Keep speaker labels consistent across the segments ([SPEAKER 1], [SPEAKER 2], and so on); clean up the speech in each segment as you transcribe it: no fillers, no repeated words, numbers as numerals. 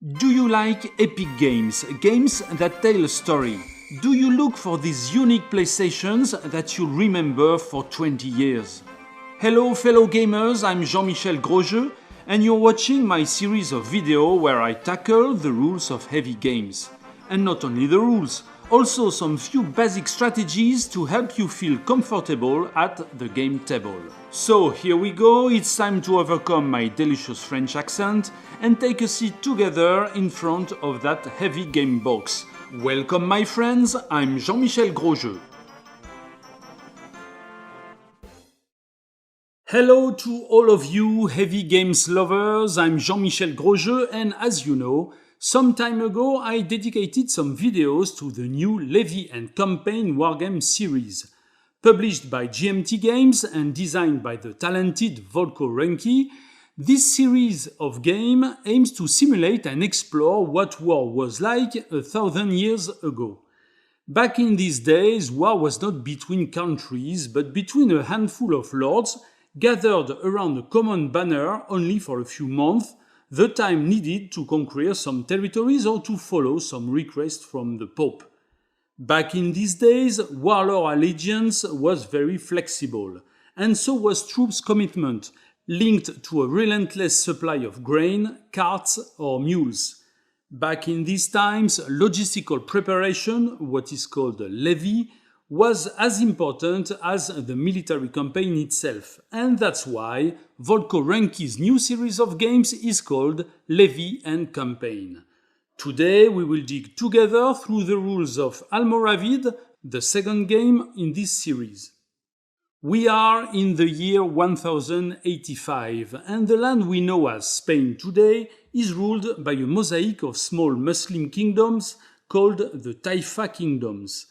[SPEAKER 1] Do you like epic games, games that tell a story? Do you look for these unique PlayStations that you'll remember for 20 years? Hello fellow gamers, I'm Jean-Michel Grosjeu and you're watching my series of videos where I tackle the rules of heavy games. And not only the rules, also some few basic strategies to help you feel comfortable at the game table. So here we go, it's time to overcome my delicious French accent and take a seat together in front of that heavy game box. Welcome my friends, I'm Jean-Michel Grosjeu. Hello to all of you heavy games lovers, I'm Jean-Michel Grosjeu and as you know, some time ago I dedicated some videos to the new Levy and Campaign wargame series. Published by GMT Games and designed by the talented Volko Renki, this series of games aims to simulate and explore what war was like 1,000 years ago. Back in these days, war was not between countries, but between a handful of lords gathered around a common banner only for a few months, the time needed to conquer some territories or to follow some request from the Pope. Back in these days, warlord allegiance was very flexible, and so was troops' commitment, linked to a relentless supply of grain, carts or mules. Back in these times, logistical preparation, what is called a levy, was as important as the military campaign itself, and that's why Volko Renki's new series of games is called Levy and Campaign. Today we will dig together through the rules of Almoravid, the second game in this series. We are in the year 1085, and the land we know as Spain today is ruled by a mosaic of small Muslim kingdoms called the Taifa kingdoms.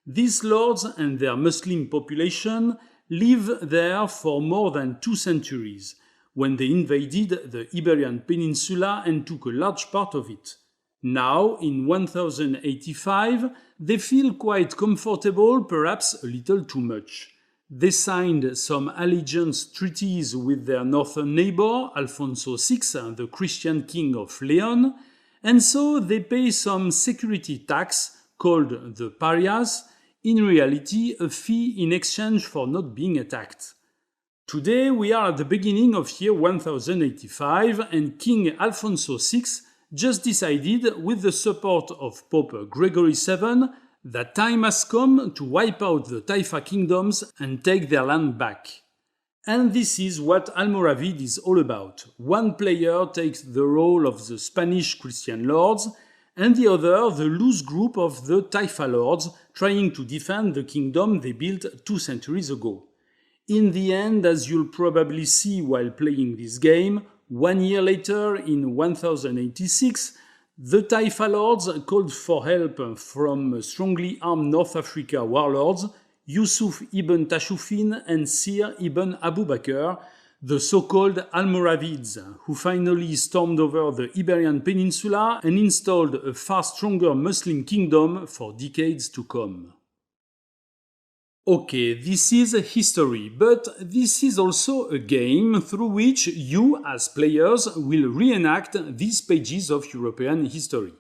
[SPEAKER 1] These lords and their Muslim population lived there for more than 2 centuries, when they invaded the Iberian Peninsula and took a large part of it. Now, in 1085, they feel quite comfortable, perhaps a little too much. They signed some allegiance treaties with their northern neighbor, Alfonso VI, the Christian king of Leon, and so they pay some security tax, called the parias, in reality a fee in exchange for not being attacked. Today we are at the beginning of year 1085 and King Alfonso VI just decided, with the support of Pope Gregory VII, that time has come to wipe out the Taifa kingdoms and take their land back. And this is what Almoravid is all about. One player takes the role of the Spanish Christian lords, and the other the loose group of the Taifa lords trying to defend the kingdom they built 2 centuries ago. In the end, as you'll probably see while playing this game, 1 year later, in 1086, the Taifa lords called for help from strongly armed North Africa warlords Yusuf ibn Tashufin and Sir ibn Abu Bakr, the so-called Almoravids, who finally stormed over the Iberian Peninsula and installed a far stronger Muslim kingdom for decades to come. Okay, this is history, but this is also a game through which you, as players, will reenact these pages of European history.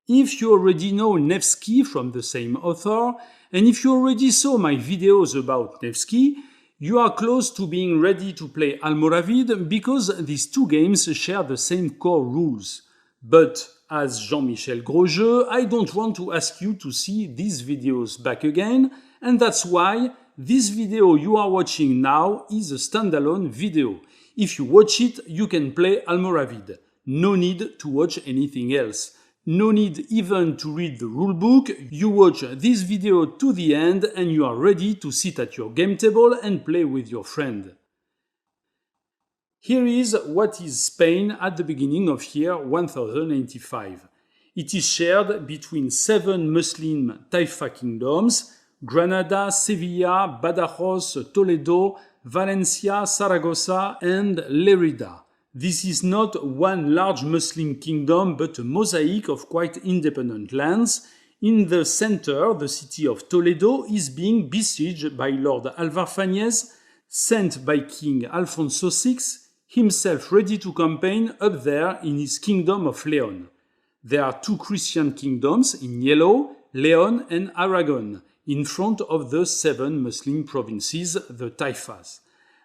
[SPEAKER 1] If you already know Nevsky from the same author, and if you already saw my videos about Nevsky, you are close to being ready to play Almoravid because these two games share the same core rules. But as Jean-Michel Grosjeu, I don't want to ask you to see these videos back again, and that's why this video you are watching now is a standalone video. If you watch it, you can play Almoravid. No need to watch anything else. No need even to read the rulebook, you watch this video to the end and you are ready to sit at your game table and play with your friend. Here is what is Spain at the beginning of year 1085. It is shared between 7 Muslim Taifa kingdoms: Granada, Sevilla, Badajoz, Toledo, Valencia, Saragossa and Lerida. This is not one large Muslim kingdom, but a mosaic of quite independent lands. In the center, the city of Toledo is being besieged by Lord Alvar Fanez, sent by King Alfonso VI, himself ready to campaign up there in his kingdom of Leon. There are two Christian kingdoms in yellow, Leon and Aragon, in front of the 7 Muslim provinces, the Taifas.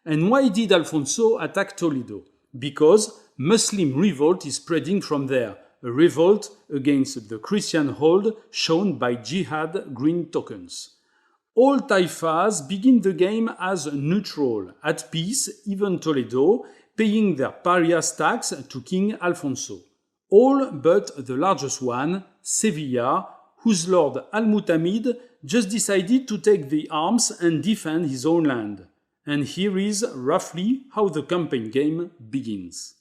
[SPEAKER 1] And why did Alfonso attack Toledo? Because Muslim revolt is spreading from there, a revolt against the Christian hold shown by jihad green tokens. All Taifas begin the game as neutral, at peace, even Toledo, paying their pariah's tax to King Alfonso. All but the largest one, Sevilla, whose lord Al-Mutamid just decided to take the arms and defend his own land. And here is roughly how the campaign game begins.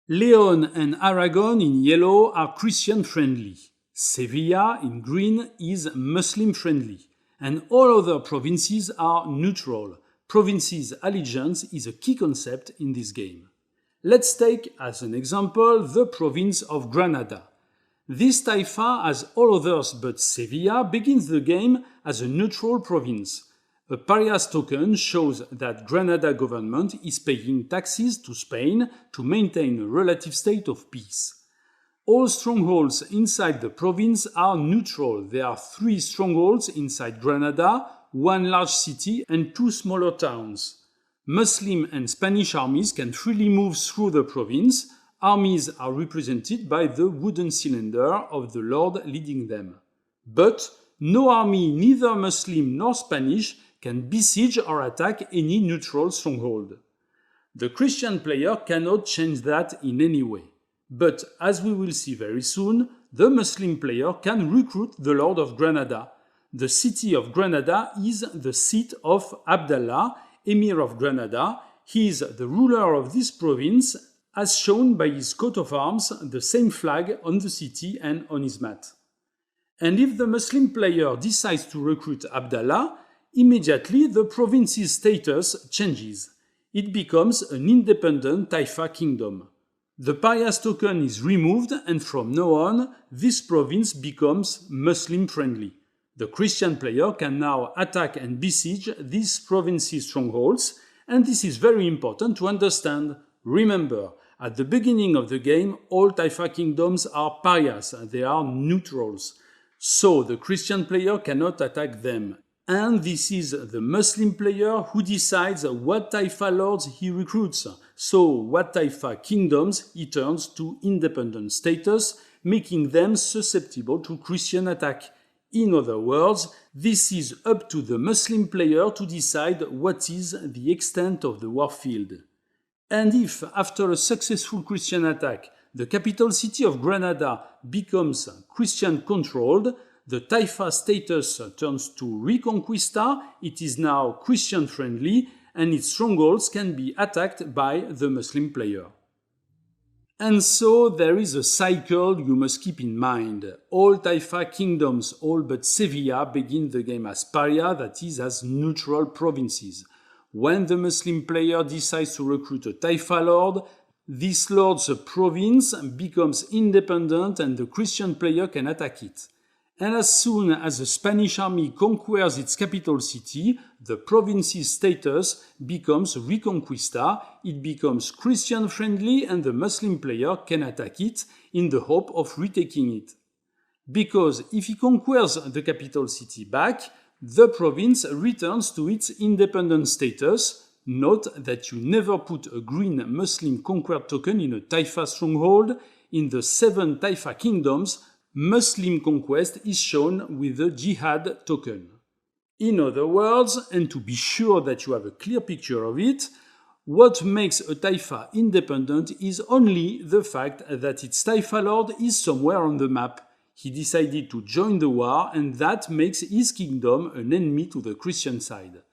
[SPEAKER 1] Leon and Aragon in yellow are Christian friendly. Sevilla in green is Muslim friendly. And all other provinces are neutral. Provinces' allegiance is a key concept in this game. Let's take as an example the province of Granada. This Taifa, as all others but Sevilla, begins the game as a neutral province. A pariah's token shows that Granada government is paying taxes to Spain to maintain a relative state of peace. All strongholds inside the province are neutral. There are 3 strongholds inside Granada, 1 large city and 2 smaller towns. Muslim and Spanish armies can freely move through the province. Armies are represented by the wooden cylinder of the lord leading them. But no army, neither Muslim nor Spanish, can besiege or attack any neutral stronghold. The Christian player cannot change that in any way. But as we will see very soon, the Muslim player can recruit the Lord of Granada. The city of Granada is the seat of Abdallah, Emir of Granada. He is the ruler of this province, as shown by his coat of arms, the same flag on the city and on his mat. And if the Muslim player decides to recruit Abdallah, immediately the province's status changes. It becomes an independent Taifa kingdom. The pariah's token is removed, and from now on, this province becomes Muslim friendly. The Christian player can now attack and besiege these provinces' strongholds, and this is very important to understand. Remember, at the beginning of the game, all Taifa kingdoms are pariahs, they are neutrals. So the Christian player cannot attack them. And this is the Muslim player who decides what Taifa lords he recruits. So what Taifa kingdoms he turns to independent status, making them susceptible to Christian attack. In other words, this is up to the Muslim player to decide what is the extent of the warfield. And if, after a successful Christian attack, the capital city of Granada becomes Christian-controlled, the Taifa status turns to Reconquista, it is now Christian-friendly, and its strongholds can be attacked by the Muslim player. And so there is a cycle you must keep in mind. All Taifa kingdoms, all but Sevilla, begin the game as pariah, that is, as neutral provinces. When the Muslim player decides to recruit a Taifa lord, this lord's province becomes independent and the Christian player can attack it. And as soon as the Spanish army conquers its capital city, the province's status becomes Reconquista, it becomes Christian-friendly and the Muslim player can attack it in the hope of retaking it. Because if he conquers the capital city back, the province returns to its independent status. Note that you never put a green Muslim conquered token in a Taifa stronghold. In the 7 Taifa kingdoms, Muslim conquest is shown with the jihad token. In other words, and to be sure that you have a clear picture of it, what makes a Taifa independent is only the fact that its Taifa lord is somewhere on the map. He decided to join the war, and that makes his kingdom an enemy to the Christian side.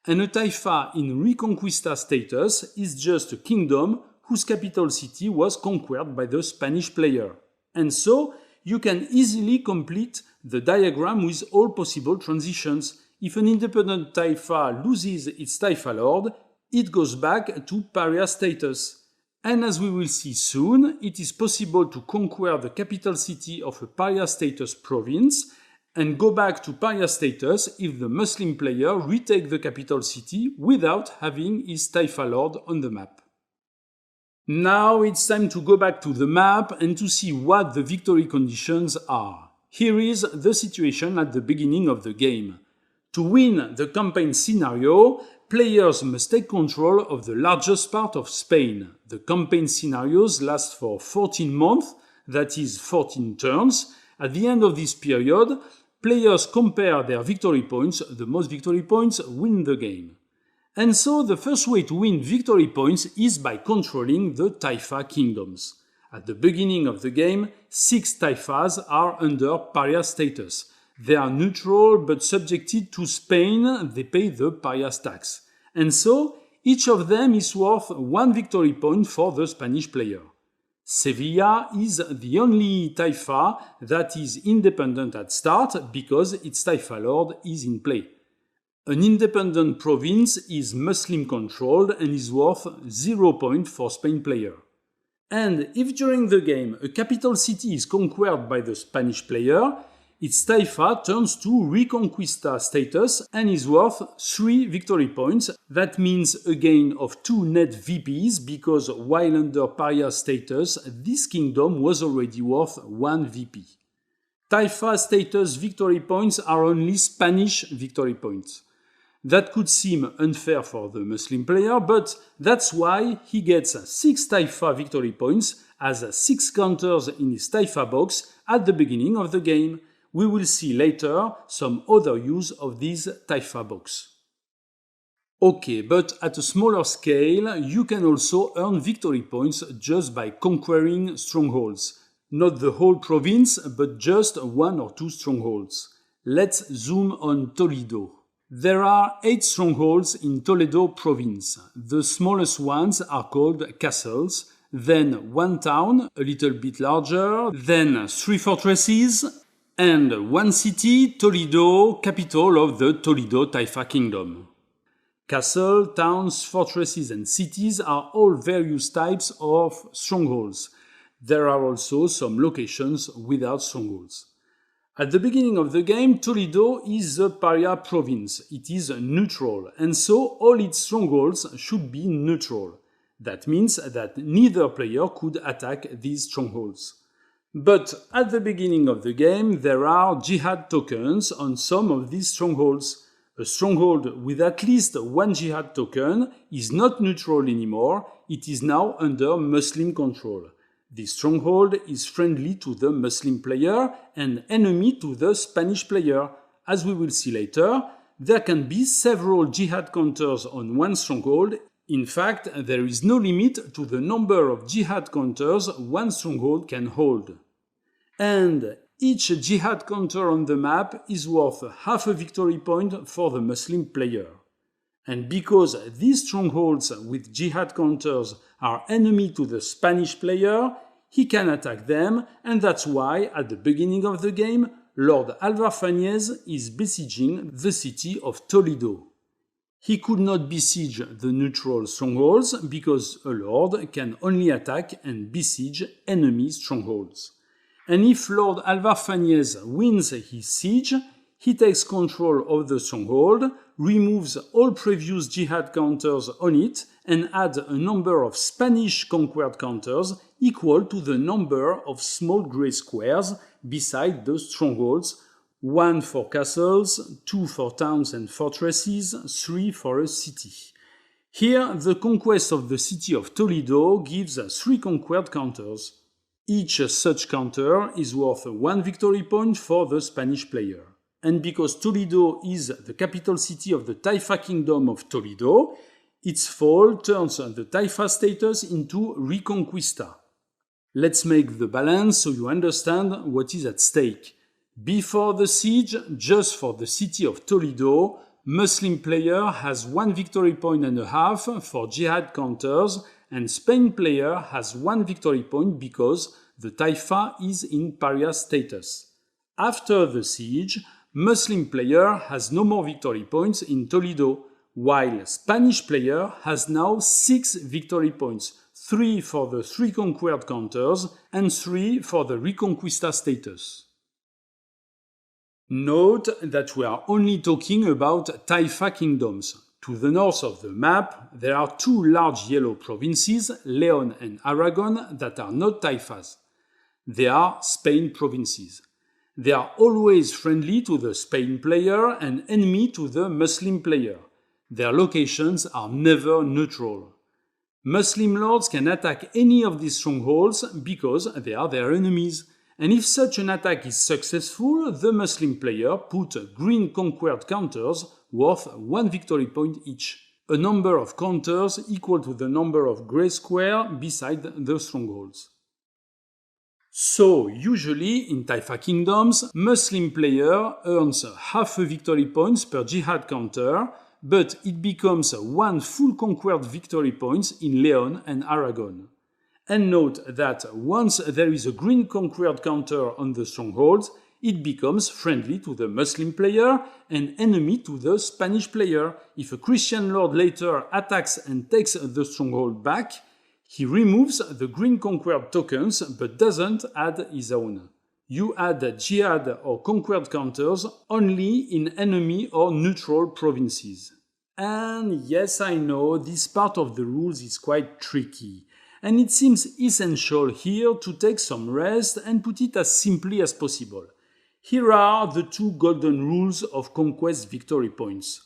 [SPEAKER 1] And a Taifa in Reconquista status is just a kingdom whose capital city was conquered by the Spanish player. And so, you can easily complete the diagram with all possible transitions. If an independent Taifa loses its Taifa lord, it goes back to pariah status. And as we will see soon, it is possible to conquer the capital city of a pariah status province and go back to pariah status if the Muslim player retakes the capital city without having his Taifa lord on the map. Now it's time to go back to the map and to see what the victory conditions are. Here is the situation at the beginning of the game. To win the campaign scenario, players must take control of the largest part of Spain. The campaign scenarios last for 14 months, that is 14 turns. At the end of this period, players compare their victory points. The most victory points win the game. And so the first way to win victory points is by controlling the Taifa kingdoms. At the beginning of the game, 6 Taifas are under pariah status. They are neutral but subjected to Spain, they pay the pariah tax. And so, each of them is worth 1 victory point for the Spanish player. Sevilla is the only Taifa that is independent at start because its Taifa lord is in play. An independent province is Muslim-controlled and is worth 0 point for Spain player. And if during the game a capital city is conquered by the Spanish player, its Taifa turns to Reconquista status and is worth 3 victory points. That means a gain of 2 net VPs because while under pariah status, this kingdom was already worth 1 VP. Taifa status victory points are only Spanish victory points. That could seem unfair for the Muslim player, but that's why he gets 6 Taifa victory points as 6 counters in his Taifa box at the beginning of the game. We will see later some other use of this Taifa box. Okay, but at a smaller scale, you can also earn victory points just by conquering strongholds. Not the whole province, but just 1 or 2 strongholds. Let's zoom on Toledo. There are 8 strongholds in Toledo province. The smallest ones are called castles, then 1 town, a little bit larger, then 3 fortresses, and 1 city, Toledo, capital of the Toledo Taifa kingdom. Castle, towns, fortresses and cities are all various types of strongholds. There are also some locations without strongholds. At the beginning of the game, Toledo is a pariah province. It is neutral, and so all its strongholds should be neutral. That means that neither player could attack these strongholds. But at the beginning of the game, there are jihad tokens on some of these strongholds. A stronghold with at least 1 jihad token is not neutral anymore, it is now under Muslim control. This stronghold is friendly to the Muslim player and enemy to the Spanish player. As we will see later, there can be several jihad counters on 1 stronghold. In fact, there is no limit to the number of jihad counters 1 stronghold can hold. And each jihad counter on the map is worth half a victory point for the Muslim player. And because these strongholds with jihad counters are enemy to the Spanish player, he can attack them, and that's why at the beginning of the game, Lord Álvar Fáñez is besieging the city of Toledo. He could not besiege the neutral strongholds because a lord can only attack and besiege enemy strongholds. And if Lord Álvar Fáñez wins his siege, he takes control of the stronghold, removes all previous jihad counters on it, and adds a number of Spanish conquered counters equal to the number of small grey squares beside the strongholds, 1 for castles, 2 for towns and fortresses, 3 for a city. Here, the conquest of the city of Toledo gives 3 conquered counters. Each such counter is worth 1 victory point for the Spanish player. And because Toledo is the capital city of the Taifa kingdom of Toledo, its fall turns the Taifa status into Reconquista. Let's make the balance so you understand what is at stake. Before the siege, just for the city of Toledo, Muslim player has 1 victory point and a half for jihad counters, and Spain player has 1 victory point because the Taifa is in pariah status. After the siege, Muslim player has no more victory points in Toledo, while Spanish player has now 6 victory points, 3 for the 3 conquered counters and 3 for the Reconquista status. Note that we are only talking about Taifa kingdoms. To the north of the map, there are two large yellow provinces, Leon and Aragon, that are not Taifas. They are Spain provinces. They are always friendly to the Spain player and enemy to the Muslim player. Their locations are never neutral. Muslim lords can attack any of these strongholds because they are their enemies. And if such an attack is successful, the Muslim player put green conquered counters worth 1 victory point each, a number of counters equal to the number of grey squares beside the strongholds. So, usually in Taifa kingdoms, Muslim player earns half a victory points per jihad counter, but it becomes 1 full conquered victory points in Leon and Aragon. And note that once there is a green conquered counter on the strongholds, it becomes friendly to the Muslim player and enemy to the Spanish player. If a Christian lord later attacks and takes the stronghold back, he removes the green conquered tokens but doesn't add his own. You add jihad or conquered counters only in enemy or neutral provinces. And yes, I know, this part of the rules is quite tricky. And it seems essential here to take some rest and put it as simply as possible. Here are the 2 golden rules of conquest victory points.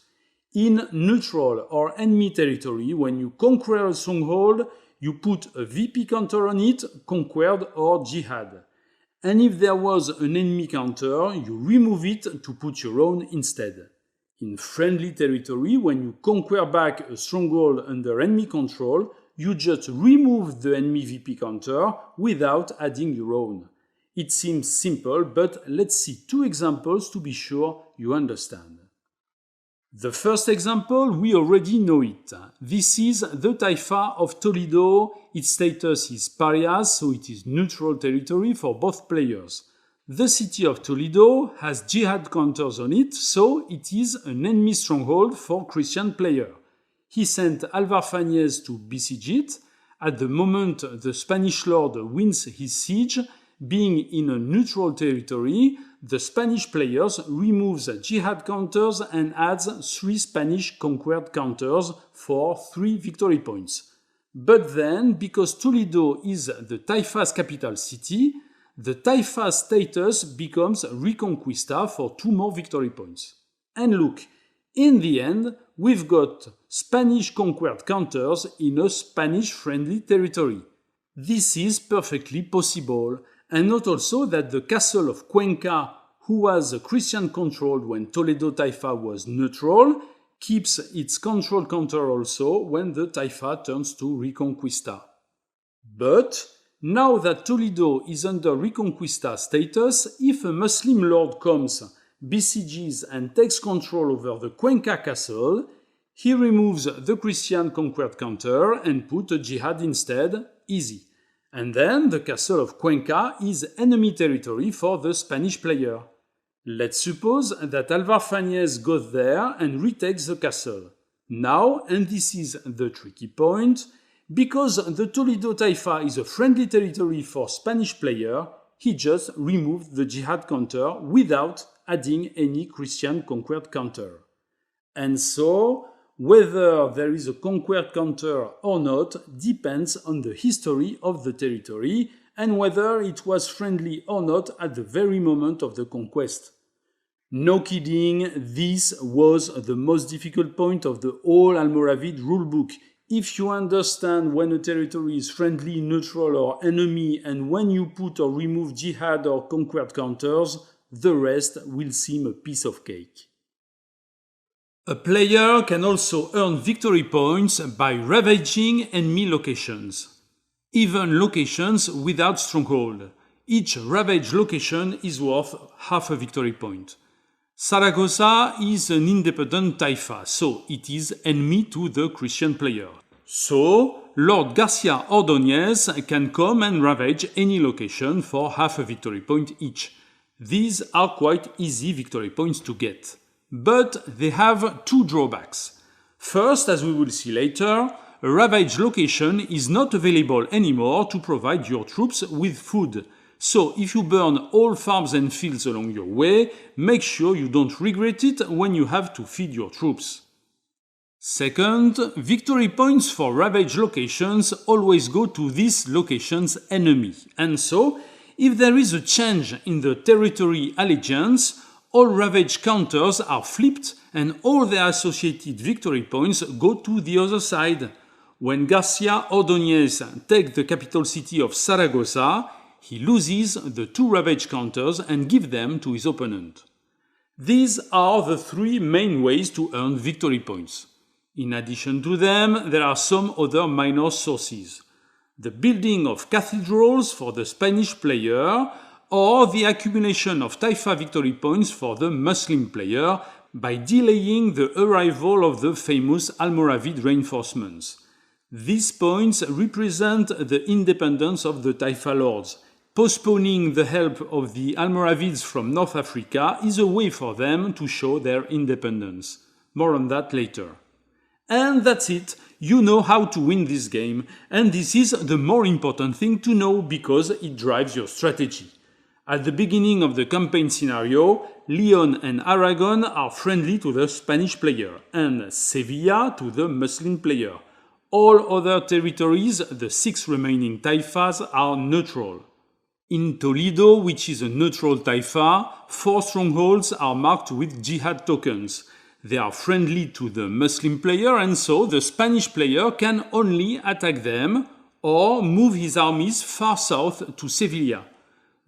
[SPEAKER 1] In neutral or enemy territory, when you conquer a stronghold, you put a VP counter on it, conquered or jihad. And if there was an enemy counter, you remove it to put your own instead. In friendly territory, when you conquer back a stronghold under enemy control, you just remove the enemy VP counter without adding your own. It seems simple, but let's see 2 examples to be sure you understand. The first example, we already know it. This is the Taifa of Toledo. Its status is pariah, so it is neutral territory for both players. The city of Toledo has jihad counters on it, so it is an enemy stronghold for Christian player. He sent Alvar Fanez to besiege it. At the moment the Spanish lord wins his siege, being in a neutral territory, the Spanish players removes jihad counters and adds 3 Spanish conquered counters for 3 victory points. But then, because Toledo is the Taifa's capital city, the Taifa status becomes Reconquista for 2 more victory points. And look, in the end, we've got Spanish conquered counters in a Spanish-friendly territory. This is perfectly possible. And note also that the castle of Cuenca, who was Christian-controlled when Toledo Taifa was neutral, keeps its control counter also when the Taifa turns to Reconquista. But now that Toledo is under Reconquista status, if a Muslim lord comes, besieges and takes control over the Cuenca castle, he removes the Christian conquered counter and puts a jihad instead, easy. And then the castle of Cuenca is enemy territory for the Spanish player. Let's suppose that Alvar Fanez goes there and retakes the castle. Now, and this is the tricky point, because the Toledo Taifa is a friendly territory for Spanish player, he just removed the jihad counter without adding any Christian conquered counter. And so, whether there is a conquered counter or not depends on the history of the territory and whether it was friendly or not at the very moment of the conquest. No kidding, this was the most difficult point of the whole Almoravid rulebook. If you understand when a territory is friendly, neutral or enemy and when you put or remove jihad or conquered counters, the rest will seem a piece of cake. A player can also earn victory points by ravaging enemy locations. Even locations without stronghold. Each ravage location is worth half a victory point. Saragossa is an independent Taifa, so it is enemy to the Christian player. So, Lord Garcia Ordóñez can come and ravage any location for half a victory point each. These are quite easy victory points to get. But they have 2 drawbacks. First, as we will see later, a ravage location is not available anymore to provide your troops with food. So if you burn all farms and fields along your way, make sure you don't regret it when you have to feed your troops. Second, victory points for Ravage locations always go to this location's enemy, and so, if there is a change in the territory allegiance, all Ravage counters are flipped and all their associated victory points go to the other side. When Garcia Ordóñez takes the capital city of Saragossa, he loses the 2 Ravage counters and gives them to his opponent. These are the 3 main ways to earn victory points. In addition to them, there are some other minor sources. The building of cathedrals for the Spanish player, or the accumulation of Taifa victory points for the Muslim player by delaying the arrival of the famous Almoravid reinforcements. These points represent the independence of the Taifa lords. Postponing the help of the Almoravids from North Africa is a way for them to show their independence. More on that later. And that's it. You know how to win this game, and this is the more important thing to know because it drives your strategy. At the beginning of the campaign scenario, Leon and Aragon are friendly to the Spanish player, and Sevilla to the Muslim player. All other territories, the 6 remaining Taifas, are neutral. In Toledo, which is a neutral Taifa, 4 strongholds are marked with jihad tokens. They are friendly to the Muslim player, and so the Spanish player can only attack them or move his armies far south to Sevilla.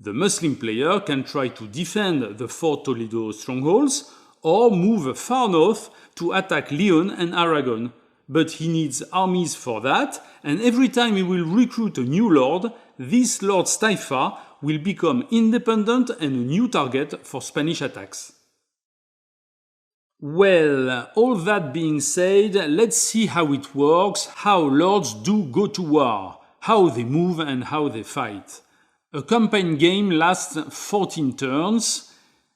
[SPEAKER 1] The Muslim player can try to defend the 4 Toledo strongholds or move far north to attack Leon and Aragon. But he needs armies for that, and every time he will recruit a new lord, this lord's Taifa will become independent and a new target for Spanish attacks. Well, all that being said, let's see how it works, how lords do go to war, how they move and how they fight. A campaign game lasts 14 turns,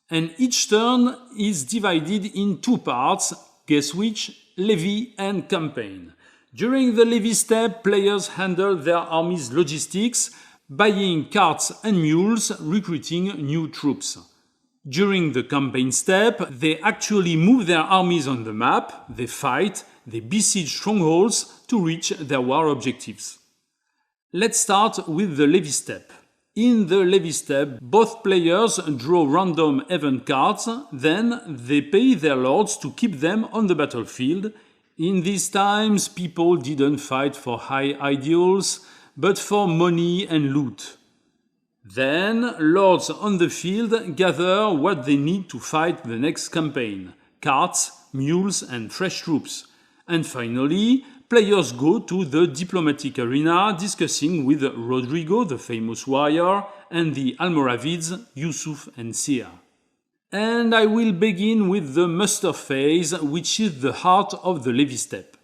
[SPEAKER 1] and each turn is divided in 2 parts, guess which? Levy and Campaign. During the Levy step, players handle their army's logistics, buying carts and mules, recruiting new troops. During the campaign step, they actually move their armies on the map, they fight, they besiege strongholds to reach their war objectives. Let's start with the Levy step. In the Levy step, both players draw random event cards, then they pay their lords to keep them on the battlefield. In these times, people didn't fight for high ideals, but for money and loot. Then, lords on the field gather what they need to fight the next campaign: carts, mules and fresh troops. And finally, players go to the diplomatic arena discussing with Rodrigo, the famous warrior, and the Almoravids, Yusuf and Sia. And I will begin with the muster phase, which is the heart of the Levy step.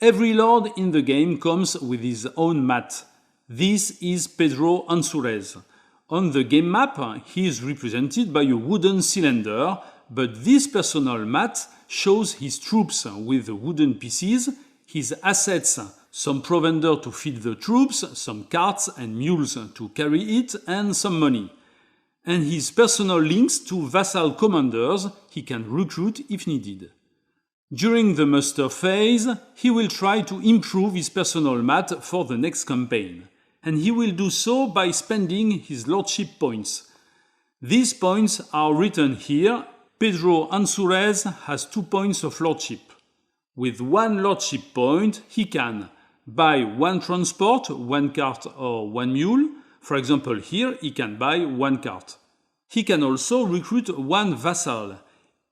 [SPEAKER 1] Every lord in the game comes with his own mat. This is Pedro Ansúrez. On the game map, he is represented by a wooden cylinder, but this personal mat shows his troops with wooden pieces, his assets, some provender to feed the troops, some carts and mules to carry it, and some money. And his personal links to vassal commanders he can recruit if needed. During the muster phase, he will try to improve his personal mat for the next campaign, and he will do so by spending his lordship points. These points are written here. Pedro Ansúrez has 2 points of lordship. With 1 lordship point, he can buy 1 transport, 1 cart or 1 mule. For example, here he can buy 1 cart. He can also recruit 1 vassal.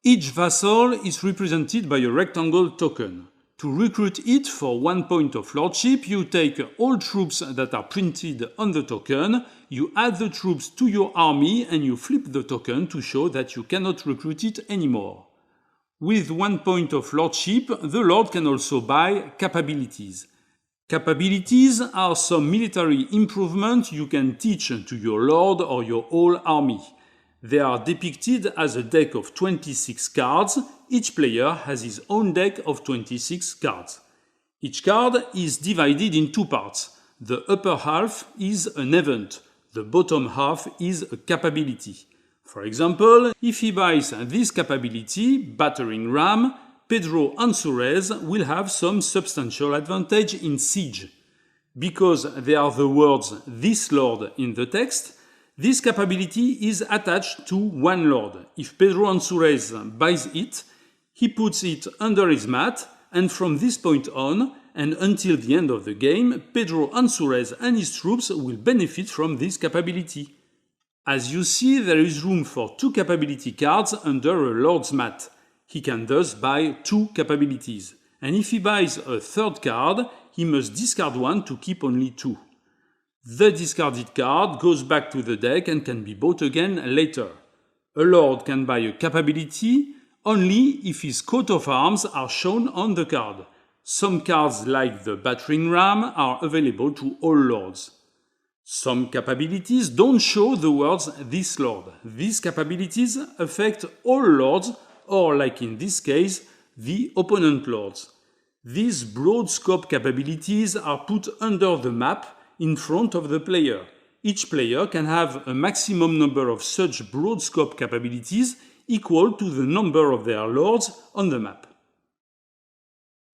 [SPEAKER 1] Each vassal is represented by a rectangle token. To recruit it for 1 point of lordship, you take all troops that are printed on the token, you add the troops to your army and you flip the token to show that you cannot recruit it anymore. With 1 point of lordship, the lord can also buy capabilities. Capabilities are some military improvements you can teach to your lord or your whole army. They are depicted as a deck of 26 cards. Each player has his own deck of 26 cards. Each card is divided in 2 parts. The upper half is an event. The bottom half is a capability. For example, if he buys this capability, Battering Ram, Pedro and Suarez will have some substantial advantage in siege. Because there are the words "this lord" in the text, this capability is attached to one lord. If Pedro and Suarez buys it, he puts it under his mat, and from this point on, and until the end of the game, Pedro and Suarez and his troops will benefit from this capability. As you see, there is room for 2 capability cards under a lord's mat. He can thus buy 2 capabilities. And if he buys a 3rd card, he must discard 1 to keep only 2. The discarded card goes back to the deck and can be bought again later. A lord can buy a capability only if his coat of arms are shown on the card. Some cards like the battering ram are available to all lords. Some capabilities don't show the words "this lord." These capabilities affect all lords, or like in this case, the opponent lords. These broad scope capabilities are put under the map in front of the player. Each player can have a maximum number of such broad scope capabilities equal to the number of their lords on the map.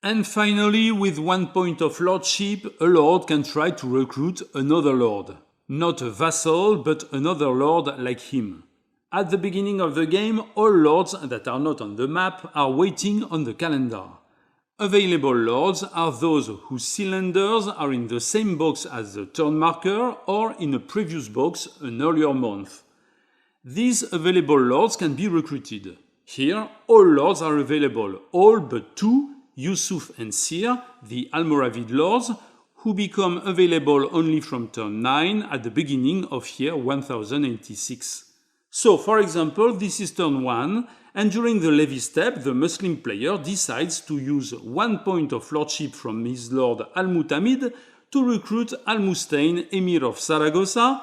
[SPEAKER 1] And finally, with 1 point of lordship, a lord can try to recruit another lord. Not a vassal, but another lord like him. At the beginning of the game, all lords that are not on the map are waiting on the calendar. Available lords are those whose cylinders are in the same box as the turn marker or in a previous box an earlier month. These available lords can be recruited. Here, all lords are available, all but 2, Yusuf and Sir, the Almoravid lords, who become available only from turn 9 at the beginning of year 1086. So, for example, this is turn 1, and during the Levy step, the Muslim player decides to use 1 point of lordship from his lord Al-Mutamid to recruit Al-Mustayn, Emir of Saragossa,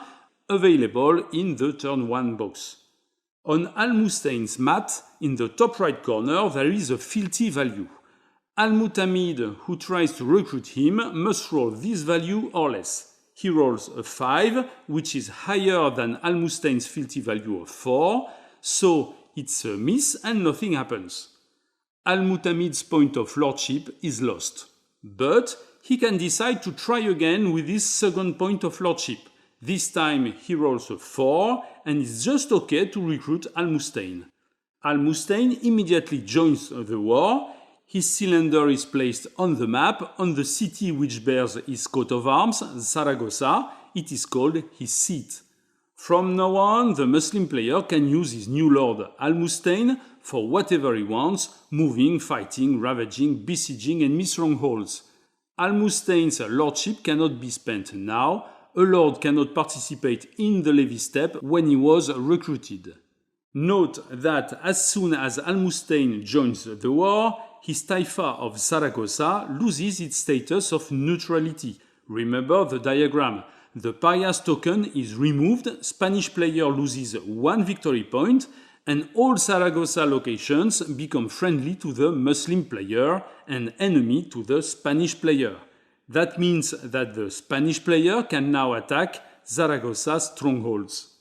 [SPEAKER 1] available in the turn 1 box. On Al-Mustayn's mat, in the top right corner, there is a fealty value. Al-Mutamid, who tries to recruit him, must roll this value or less. He rolls a 5, which is higher than Al-Mustayn's fealty value of 4, so it's a miss and nothing happens. Al-Mutamid's point of lordship is lost. But he can decide to try again with his second point of lordship. This time he rolls a 4 and is just okay to recruit Al-Mustayn. Al-Mustayn immediately joins the war. His cylinder is placed on the map on the city which bears his coat of arms, Saragossa. It is called his seat. From now on, the Muslim player can use his new lord Al-Mustayn for whatever he wants, moving, fighting, ravaging, besieging and strongholds. Al-Mustayn's lordship cannot be spent now. A lord cannot participate in the Levy step when he was recruited. Note that as soon as Al-Mustayn joins the war, his Taifa of Saragossa loses its status of neutrality. Remember the diagram. The Pariah's token is removed, Spanish player loses 1 victory point, and all Saragossa locations become friendly to the Muslim player and enemy to the Spanish player. That means that the Spanish player can now attack Zaragossa's strongholds.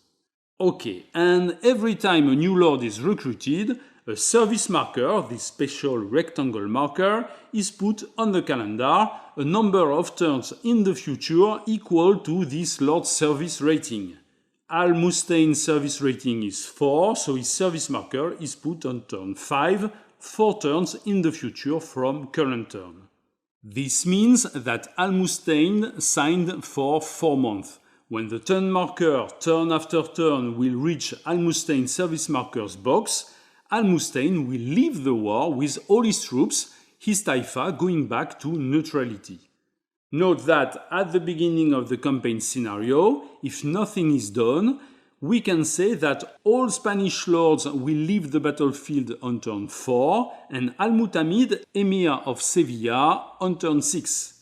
[SPEAKER 1] Okay, and every time a new lord is recruited, a service marker, this special rectangle marker, is put on the calendar, a number of turns in the future equal to this lord's service rating. Al-Mustayn's service rating is 4, so his service marker is put on turn 5, 4 turns in the future from current turn. This means that Al-Mustayn signed for 4 months. When the turn marker, turn after turn, will reach Al-Mustayn's service marker's box, Al-Mustayn will leave the war with all his troops, his Taifa going back to neutrality. Note that at the beginning of the campaign scenario, if nothing is done, we can say that all Spanish lords will leave the battlefield on turn 4 and Al-Mutamid, Emir of Sevilla, on turn 6.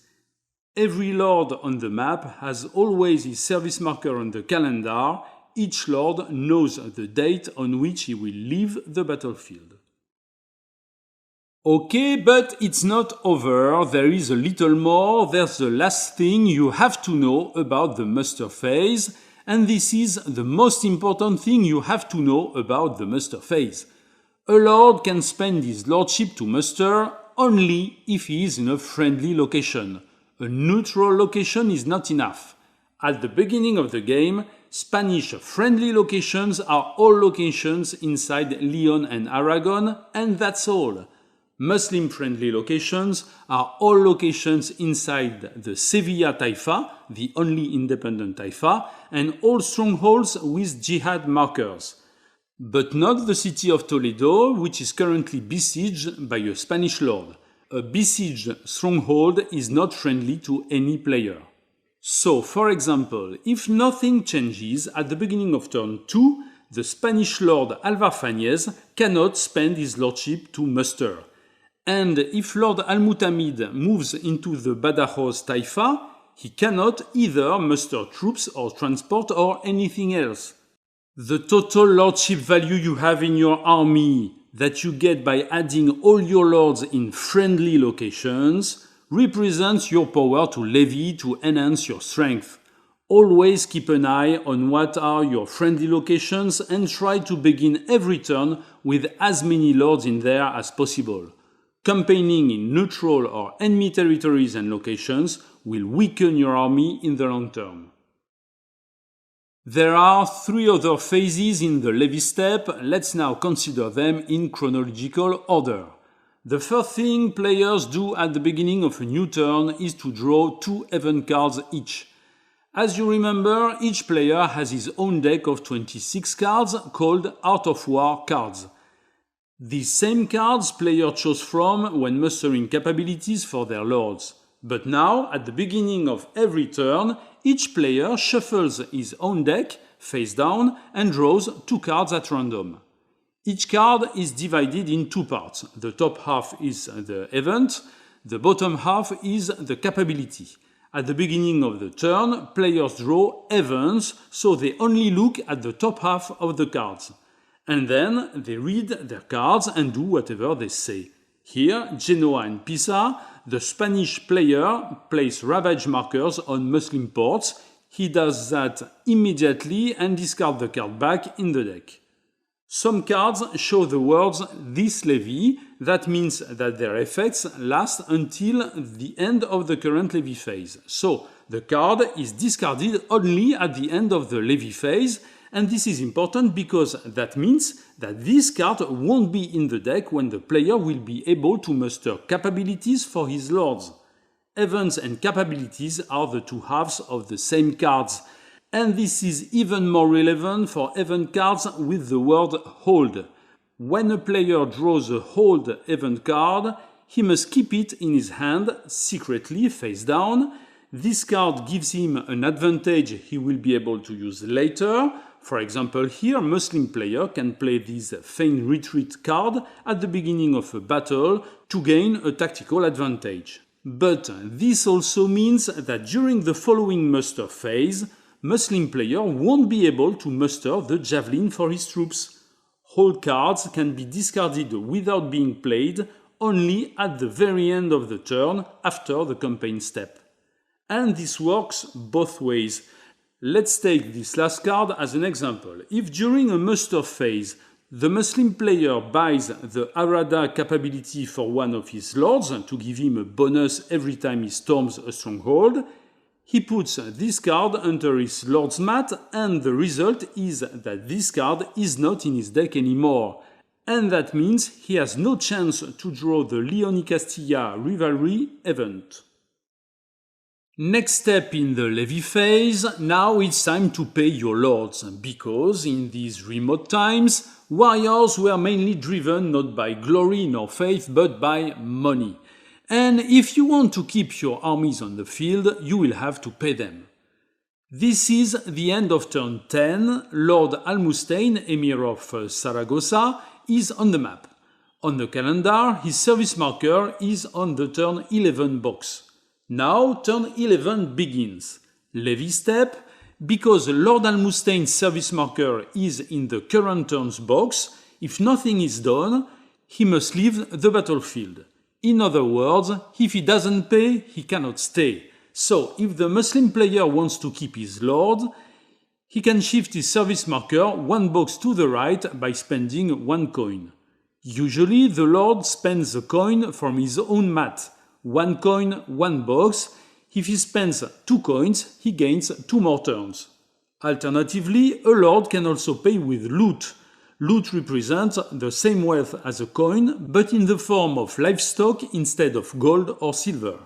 [SPEAKER 1] Every lord on the map has always his service marker on the calendar. Each lord knows the date on which he will leave the battlefield. Okay, but it's not over. There is a little more. There's the last thing you have to know about the muster phase, and this is the most important thing you have to know about the muster phase. A lord can spend his lordship to muster only if he is in a friendly location. A neutral location is not enough. At the beginning of the game, Spanish friendly locations are all locations inside Leon and Aragon, and that's all. Muslim friendly locations are all locations inside the Sevilla Taifa, the only independent Taifa, and all strongholds with jihad markers. But not the city of Toledo, which is currently besieged by a Spanish lord. A besieged stronghold is not friendly to any player. So, for example, if nothing changes at the beginning of turn 2, the Spanish lord Alvar Fanez cannot spend his lordship to muster. And if Lord Al-Mutamid moves into the Badajoz Taifa, he cannot either muster troops or transport or anything else. The total lordship value you have in your army that you get by adding all your lords in friendly locations represents your power to levy to enhance your strength. Always keep an eye on what are your friendly locations and try to begin every turn with as many lords in there as possible. Campaigning in neutral or enemy territories and locations will weaken your army in the long term. There are 3 other phases in the levy step. Let's now consider them in chronological order. The first thing players do at the beginning of a new turn is to draw 2 event cards each. As you remember, each player has his own deck of 26 cards called Art of War cards. These same cards players chose from when mustering capabilities for their lords. But now, at the beginning of every turn, each player shuffles his own deck, face down, and draws 2 cards at random. Each card is divided in 2 parts. The top half is the event, the bottom half is the capability. At the beginning of the turn, players draw events, so they only look at the top half of the cards. And then they read their cards and do whatever they say. Here, Genoa and Pisa, the Spanish player places Ravage markers on Muslim ports. He does that immediately and discards the card back in the deck. Some cards show the words "this levy", that means that their effects last until the end of the current levy phase. So, the card is discarded only at the end of the levy phase, and this is important because that means that this card won't be in the deck when the player will be able to muster capabilities for his lords. Events and capabilities are the 2 halves of the same cards, and this is even more relevant for event cards with the word hold. When a player draws a hold event card, he must keep it in his hand secretly face down. This card gives him an advantage he will be able to use later. For example, here, Muslim player can play this feign retreat card at the beginning of a battle to gain a tactical advantage. But this also means that during the following muster phase, Muslim player won't be able to muster the javelin for his troops. Hold cards can be discarded without being played only at the very end of the turn after the campaign step. And this works both ways. Let's take this last card as an example. If during a muster phase the Muslim player buys the Arada capability for one of his lords to give him a bonus every time he storms a stronghold, he puts this card under his lord's mat, and the result is that this card is not in his deck anymore. And that means he has no chance to draw the Leon y Castilla rivalry event. Next step in the levy phase, now it's time to pay your lords, because in these remote times, warriors were mainly driven not by glory nor faith, but by money. And if you want to keep your armies on the field, you will have to pay them. This is the end of turn 10. Lord Al-Mustaine, Emir of Saragossa, is on the map. On the calendar, his service marker is on the turn 11 box. Now turn 11 begins. Levy step. Because Lord Al-Mustaine's service marker is in the current turn's box, if nothing is done, he must leave the battlefield. In other words, if he doesn't pay, he cannot stay. So, if the Muslim player wants to keep his lord, he can shift his service marker 1 box to the right by spending 1 coin. Usually, the Lord spends a coin from his own mat. 1 coin, 1 box. If he spends 2 coins, he gains 2 more turns. Alternatively, a Lord can also pay with loot. Loot represents the same wealth as a coin, but in the form of livestock instead of gold or silver.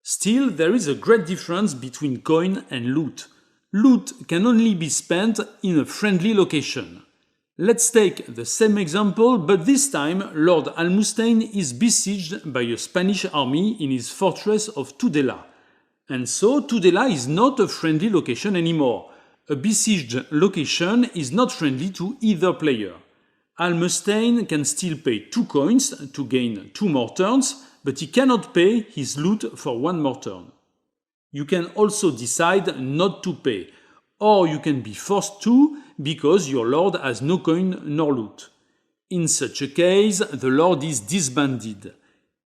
[SPEAKER 1] Still, there is a great difference between coin and loot. Loot can only be spent in a friendly location. Let's take the same example, but this time Lord Almustein is besieged by a Spanish army in his fortress of Tudela. And so Tudela is not a friendly location anymore. A besieged location is not friendly to either player. Almustein can still pay 2 coins to gain 2 more turns, but he cannot pay his loot for 1 more turn. You can also decide not to pay, or you can be forced to because your lord has no coin nor loot. In such a case, the lord is disbanded.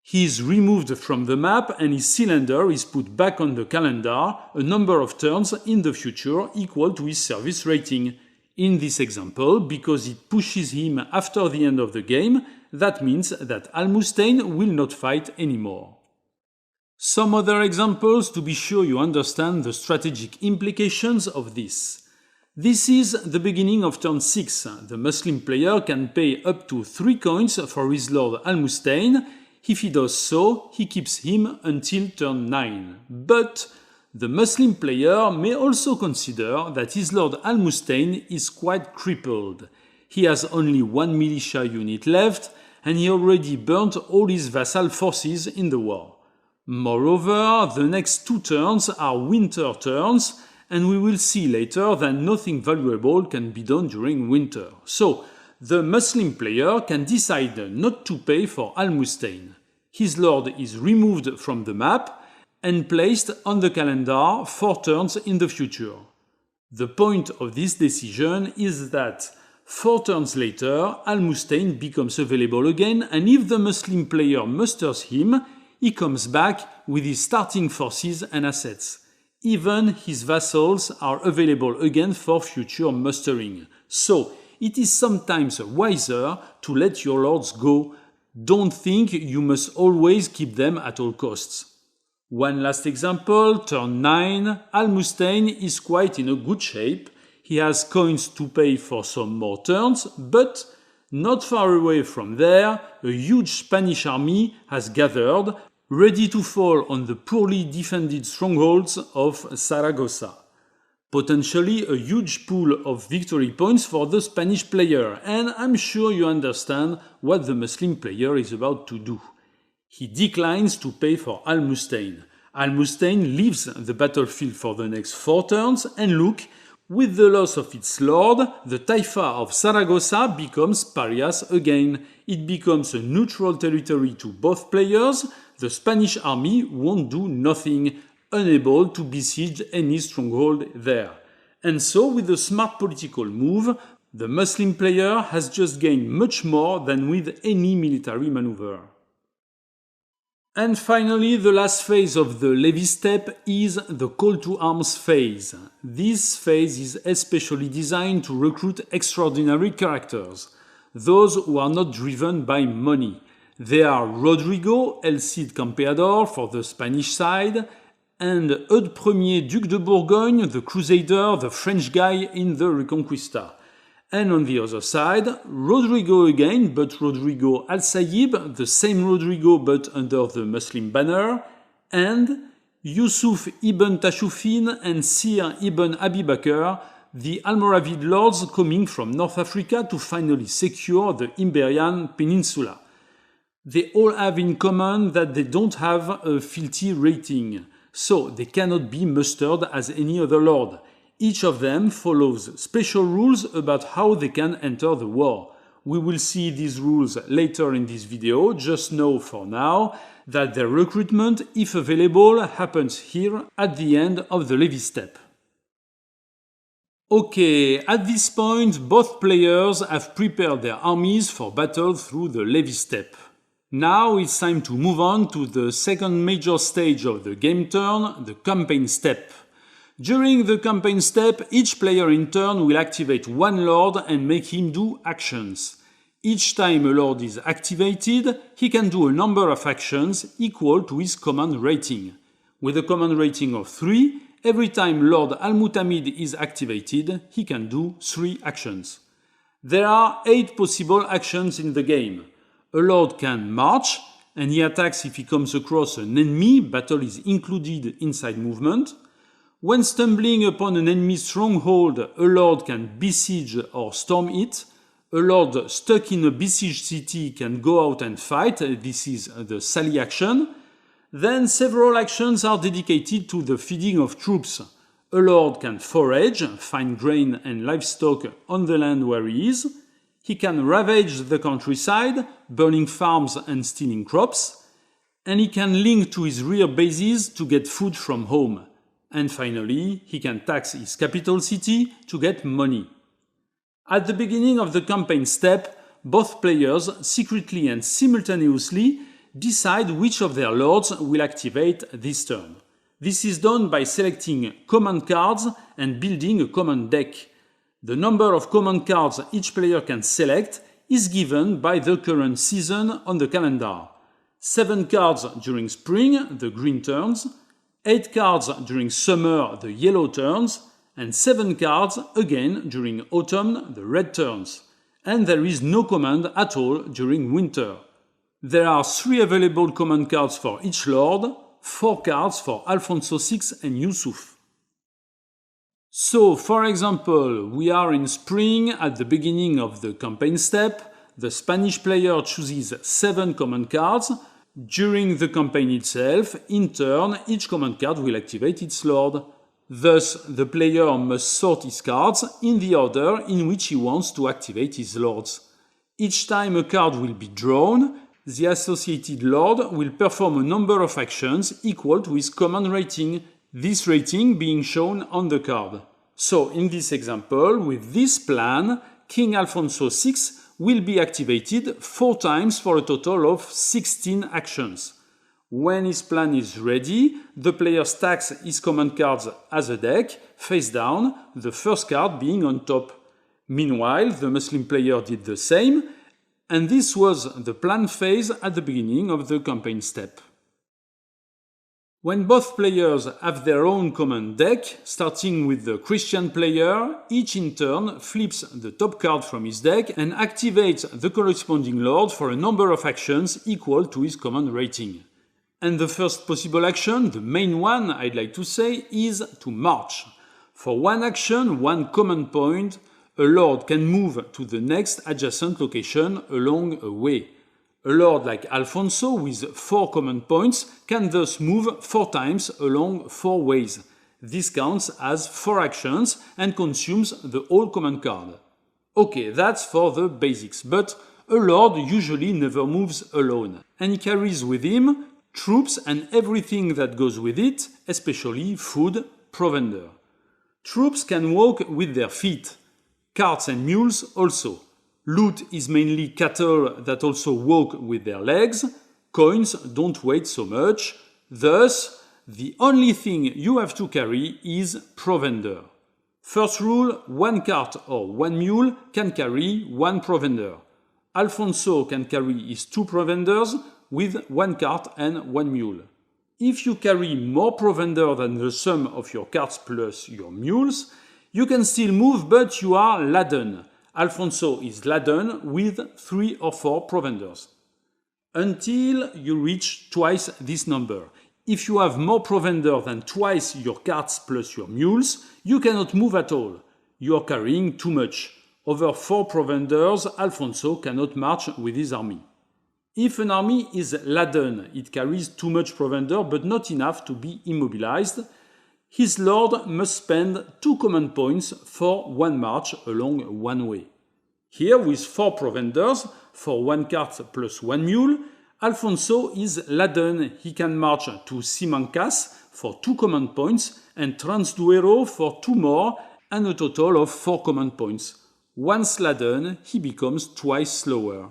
[SPEAKER 1] He is removed from the map and his cylinder is put back on the calendar a number of turns in the future equal to his service rating. In this example, because it pushes him after the end of the game, that means that Almustein will not fight anymore. Some other examples to be sure you understand the strategic implications of this. This is the beginning of turn 6. The Muslim player can pay up to 3 coins for his lord Almustein. If he does so, he keeps him until turn 9. But the Muslim player may also consider that his lord Almustein is quite crippled. He has only 1 militia unit left, and he already burnt all his vassal forces in the war. Moreover, the next 2 turns are winter turns, and we will see later that nothing valuable can be done during winter. So, the Muslim player can decide not to pay for Almustein. His lord is removed from the map and placed on the calendar 4 turns in the future. The point of this decision is that 4 turns later, Almustein becomes available again, and if the Muslim player musters him, he comes back with his starting forces and assets. Even his vassals are available again for future mustering. So, it is sometimes wiser to let your lords go. Don't think you must always keep them at all costs. One last example, turn 9, Almustein is quite in a good shape. He has coins to pay for some more turns, but not far away from there, a huge Spanish army has gathered, ready to fall on the poorly defended strongholds of Zaragoza. Potentially a huge pool of victory points for the Spanish player, and I'm sure you understand what the Muslim player is about to do. He declines to pay for Almustein. Almustein leaves the battlefield for the next 4 turns, and look, with the loss of its lord, the Taifa of Zaragoza becomes pariahs again. It becomes a neutral territory to both players. The Spanish army won't do nothing, unable to besiege any stronghold there. And so, with a smart political move, the Muslim player has just gained much more than with any military maneuver. And finally, the last phase of the Levy step is the call to arms phase. This phase is especially designed to recruit extraordinary characters, those who are not driven by money. They are Rodrigo, El Cid Campeador for the Spanish side, and Eudes Ier, Duc de Bourgogne, the Crusader, the French guy in the Reconquista. And on the other side, Rodrigo again, but Rodrigo Al-Sayyib, the same Rodrigo but under the Muslim banner, and Yusuf ibn Tashufin and Sir ibn Abi Bakr, the Almoravid lords coming from North Africa to finally secure the Iberian Peninsula. They all have in common that they don't have a fealty rating, so they cannot be mustered as any other lord. Each of them follows special rules about how they can enter the war. We will see these rules later in this video, just know for now that their recruitment, if available, happens here at the end of the Levy step. Okay, at this point both players have prepared their armies for battle through the Levy step. Now it's time to move on to the second major stage of the game turn, the campaign step. During the campaign step, each player in turn will activate one lord and make him do actions. Each time a lord is activated, he can do a number of actions equal to his command rating. With a command rating of 3, every time Lord Almoravid is activated, he can do 3 actions. There are 8 possible actions in the game. A lord can march, and he attacks if he comes across an enemy. Battle is included inside movement. When stumbling upon an enemy stronghold, a lord can besiege or storm it. A lord stuck in a besieged city can go out and fight. This is the sally action. Then several actions are dedicated to the feeding of troops. A lord can forage, find grain and livestock on the land where he is. He can ravage the countryside, burning farms and stealing crops. And he can link to his rear bases to get food from home. And finally, he can tax his capital city to get money. At the beginning of the campaign step, both players secretly and simultaneously decide which of their lords will activate this turn. This is done by selecting command cards and building a command deck. The number of command cards each player can select is given by the current season on the calendar. 7 cards during spring, the green turns, 8 cards during summer, the yellow turns, and 7 cards again during autumn, the red turns. And there is no command at all during winter. There are 3 available command cards for each lord, 4 cards for Alfonso VI and Yusuf. So, for example, we are in spring at the beginning of the campaign step. The Spanish player chooses 7 command cards. During the campaign itself, in turn, each command card will activate its lord. Thus, the player must sort his cards in the order in which he wants to activate his lords. Each time a card will be drawn, the associated lord will perform a number of actions equal to his command rating, this rating being shown on the card. So, in this example, with this plan, King Alfonso VI will be activated 4 times for a total of 16 actions. When his plan is ready, the player stacks his command cards as a deck, face down, the first card being on top. Meanwhile, the Muslim player did the same, and this was the plan phase at the beginning of the campaign step. When both players have their own command deck, starting with the Christian player, each in turn flips the top card from his deck and activates the corresponding lord for a number of actions equal to his command rating. And the first possible action, the main one I'd like to say, is to march. For one action, one command point, a lord can move to the next adjacent location along a way. A lord like Alfonso with 4 command points can thus move 4 times along 4 ways. This counts as 4 actions and consumes the whole command card. Okay, that's for the basics, but a lord usually never moves alone, and he carries with him troops and everything that goes with it, especially food, provender. Troops can walk with their feet. Carts and mules also. Loot is mainly cattle that also walk with their legs. Coins don't weigh so much. Thus, the only thing you have to carry is provender. First rule, 1 cart or 1 mule can carry 1 provender. Alfonso can carry his 2 provenders with 1 cart and 1 mule. If you carry more provender than the sum of your carts plus your mules, you can still move, but you are laden. Alfonso is laden with 3 or 4 provenders. Until you reach twice this number. If you have more provender than twice your carts plus your mules, you cannot move at all. You are carrying too much. Over 4 provenders, Alfonso cannot march with his army. If an army is laden, it carries too much provender but not enough to be immobilized. His lord must spend 2 command points for 1 march along 1 way. Here, with 4 provenders for 1 cart plus 1 mule, Alfonso is laden. He can march to Simancas for 2 command points and Transduero for 2 more and a total of 4 command points. Once laden, he becomes twice slower.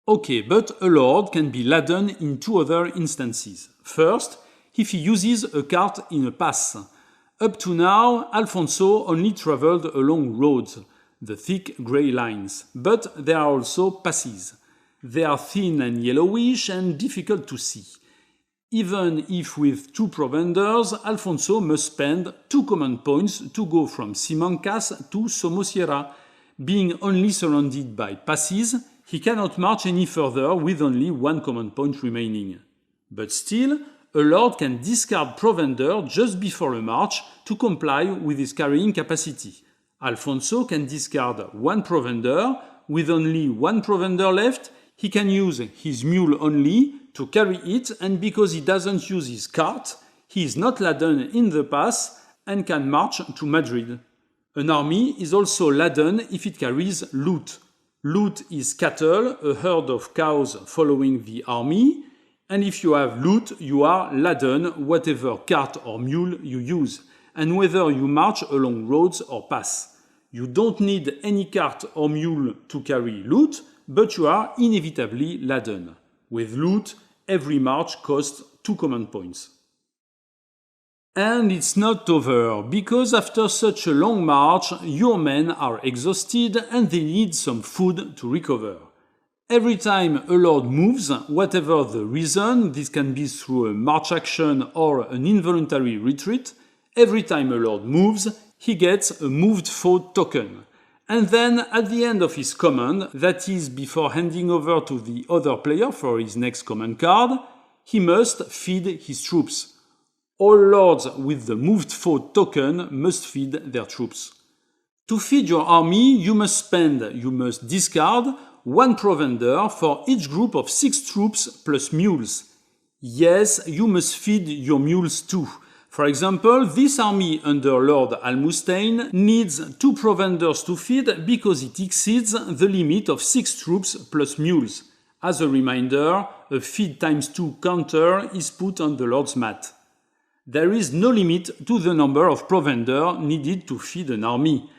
[SPEAKER 1] Okay, but a lord can be laden in 2 other instances. First, if he uses a cart in a pass. Up to now, Alfonso only traveled along roads. the thick grey lines, but there are also passes. They are thin and yellowish and difficult to see. Even if with 2 provenders, Alfonso must spend 2 command points to go from Simancas to Somosierra. Being only surrounded by passes, he cannot march any further with only 1 command point remaining. But still, a lord can discard provender just before a march to comply with his carrying capacity. Alfonso can discard 1 provender. With only 1 provender left, he can use his mule only to carry it, and because he doesn't use his cart, he is not laden in the pass and can march to Madrid. An army is also laden if it carries loot. Loot is cattle, a herd of cows following the army, and if you have loot, you are laden, whatever cart or mule you use, and whether you march along roads or pass. You don't need any cart or mule to carry loot, but you are inevitably laden. With loot, every march costs 2 command points. And it's not over, because after such a long march, your men are exhausted and they need some food to recover. Every time a lord moves, whatever the reason, this can be through a march action or an involuntary retreat, every time a lord moves, he gets a moved foe token. And then at the end of his command, that is before handing over to the other player for his next command card, he must feed his troops. All lords with the moved foe token must feed their troops. To feed your army, you must discard 1 provender for each group of 6 troops plus mules. Yes, you must feed your mules too. For example, this army under Lord Almustein needs 2 provenders to feed because it exceeds the limit of 6 troops plus mules. As a reminder, a feed times 2 counter is put on the Lord's mat. There is no limit to the number of provender needed to feed an army.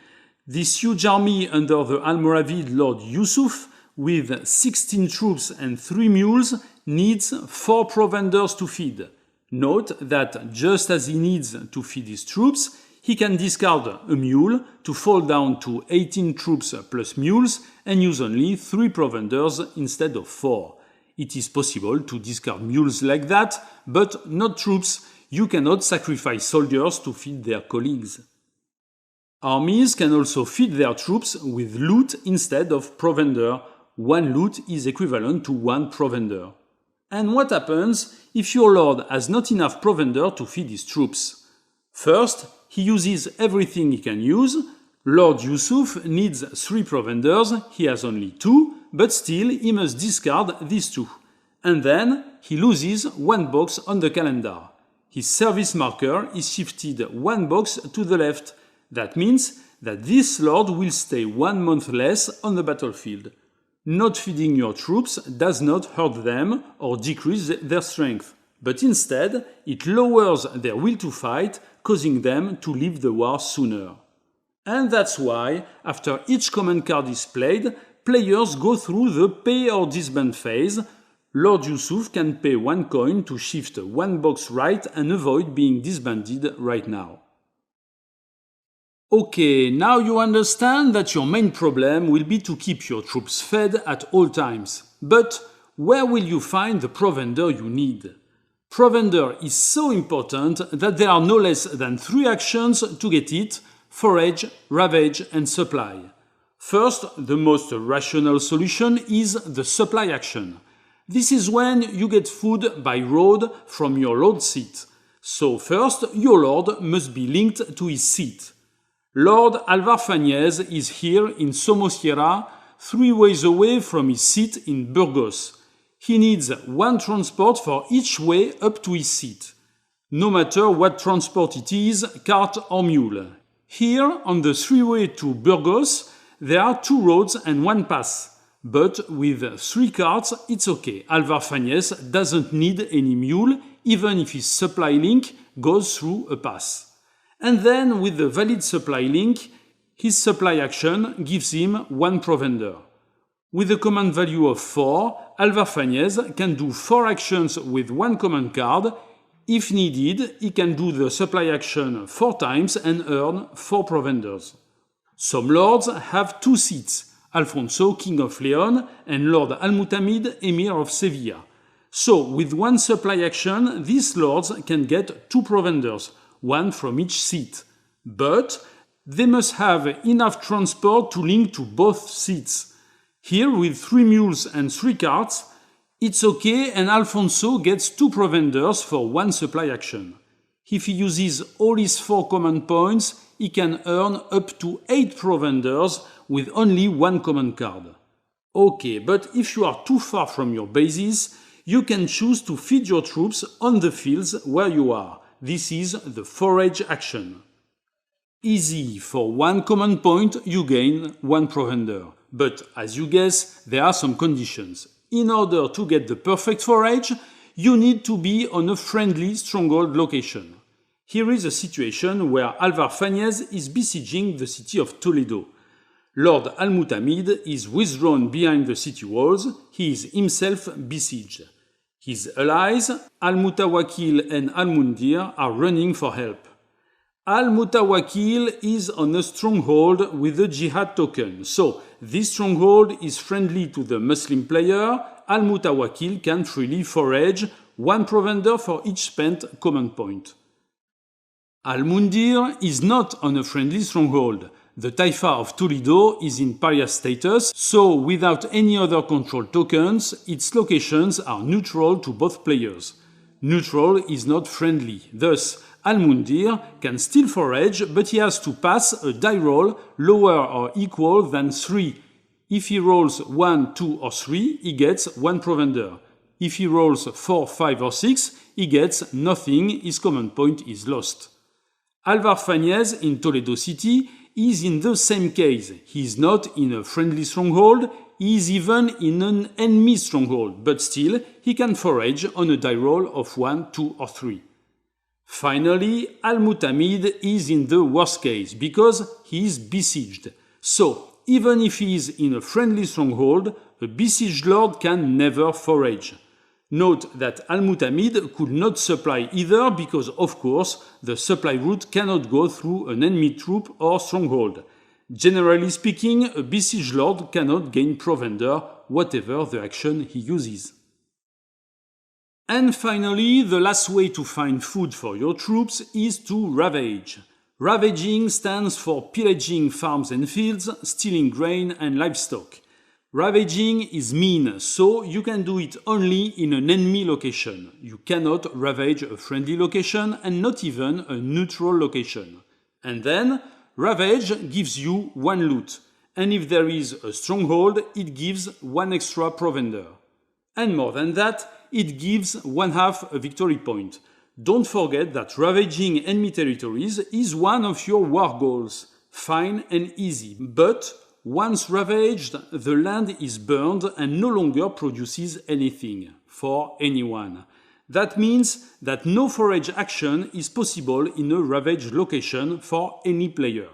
[SPEAKER 1] This huge army under the Almoravid Lord Yusuf, with 16 troops and 3 mules, needs 4 provenders to feed. Note that just as he needs to feed his troops, he can discard a mule to fall down to 18 troops plus mules and use only 3 provenders instead of 4. It is possible to discard mules like that, but not troops. You cannot sacrifice soldiers to feed their colleagues. Armies can also feed their troops with loot instead of provender. 1 loot is equivalent to 1 provender. And what happens if your lord has not enough provender to feed his troops? First, he uses everything he can use. Lord Yusuf needs 3 provenders, he has only 2, but still he must discard these 2. And then he loses 1 box on the calendar. His service marker is shifted 1 box to the left. That means that this lord will stay 1 month less on the battlefield. Not feeding your troops does not hurt them or decrease their strength, but instead it lowers their will to fight, causing them to leave the war sooner. And that's why, after each command card is played, players go through the pay or disband phase. Lord Yusuf can pay 1 coin to shift 1 box right and avoid being disbanded right now. Okay, now you understand that your main problem will be to keep your troops fed at all times. But where will you find the provender you need? Provender is so important that there are no less than 3 actions to get it: Forage, Ravage and Supply. First, the most rational solution is the Supply action. This is when you get food by road from your lord's seat. So first, your lord must be linked to his seat. Lord Alvar Fanez is here in Somosierra, 3 ways away from his seat in Burgos. He needs 1 transport for each way up to his seat. No matter what transport it is, cart or mule. Here, on the 3-way to Burgos, there are 2 roads and 1 pass. But with 3 carts, it's okay. Alvar Fanez doesn't need any mule, even if his supply link goes through a pass. And then, with the valid supply link, his supply action gives him 1 provender. With a command value of 4, Alvar Fanez can do 4 actions with 1 command card. If needed, he can do the supply action 4 times and earn 4 provenders. Some lords have 2 seats, Alfonso, King of Leon, and Lord Almutamid, Emir of Sevilla. So, with one supply action, these lords can get 2 provenders, one from each seat. But they must have enough transport to link to both seats. Here, with 3 mules and 3 carts, it's okay and Alfonso gets 2 provenders for one supply action. If he uses all his 4 command points, he can earn up to 8 provenders with only 1 command card. Okay, but if you are too far from your bases, you can choose to feed your troops on the fields where you are. This is the Forage action. Easy, for 1 command point you gain 1 provender. But as you guess, there are some conditions. In order to get the perfect forage, you need to be on a friendly stronghold location. Here is a situation where Alvar Fanez is besieging the city of Toledo. Lord Almutamid is withdrawn behind the city walls, he is himself besieged. His allies, Al-Mutawakil and Al-Mundir, are running for help. Al-Mutawakil is on a stronghold with a jihad token, so this stronghold is friendly to the Muslim player. Al-Mutawakil can freely forage, 1 provender for each spent command point. Al-Mundir is not on a friendly stronghold. The Taifa of Toledo is in pariah status, so without any other control tokens, its locations are neutral to both players. Neutral is not friendly, thus Al-Mundir can still forage, but he has to pass a die roll lower or equal than 3. If he rolls 1, 2 or 3, he gets 1 provender. If he rolls 4, 5 or 6, he gets nothing, his command point is lost. Alvar Fanez in Toledo City is in the same case. He is not in a friendly stronghold, he is even in an enemy stronghold, but still he can forage on a die roll of 1, 2 or 3. Finally, Al-Mutamid is in the worst case, because he is besieged. So, even if he is in a friendly stronghold, a besieged lord can never forage. Note that Al-Mutamid could not supply either because, of course, the supply route cannot go through an enemy troop or stronghold. Generally speaking, a besieged lord cannot gain provender, whatever the action he uses. And finally, the last way to find food for your troops is to ravage. Ravaging stands for pillaging farms and fields, stealing grain and livestock. Ravaging is mean, so you can do it only in an enemy location. You cannot ravage a friendly location and not even a neutral location. And then, Ravage gives you 1 loot, and if there is a stronghold, it gives 1 extra provender. And more than that, it gives 1/2 a victory point. Don't forget that ravaging enemy territories is one of your war goals. Fine and easy, but once ravaged, the land is burned and no longer produces anything for anyone. That means that no forage action is possible in a ravaged location for any player.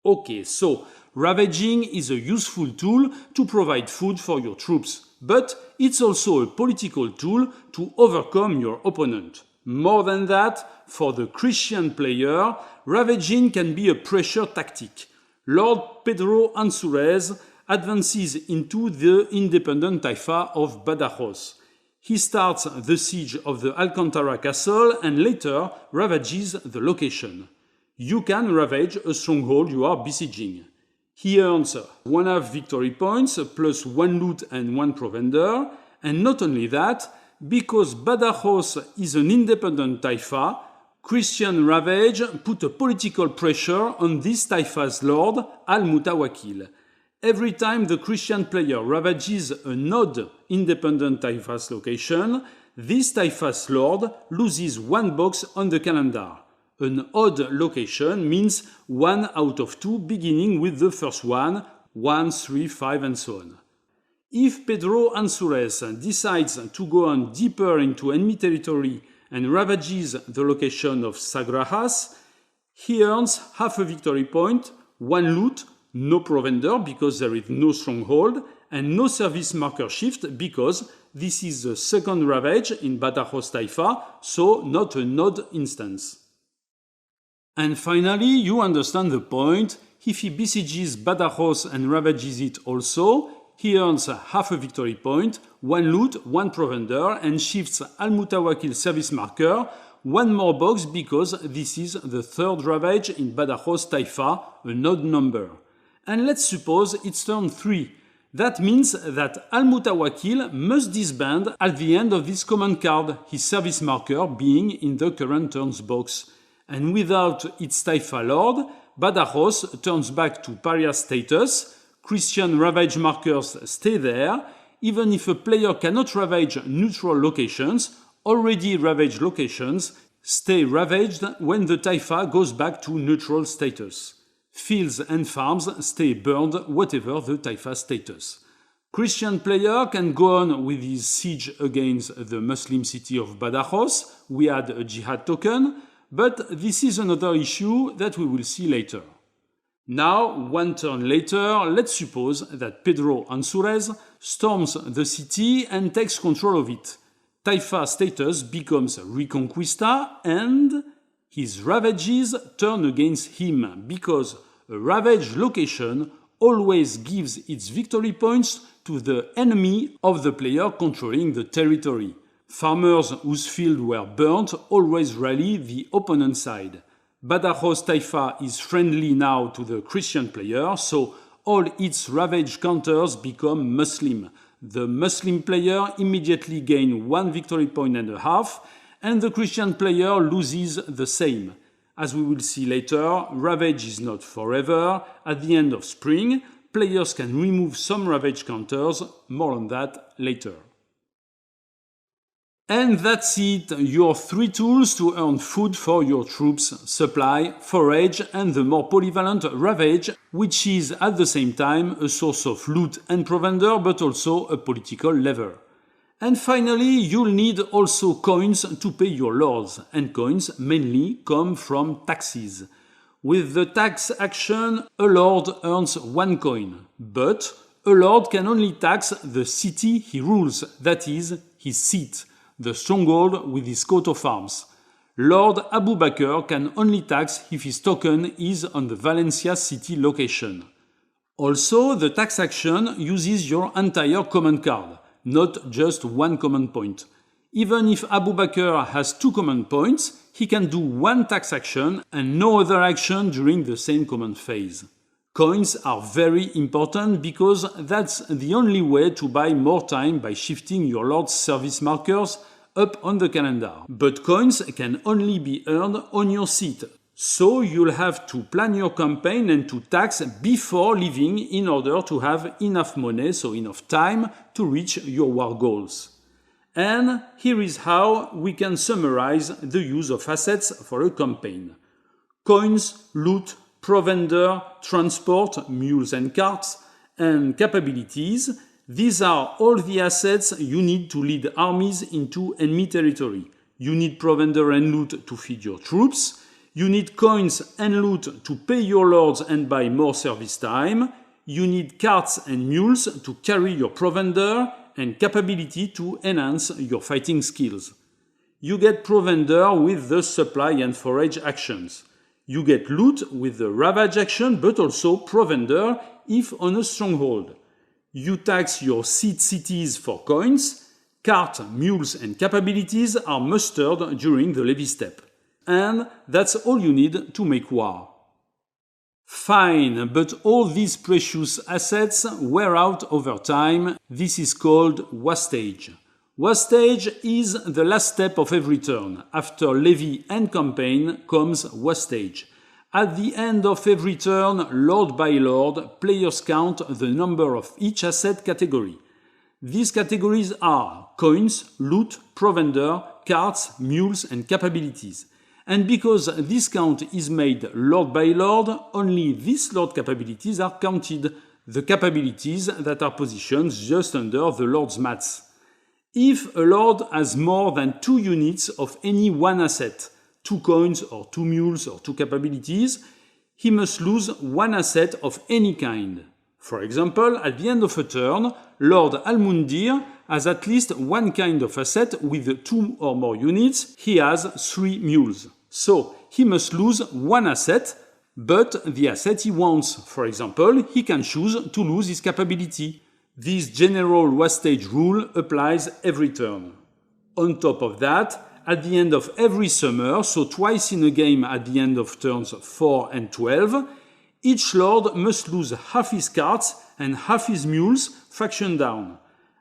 [SPEAKER 1] Okay, so ravaging is a useful tool to provide food for your troops, but it's also a political tool to overcome your opponent. More than that, for the Christian player, ravaging can be a pressure tactic. Lord Pedro Ansúrez advances into the independent Taifa of Badajoz. He starts the siege of the Alcantara castle and later ravages the location. You can ravage a stronghold you are besieging. He earns 1/2 victory points plus 1 loot and 1 provender, and not only that, because Badajoz is an independent Taifa, Christian Ravage put a political pressure on this Taifa's lord, Al-Mutawakil. Every time the Christian player ravages an odd independent Taifa's location, this Taifa's lord loses 1 box on the calendar. An odd location means 1 out of 2 beginning with the first one, 1, 3, 5 and so on. If Pedro Ansúrez decides to go on deeper into enemy territory and ravages the location of Sagrajas, he earns 1/2 a victory point, 1 loot, no provender because there is no stronghold, and no service marker shift because this is the second ravage in Badajoz Taifa, so not an odd instance. And finally, you understand the point. If he besieges Badajoz and ravages it also, he earns half a victory point, 1 loot, 1 provender, and shifts Al-Mutawakil service marker 1 more box because this is the 3rd Ravage in Badajoz Taifa, an odd number. And let's suppose it's turn 3. That means that Al-Mutawakil must disband at the end of this command card, his service marker being in the current turn's box. And without its Taifa Lord, Badajoz turns back to Paria status, Christian Ravage markers stay there, even if a player cannot ravage neutral locations, already ravaged locations stay ravaged when the Taifa goes back to neutral status. Fields and farms stay burned whatever the Taifa status. Christian player can go on with his siege against the Muslim city of Badajoz. We add a jihad token, but this is another issue that we will see later. Now, 1 turn later, let's suppose that Pedro Ansúrez storms the city and takes control of it. Taifa status becomes Reconquista and his ravages turn against him because a ravaged location always gives its victory points to the enemy of the player controlling the territory. Farmers whose fields were burnt always rally the opponent's side. Badajoz Taifa is friendly now to the Christian player, so all its ravage counters become Muslim. The Muslim player immediately gains 1 victory point and a half, and the Christian player loses the same. As we will see later, Ravage is not forever. At the end of spring, players can remove some Ravage counters, more on that later. And that's it, your 3 tools to earn food for your troops, supply, forage, and the more polyvalent Ravage, which is at the same time a source of loot and provender, but also a political lever. And finally, you'll need also coins to pay your lords, and coins mainly come from taxes. With the tax action, a lord earns 1 coin, but a lord can only tax the city he rules, that is, his seat, the stronghold with his coat of arms. Lord Abu Bakr can only tax if his token is on the Valencia city location. Also, the tax action uses your entire command card, not just 1 command point. Even if Abu Bakr has 2 command points, he can do 1 tax action and no other action during the same command phase. Coins are very important because that's the only way to buy more time by shifting your lord's service markers up on the calendar. But coins can only be earned on your seat, so you'll have to plan your campaign and to tax before leaving in order to have enough money, so enough time to reach your war goals. And here is how we can summarize the use of assets for a campaign. Coins, loot, provender, transport, mules and carts, and capabilities. These are all the assets you need to lead armies into enemy territory. You need provender and loot to feed your troops. You need coins and loot to pay your lords and buy more service time. You need carts and mules to carry your provender and capability to enhance your fighting skills. You get provender with the supply and forage actions. You get loot with the Ravage action, but also provender if on a stronghold. You tax your seed cities for coins. Cart, mules and capabilities are mustered during the levy step. And that's all you need to make war. Fine, but all these precious assets wear out over time. This is called Wastage. Wastage is the last step of every turn. After Levy and Campaign comes Wastage. At the end of every turn, lord by lord, players count the number of each asset category. These categories are coins, loot, provender, carts, mules and capabilities. And because this count is made lord by lord, only these lord capabilities are counted, the capabilities that are positioned just under the lord's mats. If a lord has more than 2 units of any one asset, 2 coins or 2 mules or 2 capabilities, he must lose 1 asset of any kind. For example, at the end of a turn, Lord Al-Mundir has at least 1 kind of asset with 2 or more units. He has 3 mules. So, he must lose one asset, but the asset he wants. For example, he can choose to lose his capability. This general Wastage rule applies every turn. On top of that, at the end of every summer, so twice in a game at the end of turns 4 and 12, each lord must lose half his carts and half his mules fraction down.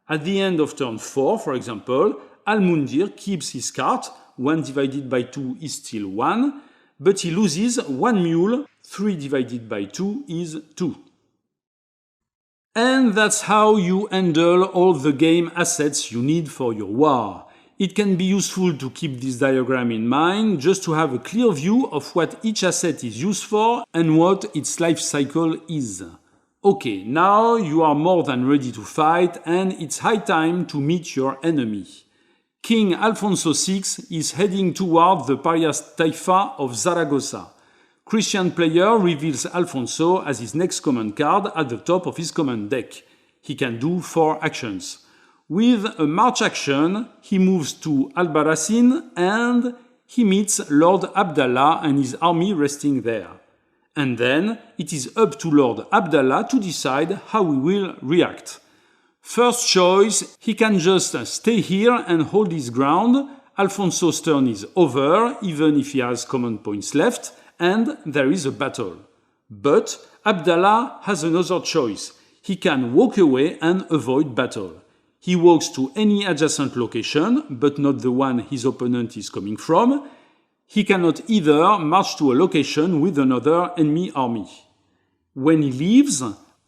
[SPEAKER 1] At the end of turn 4, for example, Almundir keeps his cart, 1 divided by 2 is still 1, but he loses 1 mule, 3 divided by 2 is 2. And that's how you handle all the game assets you need for your war. It can be useful to keep this diagram in mind, just to have a clear view of what each asset is used for and what its life cycle is. Okay, now you are more than ready to fight, and it's high time to meet your enemy. King Alfonso VI is heading toward the Parias Taifa of Zaragoza. Christian player reveals Alfonso as his next command card at the top of his command deck. He can do 4 actions. With a march action, he moves to Albarracin and he meets Lord Abdallah and his army resting there. And then it is up to Lord Abdallah to decide how he will react. First choice, he can just stay here and hold his ground. Alfonso's turn is over, even if he has command points left, and there is a battle. But Abdallah has another choice. He can walk away and avoid battle. He walks to any adjacent location, but not the one his opponent is coming from. He cannot either march to a location with another enemy army. When he leaves,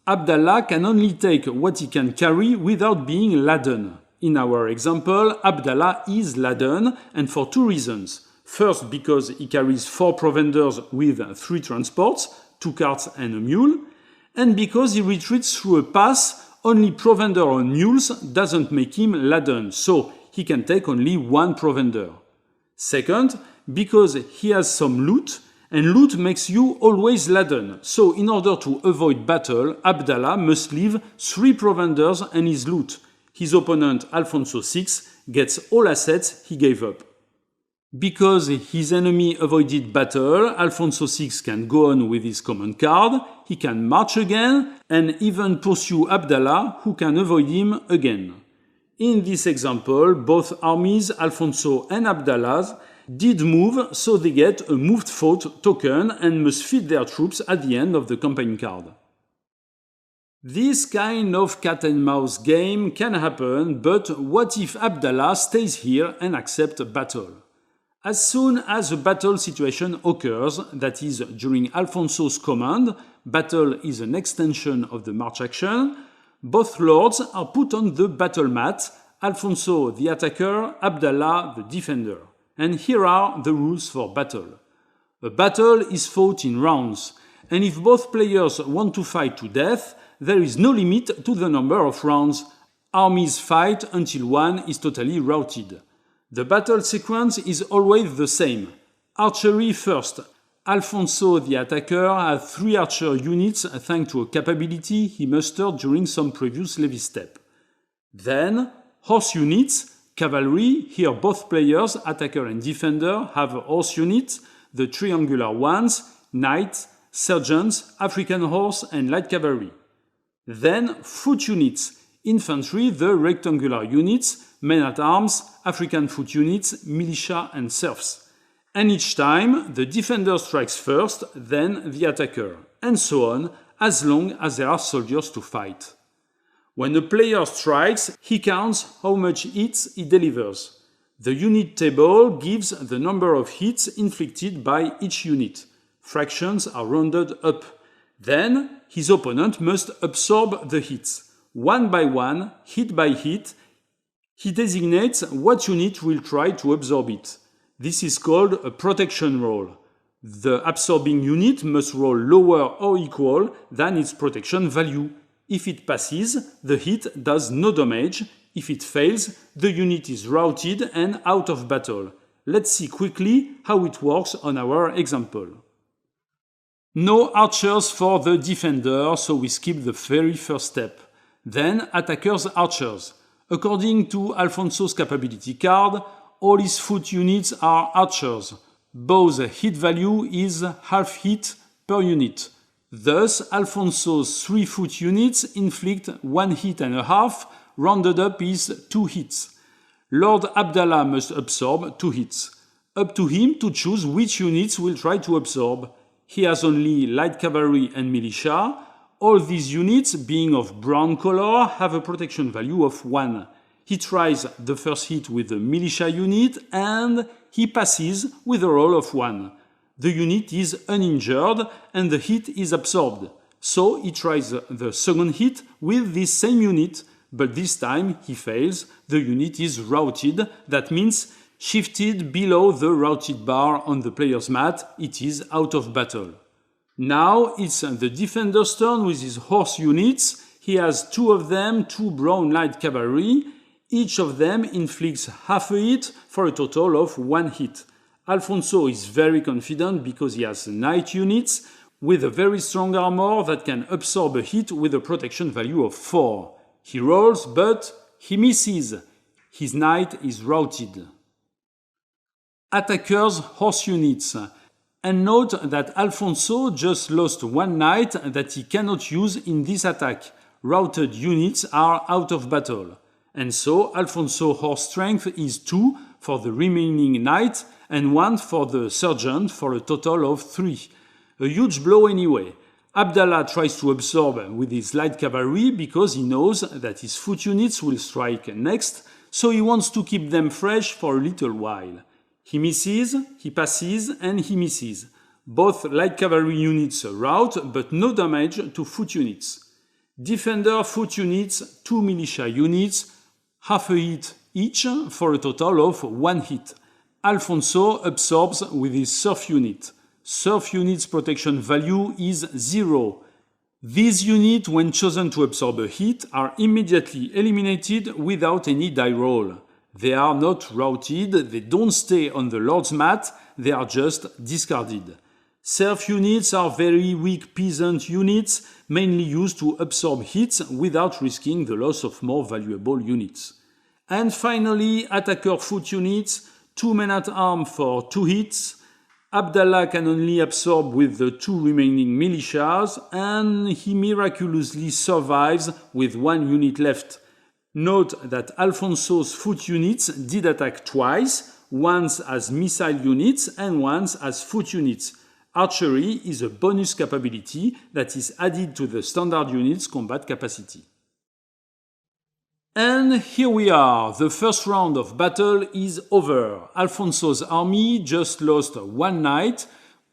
[SPEAKER 1] Abdallah can only take what he can carry without being laden. In our example, Abdallah is laden, and for 2 reasons. First, because he carries 4 provenders with 3 transports, 2 carts and a mule, and because he retreats through a pass. Only provender on mules doesn't make him laden, so he can take only 1 provender. Second, because he has some loot, and loot makes you always laden, so in order to avoid battle, Abdallah must leave 3 provenders and his loot. His opponent, Alfonso VI, gets all assets he gave up. Because his enemy avoided battle, Alfonso VI can go on with his command card, he can march again, and even pursue Abdallah, who can avoid him again. In this example, both armies, Alfonso and Abdallah's, did move, so they get a moved fort token and must feed their troops at the end of the campaign card. This kind of cat and mouse game can happen, but what if Abdallah stays here and accepts battle? As soon as a battle situation occurs, that is, during Alfonso's command, battle is an extension of the march action, both lords are put on the battle mat, Alfonso the attacker, Abdallah the defender. And here are the rules for battle. A battle is fought in rounds, and if both players want to fight to death, there is no limit to the number of rounds. Armies fight until one is totally routed. The battle sequence is always the same. Archery first. Alfonso the attacker has 3 archer units thanks to a capability he mustered during some previous levy step. Then, horse units, cavalry, here both players, attacker and defender, have a horse unit, the triangular ones, knight, sergeants, African horse and light cavalry. Then, foot units, infantry, the rectangular units, men-at-arms, African foot units, militia and serfs. And each time, the defender strikes first, then the attacker, and so on, as long as there are soldiers to fight. When a player strikes, he counts how much hits he delivers. The unit table gives the number of hits inflicted by each unit. Fractions are rounded up. Then, his opponent must absorb the hits. One by one, hit by hit, he designates what unit will try to absorb it. This is called a protection roll. The absorbing unit must roll lower or equal than its protection value. If it passes, the hit does no damage. If it fails, the unit is routed and out of battle. Let's see quickly how it works on our example. No archers for the defender, so we skip the very first step. Then attackers archers. According to Alfonso's capability card, all his foot units are archers. Bow's hit value is half hit per unit. Thus, Alfonso's 3-foot units inflict 1 hit and a half, rounded up is 2 hits. Lord Abdallah must absorb 2 hits. Up to him to choose which units will try to absorb. He has only light cavalry and militia. All these units, being of brown color, have a protection value of 1. He tries the first hit with the militia unit and he passes with a roll of 1. The unit is uninjured and the hit is absorbed. So he tries the second hit with this same unit, but this time he fails. The unit is routed. That means shifted below the routed bar on the player's mat. It is out of battle. Now it's the defender's turn with his horse units. He has 2 of them, 2 brown light cavalry. Each of them inflicts half a hit for a total of 1 hit. Alfonso is very confident because he has knight units with a very strong armor that can absorb a hit with a protection value of 4. He rolls, but he misses. His knight is routed. Attacker's horse units. And note that Alfonso just lost 1 knight that he cannot use in this attack. Routed units are out of battle. And so Alfonso's horse strength is 2 for the remaining knight and 1 for the sergeant for a total of 3. A huge blow anyway. Abdallah tries to absorb with his light cavalry because he knows that his foot units will strike next, so he wants to keep them fresh for a little while. He misses, he passes, and he misses. Both light cavalry units rout, but no damage to foot units. Defender foot units, 2 militia units, half a hit each for a total of 1 hit. Alfonso absorbs with his surf unit. Surf unit's protection value is 0. These units, when chosen to absorb a hit, are immediately eliminated without any die roll. They are not routed, they don't stay on the Lord's mat, they are just discarded. Serf units are very weak peasant units, mainly used to absorb hits without risking the loss of more valuable units. And finally, attacker foot units, 2 men-at-arms for 2 hits. Abdallah can only absorb with the 2 remaining militias, and he miraculously survives with 1 unit left. Note that Alfonso's foot units did attack twice, once as missile units and once as foot units. Archery is a bonus capability that is added to the standard unit's combat capacity. And here we are. The first round of battle is over. Alfonso's army just lost 1 knight,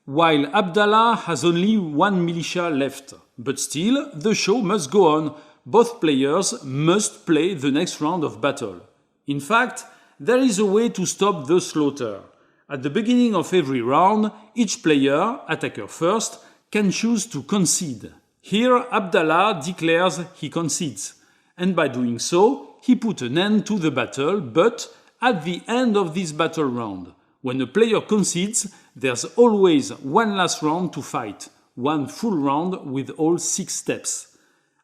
[SPEAKER 1] while Abdallah has only 1 militia left. But still, the show must go on. Both players must play the next round of battle. In fact, there is a way to stop the slaughter. At the beginning of every round, each player, attacker first, can choose to concede. Here, Abdallah declares he concedes. And by doing so, he put an end to the battle, but at the end of this battle round. When a player concedes, there's always 1 last round to fight, 1 full round with all 6 steps.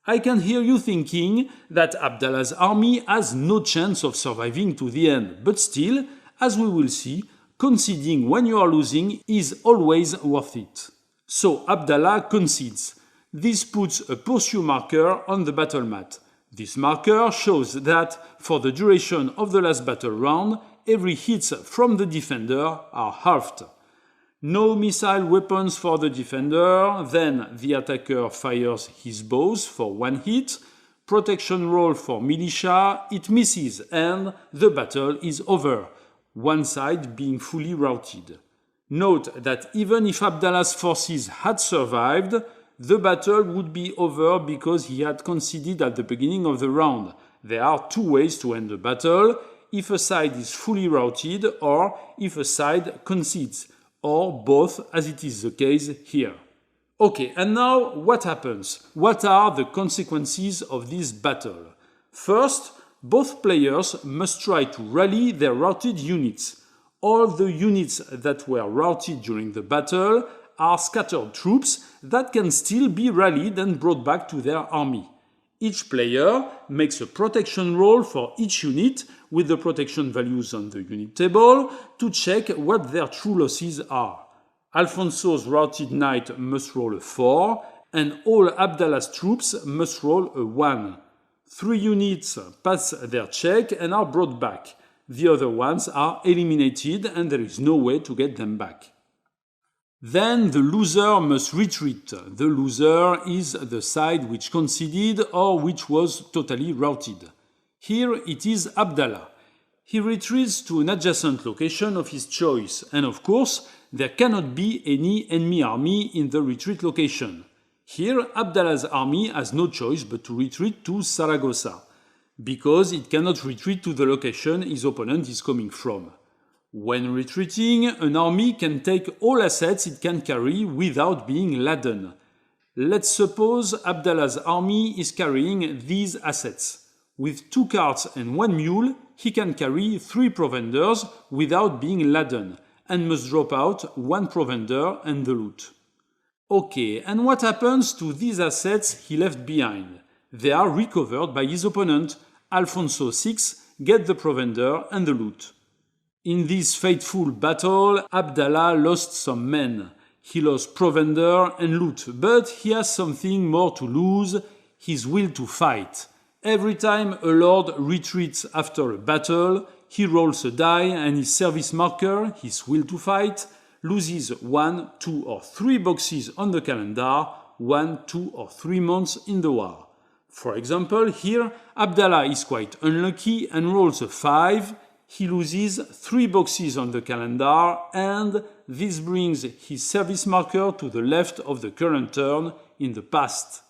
[SPEAKER 1] I can hear you thinking that Abdallah's army has no chance of surviving to the end, but still, as we will see, conceding when you are losing is always worth it. So Abdallah concedes. This puts a pursue marker on the battle mat. This marker shows that, for the duration of the last battle round, every hits from the defender are halved. No missile weapons for the defender, then the attacker fires his bows for 1 hit, protection roll for militia, it misses, and the battle is over, one side being fully routed. Note that even if Abdallah's forces had survived, the battle would be over because he had conceded at the beginning of the round. There are 2 ways to end the battle, if a side is fully routed or if a side concedes, or both as it is the case here. Okay, and now what happens? What are the consequences of this battle? First, both players must try to rally their routed units. All the units that were routed during the battle are scattered troops that can still be rallied and brought back to their army. Each player makes a protection roll for each unit with the protection values on the unit table to check what their true losses are. Alfonso's routed knight must roll a 4, and all Abdallah's troops must roll a 1. 3 units pass their check and are brought back. The other ones are eliminated and there is no way to get them back. Then the loser must retreat. The loser is the side which conceded or which was totally routed. Here it is Abdallah. He retreats to an adjacent location of his choice, and of course, there cannot be any enemy army in the retreat location. Here, Abdallah's army has no choice but to retreat to Saragossa, because it cannot retreat to the location his opponent is coming from. When retreating, an army can take all assets it can carry without being laden. Let's suppose Abdallah's army is carrying these assets. With 2 carts and 1 mule, he can carry 3 provenders without being laden, and must drop out 1 provender and the loot. Okay, and what happens to these assets he left behind? They are recovered by his opponent. Alfonso VI gets the provender and the loot. In this fateful battle, Abdallah lost some men. He lost provender and loot, but he has something more to lose, his will to fight. Every time a lord retreats after a battle, he rolls a die and his service marker, his will to fight, loses 1, 2 or 3 boxes on the calendar, 1, 2 or 3 months in the war. For example, here Abdallah is quite unlucky and rolls a 5. He loses 3 boxes on the calendar and this brings his service marker to the left of the current turn in the past.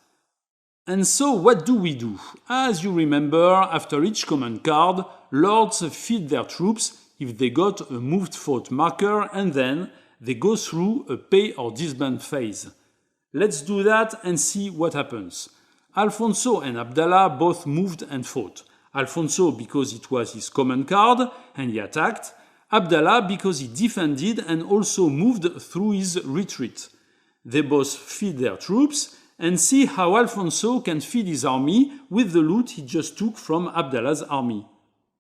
[SPEAKER 1] And so what do we do? As you remember, after each command card, lords feed their troops if they got a moved fought marker and then they go through a pay or disband phase. Let's do that and see what happens. Alfonso and Abdallah both moved and fought. Alfonso because it was his command card and he attacked. Abdallah because he defended and also moved through his retreat. They both feed their troops and see how Alfonso can feed his army with the loot he just took from Abdallah's army.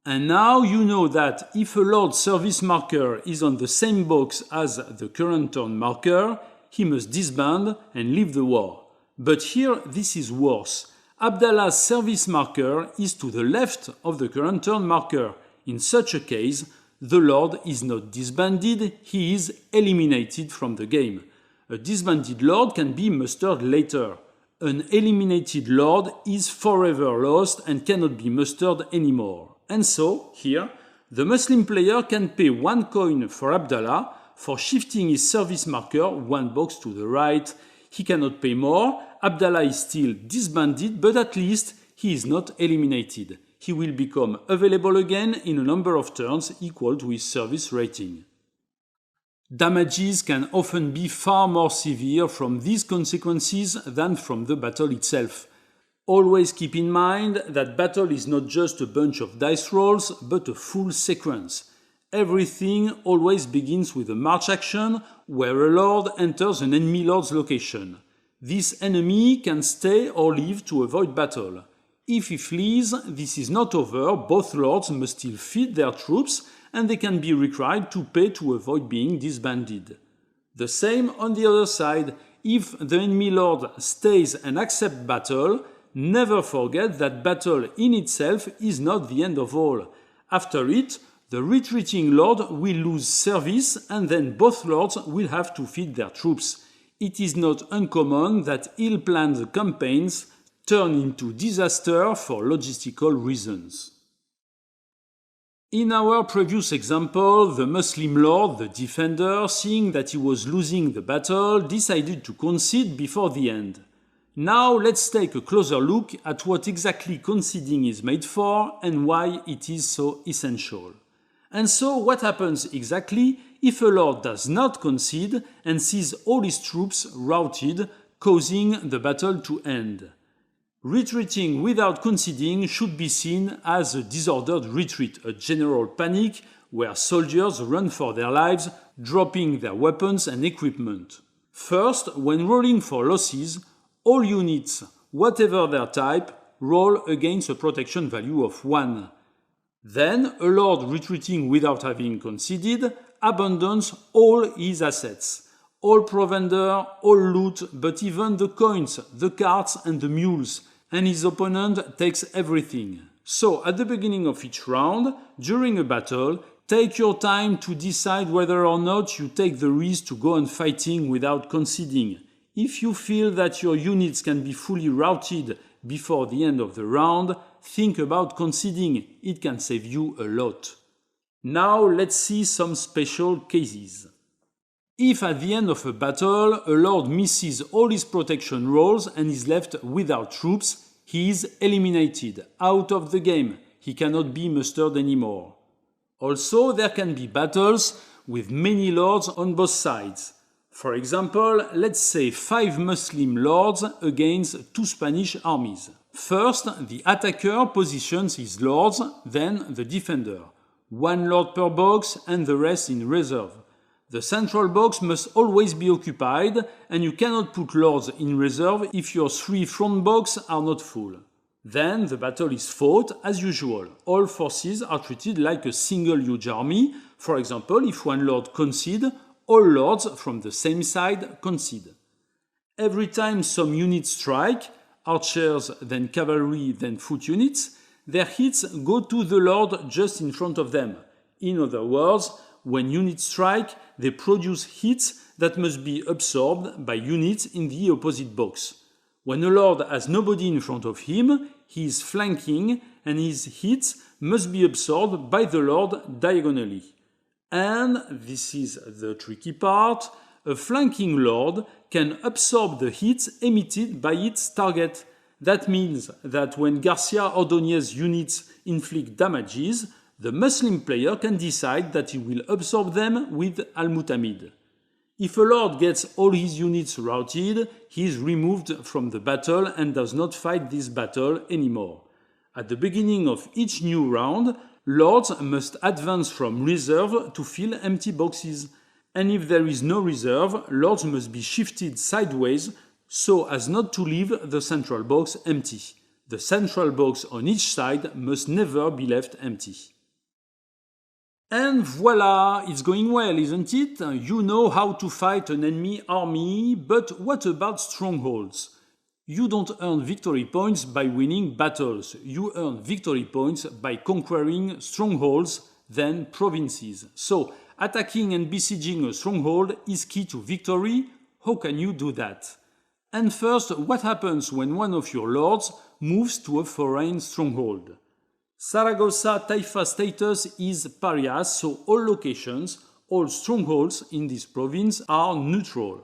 [SPEAKER 1] And now you know that if a lord's service marker is on the same box as the current turn marker, he must disband and leave the war. But here this is worse. Abdallah's service marker is to the left of the current turn marker. In such a case, the lord is not disbanded, he is eliminated from the game. A disbanded lord can be mustered later. An eliminated lord is forever lost and cannot be mustered anymore. And so, here, the Muslim player can pay 1 coin for Abdallah for shifting his service marker 1 box to the right. He cannot pay more. Abdallah is still disbanded, but at least he is not eliminated. He will become available again in a number of turns equal to his service rating. Damages can often be far more severe from these consequences than from the battle itself. Always keep in mind that battle is not just a bunch of dice rolls, but a full sequence. Everything always begins with a march action where a lord enters an enemy lord's location. This enemy can stay or leave to avoid battle. If he flees, this is not over, both lords must still feed their troops and they can be required to pay to avoid being disbanded. The same on the other side. If the enemy lord stays and accepts battle, never forget that battle in itself is not the end of all. After it, the retreating lord will lose service and then both lords will have to feed their troops. It is not uncommon that ill-planned campaigns turn into disaster for logistical reasons. In our previous example, the Muslim lord, the defender, seeing that he was losing the battle, decided to concede before the end. Now let's take a closer look at what exactly conceding is made for and why it is so essential. And so what happens exactly if a lord does not concede and sees all his troops routed, causing the battle to end? Retreating without conceding should be seen as a disordered retreat, a general panic where soldiers run for their lives, dropping their weapons and equipment. First, when rolling for losses, all units, whatever their type, roll against a protection value of 1. Then, a lord retreating without having conceded abandons all his assets. All provender, all loot, but even the coins, the carts and the mules, and his opponent takes everything. So, at the beginning of each round, during a battle, take your time to decide whether or not you take the risk to go on fighting without conceding. If you feel that your units can be fully routed before the end of the round, think about conceding. It can save you a lot. Now let's see some special cases. If at the end of a battle a lord misses all his protection rolls and is left without troops, he is eliminated, out of the game. He cannot be mustered anymore. Also, there can be battles with many lords on both sides. For example, let's say 5 Muslim lords against 2 Spanish armies. First, the attacker positions his lords, then the defender. 1 lord per box and the rest in reserve. The central box must always be occupied, and you cannot put lords in reserve if your 3 front boxes are not full. Then the battle is fought as usual. All forces are treated like a single huge army. For example, if 1 lord concedes, all lords from the same side concede. Every time some units strike, archers, then cavalry, then foot units, their hits go to the lord just in front of them. In other words, when units strike, they produce hits that must be absorbed by units in the opposite box. When a lord has nobody in front of him, he is flanking and his hits must be absorbed by the lord diagonally. And, this is the tricky part, a flanking lord can absorb the hits emitted by its target. That means that when Garcia Ordóñez units inflict damages, the Muslim player can decide that he will absorb them with Al-Mutamid. If a lord gets all his units routed, he is removed from the battle and does not fight this battle anymore. At the beginning of each new round, lords must advance from reserve to fill empty boxes. And if there is no reserve, lords must be shifted sideways so as not to leave the central box empty. The central box on each side must never be left empty. And voila, it's going well, isn't it? You know how to fight an enemy army, but what about strongholds? You don't earn victory points by winning battles. You earn victory points by conquering strongholds, then provinces. So, attacking and besieging a stronghold is key to victory. How can you do that? And first, what happens when one of your lords moves to a foreign stronghold? Saragossa Taifa status is pariah, so all locations, all strongholds in this province are neutral.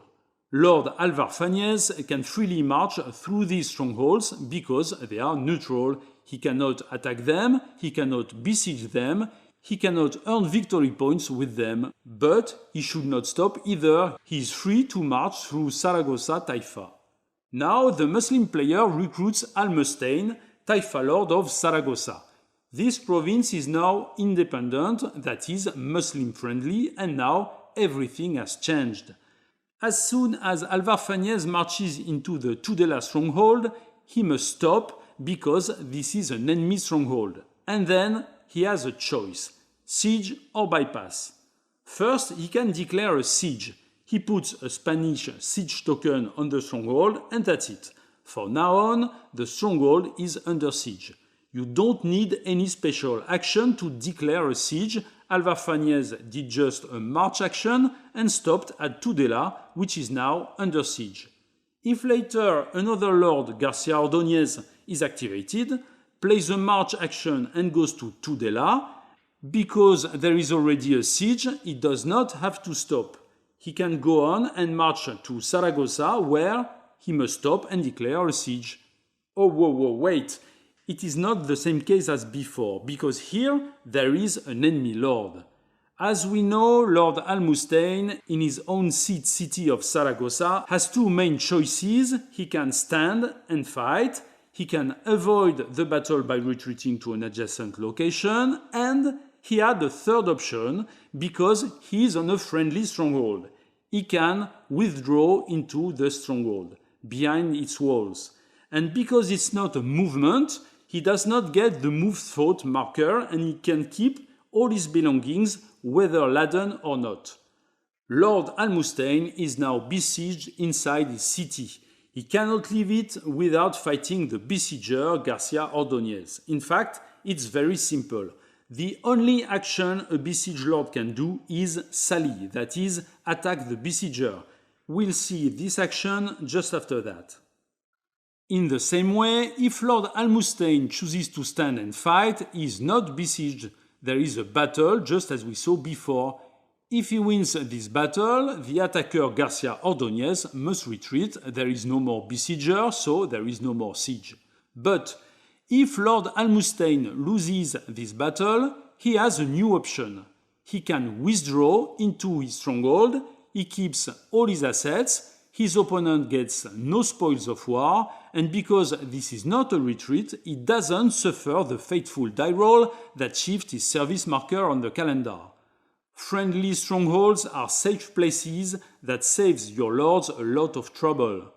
[SPEAKER 1] Lord Alvar Fanez can freely march through these strongholds because they are neutral. He cannot attack them, he cannot besiege them, he cannot earn victory points with them, but he should not stop either. He is free to march through Saragossa Taifa. Now the Muslim player recruits Al-Mustaine, Taifa Lord of Saragossa. This province is now independent, that is Muslim-friendly, and now everything has changed. As soon as Alvar Fanez marches into the Tudela stronghold, he must stop because this is an enemy stronghold. And then he has a choice, siege or bypass. First, he can declare a siege. He puts a Spanish siege token on the stronghold and that's it. From now on, the stronghold is under siege. You don't need any special action to declare a siege. Alvar Fanez did just a march action and stopped at Tudela, which is now under siege. If later another lord, Garcia Ordóñez, is activated, plays a march action and goes to Tudela, because there is already a siege, he does not have to stop. He can go on and march to Saragossa, where he must stop and declare a siege. Oh, whoa, wait. It is not the same case as before, because here there is an enemy lord. As we know, Lord Al-Mustaine, in his own seat city of Saragossa, has 2 main choices. He can stand and fight, he can avoid the battle by retreating to an adjacent location, and he had a third option because he is on a friendly stronghold. He can withdraw into the stronghold, behind its walls. And because it's not a movement, he does not get the move thought marker and he can keep all his belongings, whether laden or not. Lord Almustein is now besieged inside his city. He cannot leave it without fighting the besieger, Garcia Ordóñez. In fact, it's very simple. The only action a besieged lord can do is sally, that is, attack the besieger. We'll see this action just after that. In the same way, if Lord Almustein chooses to stand and fight, he is not besieged. There is a battle, just as we saw before. If he wins this battle, the attacker Garcia Ordóñez must retreat. There is no more besieger, so there is no more siege. But if Lord Almustein loses this battle, he has a new option. He can withdraw into his stronghold, he keeps all his assets, his opponent gets no spoils of war, and because this is not a retreat, he doesn't suffer the fateful die roll that shifts his service marker on the calendar. Friendly strongholds are safe places that saves your lords a lot of trouble.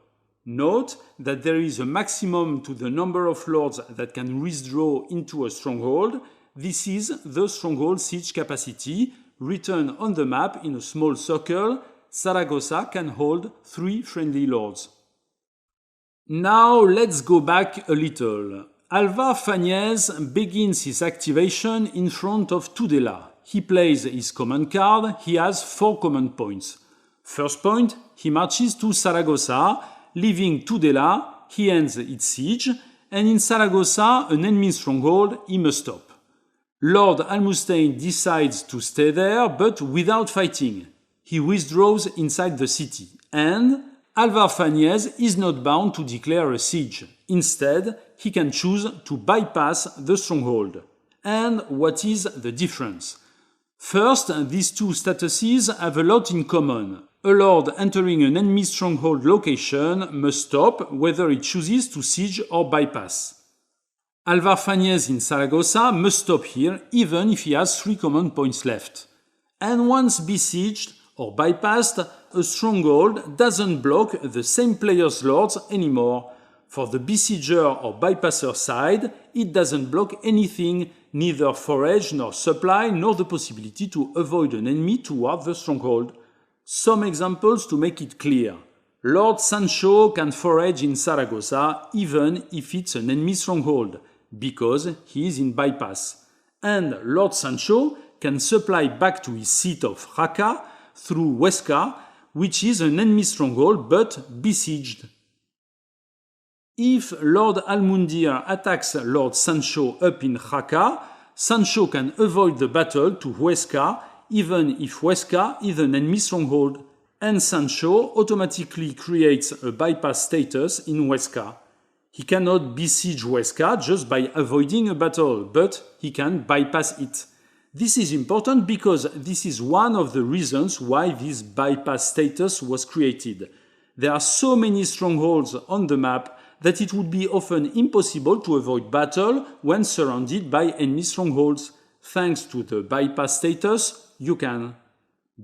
[SPEAKER 1] Note that there is a maximum to the number of lords that can withdraw into a stronghold. This is the stronghold siege capacity, written on the map in a small circle. Saragossa can hold 3 friendly lords. Now let's go back a little. Alvar Fáñez begins his activation in front of Tudela. He plays his command card, he has 4 command points. First point, he marches to Saragossa, leaving Tudela, he ends its siege, and in Saragossa, an enemy stronghold, he must stop. Lord Almustein decides to stay there, but without fighting. He withdraws inside the city, and Alvar Fáñez is not bound to declare a siege. Instead, he can choose to bypass the stronghold. And what is the difference? First, these two statuses have a lot in common. A lord entering an enemy stronghold location must stop whether he chooses to siege or bypass. Alvar Fáñez in Saragossa must stop here even if he has 3 command points left. And once besieged or bypassed, a stronghold doesn't block the same player's lords anymore. For the besieger or bypasser side, it doesn't block anything, neither forage nor supply nor the possibility to avoid an enemy toward the stronghold. Some examples to make it clear. Lord Sancho can forage in Saragossa even if it's an enemy stronghold, because he is in bypass. And Lord Sancho can supply back to his seat of Jaca through Huesca, which is an enemy stronghold but besieged. If Lord Almundir attacks Lord Sancho up in Jaca, Sancho can avoid the battle to Huesca even if Huesca is an enemy stronghold, and Sancho automatically creates a bypass status in Huesca. He cannot besiege Huesca just by avoiding a battle, but he can bypass it. This is important because this is one of the reasons why this bypass status was created. There are so many strongholds on the map that it would be often impossible to avoid battle when surrounded by enemy strongholds. Thanks to the bypass status, you can.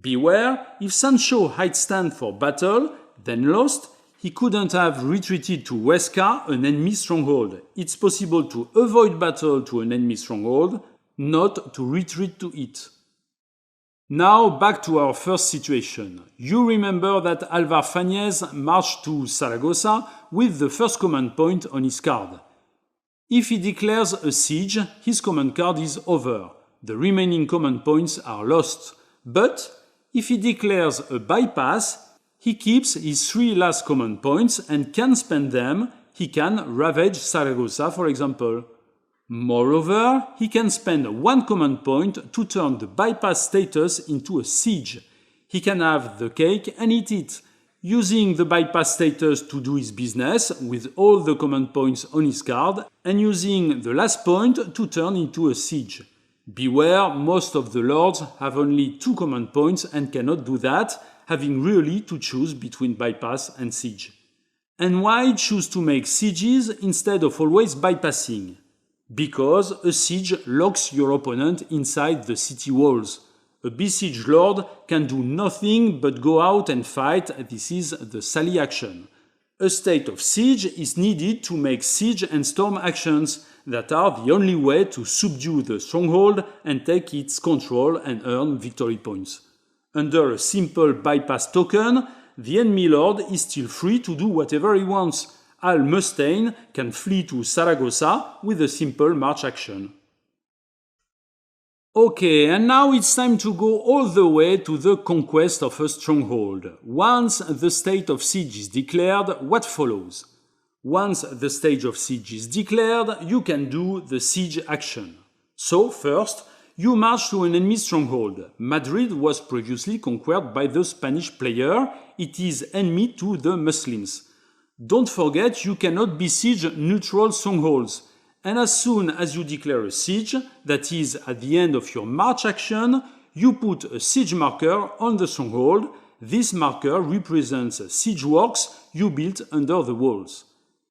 [SPEAKER 1] Beware, if Sancho had stand for battle, then lost, he couldn't have retreated to Huesca, an enemy stronghold. It's possible to avoid battle to an enemy stronghold, not to retreat to it. Now back to our first situation. You remember that Alvar Fáñez marched to Saragossa with the first command point on his card. If he declares a siege, his command card is over. The remaining command points are lost. But if he declares a bypass, he keeps his 3 last command points and can spend them. He can ravage Saragossa, for example. Moreover, he can spend 1 command point to turn the bypass status into a siege. He can have the cake and eat it, using the bypass status to do his business with all the command points on his card, and using the last point to turn into a siege. Beware, most of the lords have only 2 command points and cannot do that, having really to choose between bypass and siege. And why choose to make sieges instead of always bypassing? Because a siege locks your opponent inside the city walls. A besieged lord can do nothing but go out and fight. This is the sally action. A state of siege is needed to make siege and storm actions that are the only way to subdue the stronghold and take its control and earn victory points. Under a simple bypass token, the enemy lord is still free to do whatever he wants. Al-Mustaine can flee to Saragossa with a simple march action. Okay, and now it's time to go all the way to the conquest of a stronghold. Once the state of siege is declared, what follows? Once the stage of siege is declared, you can do the siege action. So, first, you march to an enemy stronghold. Madrid was previously conquered by the Spanish player. It is enemy to the Muslims. Don't forget, you cannot besiege neutral strongholds. And as soon as you declare a siege, that is at the end of your march action, you put a siege marker on the stronghold. This marker represents siege works you built under the walls.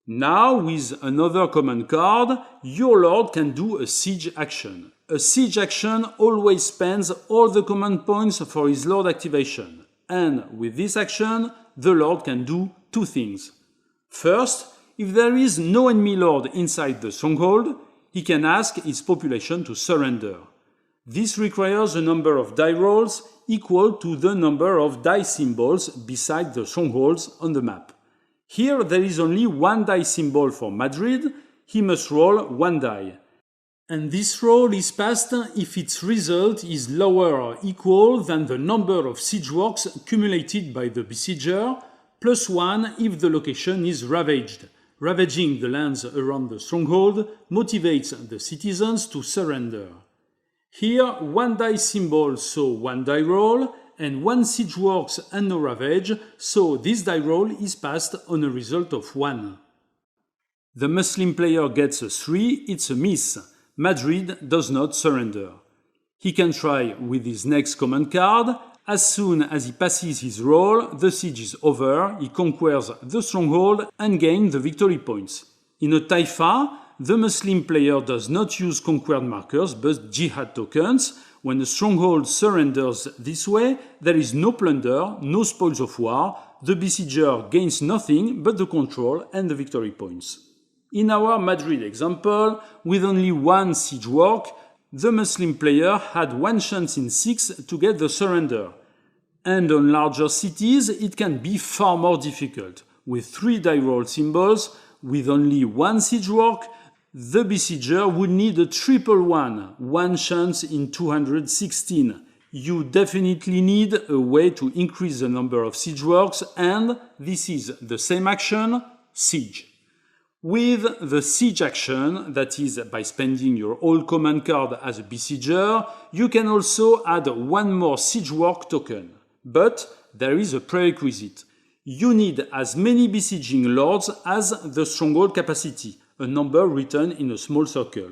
[SPEAKER 1] Now, with another command card, your lord can do a siege action. A siege action always spends all the command points for his lord activation. And with this action, the lord can do two things. First, if there is no enemy lord inside the stronghold, he can ask its population to surrender. This requires a number of die rolls equal to the number of die symbols beside the strongholds on the map. Here there is only one die symbol for Madrid. He must roll one die. And this roll is passed if its result is lower or equal than the number of siege works accumulated by the besieger, plus 1 if the location is ravaged. Ravaging the lands around the stronghold motivates the citizens to surrender. Here, one die symbol, so one die roll, and one siege works and no ravage, so this die roll is passed on a result of 1. The Muslim player gets a 3, it's a miss. Madrid does not surrender. He can try with his next command card. As soon as he passes his roll, the siege is over, he conquers the stronghold and gains the victory points. In a Taifa, the Muslim player does not use conquered markers but jihad tokens. When a stronghold surrenders this way, there is no plunder, no spoils of war, the besieger gains nothing but the control and the victory points. In our Madrid example, with only one siege work, the Muslim player had one chance in 6 to get the surrender. And on larger cities, it can be far more difficult. With 3 die roll symbols, with only one siege work, the besieger would need a triple one chance in 216. You definitely need a way to increase the number of siege works, and this is the same action, siege. With the siege action, that is by spending your old command card as a besieger, you can also add one more siege work token. But there is a prerequisite. You need as many besieging lords as the stronghold capacity, a number written in a small circle.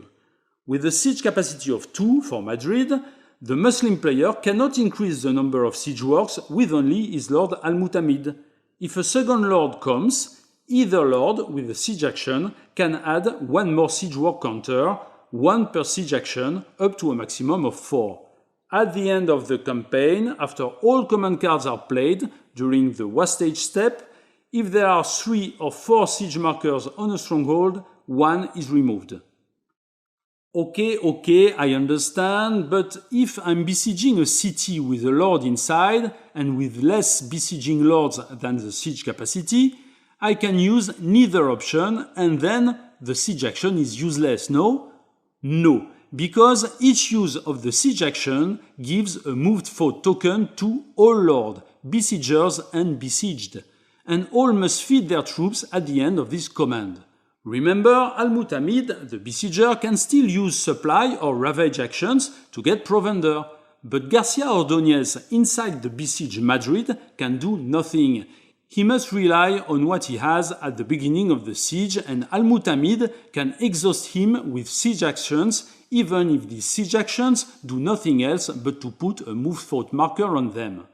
[SPEAKER 1] With a siege capacity of 2 for Madrid, the Muslim player cannot increase the number of siege works with only his lord Al-Mutamid. If a second lord comes, either lord with a siege action can add one more siege work counter, 1 per siege action, up to a maximum of 4. At the end of the campaign, after all command cards are played during the Wastage step, if there are 3 or 4 siege markers on a stronghold, 1 is removed. Okay, I understand, but if I'm besieging a city with a lord inside and with less besieging lords than the siege capacity, I can use neither option and then the siege action is useless, no? No, because each use of the siege action gives a moved foe token to all lord, besiegers and besieged, and all must feed their troops at the end of this command. Remember, Al-Mutamid, the besieger, can still use supply or ravage actions to get provender, but Garcia Ordóñez inside the besieged Madrid can do nothing. He must rely on what he has at the beginning of the siege, and Al-Mutamid can exhaust him with siege actions, even if these siege actions do nothing else but to put a moved foe marker on them.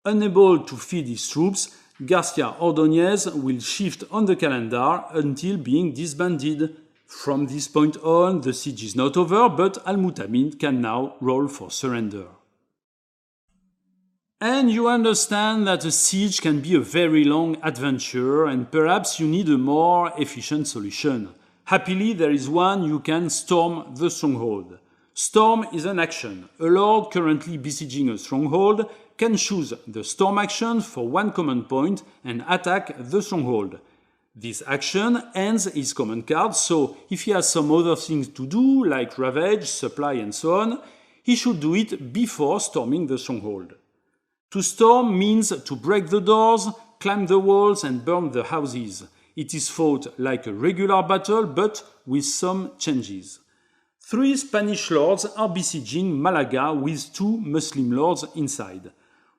[SPEAKER 1] Unable to feed his troops, Garcia Ordóñez will shift on the calendar until being disbanded. From this point on, the siege is not over, but Al-Mutamid can now roll for surrender. And you understand that a siege can be a very long adventure and perhaps you need a more efficient solution. Happily, there is one: you can storm the stronghold. Storm is an action. A lord currently besieging a stronghold can choose the storm action for one command point and attack the stronghold. This action ends his command card, so if he has some other things to do, like Ravage, supply and so on, he should do it before storming the stronghold. To storm means to break the doors, climb the walls and burn the houses. It is fought like a regular battle, but with some changes. 3 Spanish lords are besieging Malaga with 2 Muslim lords inside.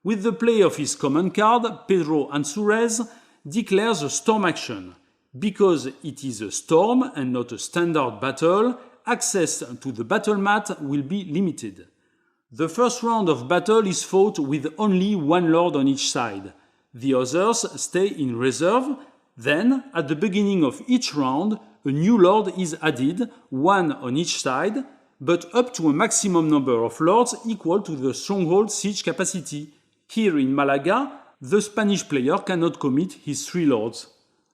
[SPEAKER 1] With the play of his command card, Pedro Ansúrez declares a storm action. Because it is a storm and not a standard battle, access to the battle mat will be limited. The first round of battle is fought with only 1 lord on each side. The others stay in reserve. Then, at the beginning of each round, a new lord is added, 1 on each side, but up to a maximum number of lords equal to the stronghold siege capacity. Here in Malaga, the Spanish player cannot commit his 3 lords.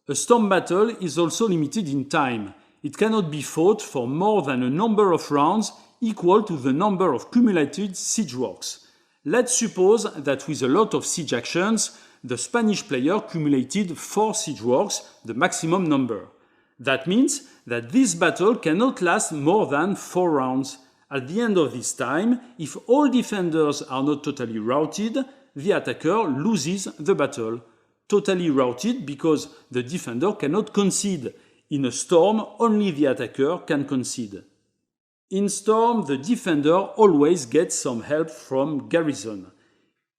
[SPEAKER 1] A storm battle is also limited in time. It cannot be fought for more than a number of rounds equal to the number of cumulated siege works. Let's suppose that with a lot of siege actions, the Spanish player cumulated 4 siege works, the maximum number. That means that this battle cannot last more than 4 rounds. At the end of this time, if all defenders are not totally routed, the attacker loses the battle. Totally routed because the defender cannot concede. In a storm, only the attacker can concede. In storm, the defender always gets some help from garrison,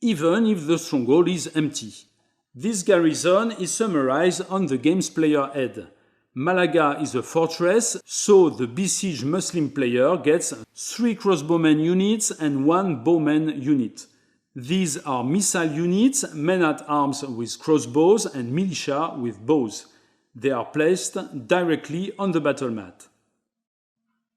[SPEAKER 1] even if the stronghold is empty. This garrison is summarized on the game's player head. Malaga is a fortress, so the besieged Muslim player gets 3 crossbowmen units and 1 bowman unit. These are missile units, men-at-arms with crossbows and militia with bows. They are placed directly on the battle mat.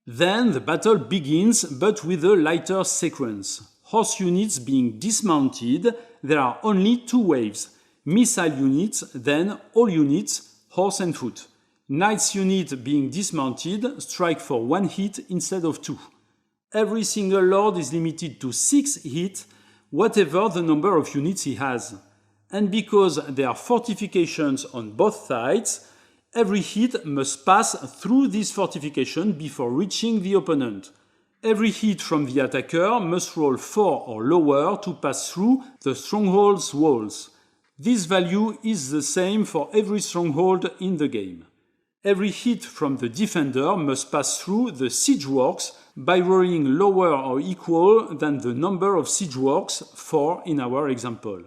[SPEAKER 1] Then the battle begins, but with a lighter sequence. Horse units being dismounted, there are only 2 waves. Missile units, then all units, horse and foot. Knights unit being dismounted strike for 1 hit instead of 2. Every single lord is limited to 6 hits, whatever the number of units he has. And because there are fortifications on both sides, every hit must pass through this fortification before reaching the opponent. Every hit from the attacker must roll 4 or lower to pass through the stronghold's walls. This value is the same for every stronghold in the game. Every hit from the defender must pass through the siege works by rolling lower or equal than the number of siege works, 4 in our example.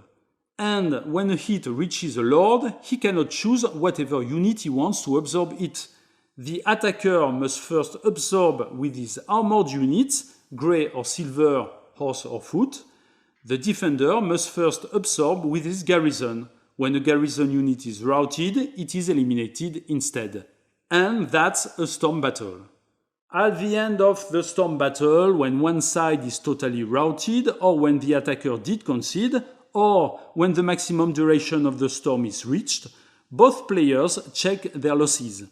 [SPEAKER 1] And when a hit reaches a lord, he cannot choose whatever unit he wants to absorb it. The attacker must first absorb with his armored units, grey or silver, horse or foot. The defender must first absorb with his garrison. When a garrison unit is routed, it is eliminated instead. And that's a storm battle. At the end of the storm battle, when one side is totally routed, or when the attacker did concede, or when the maximum duration of the storm is reached, both players check their losses.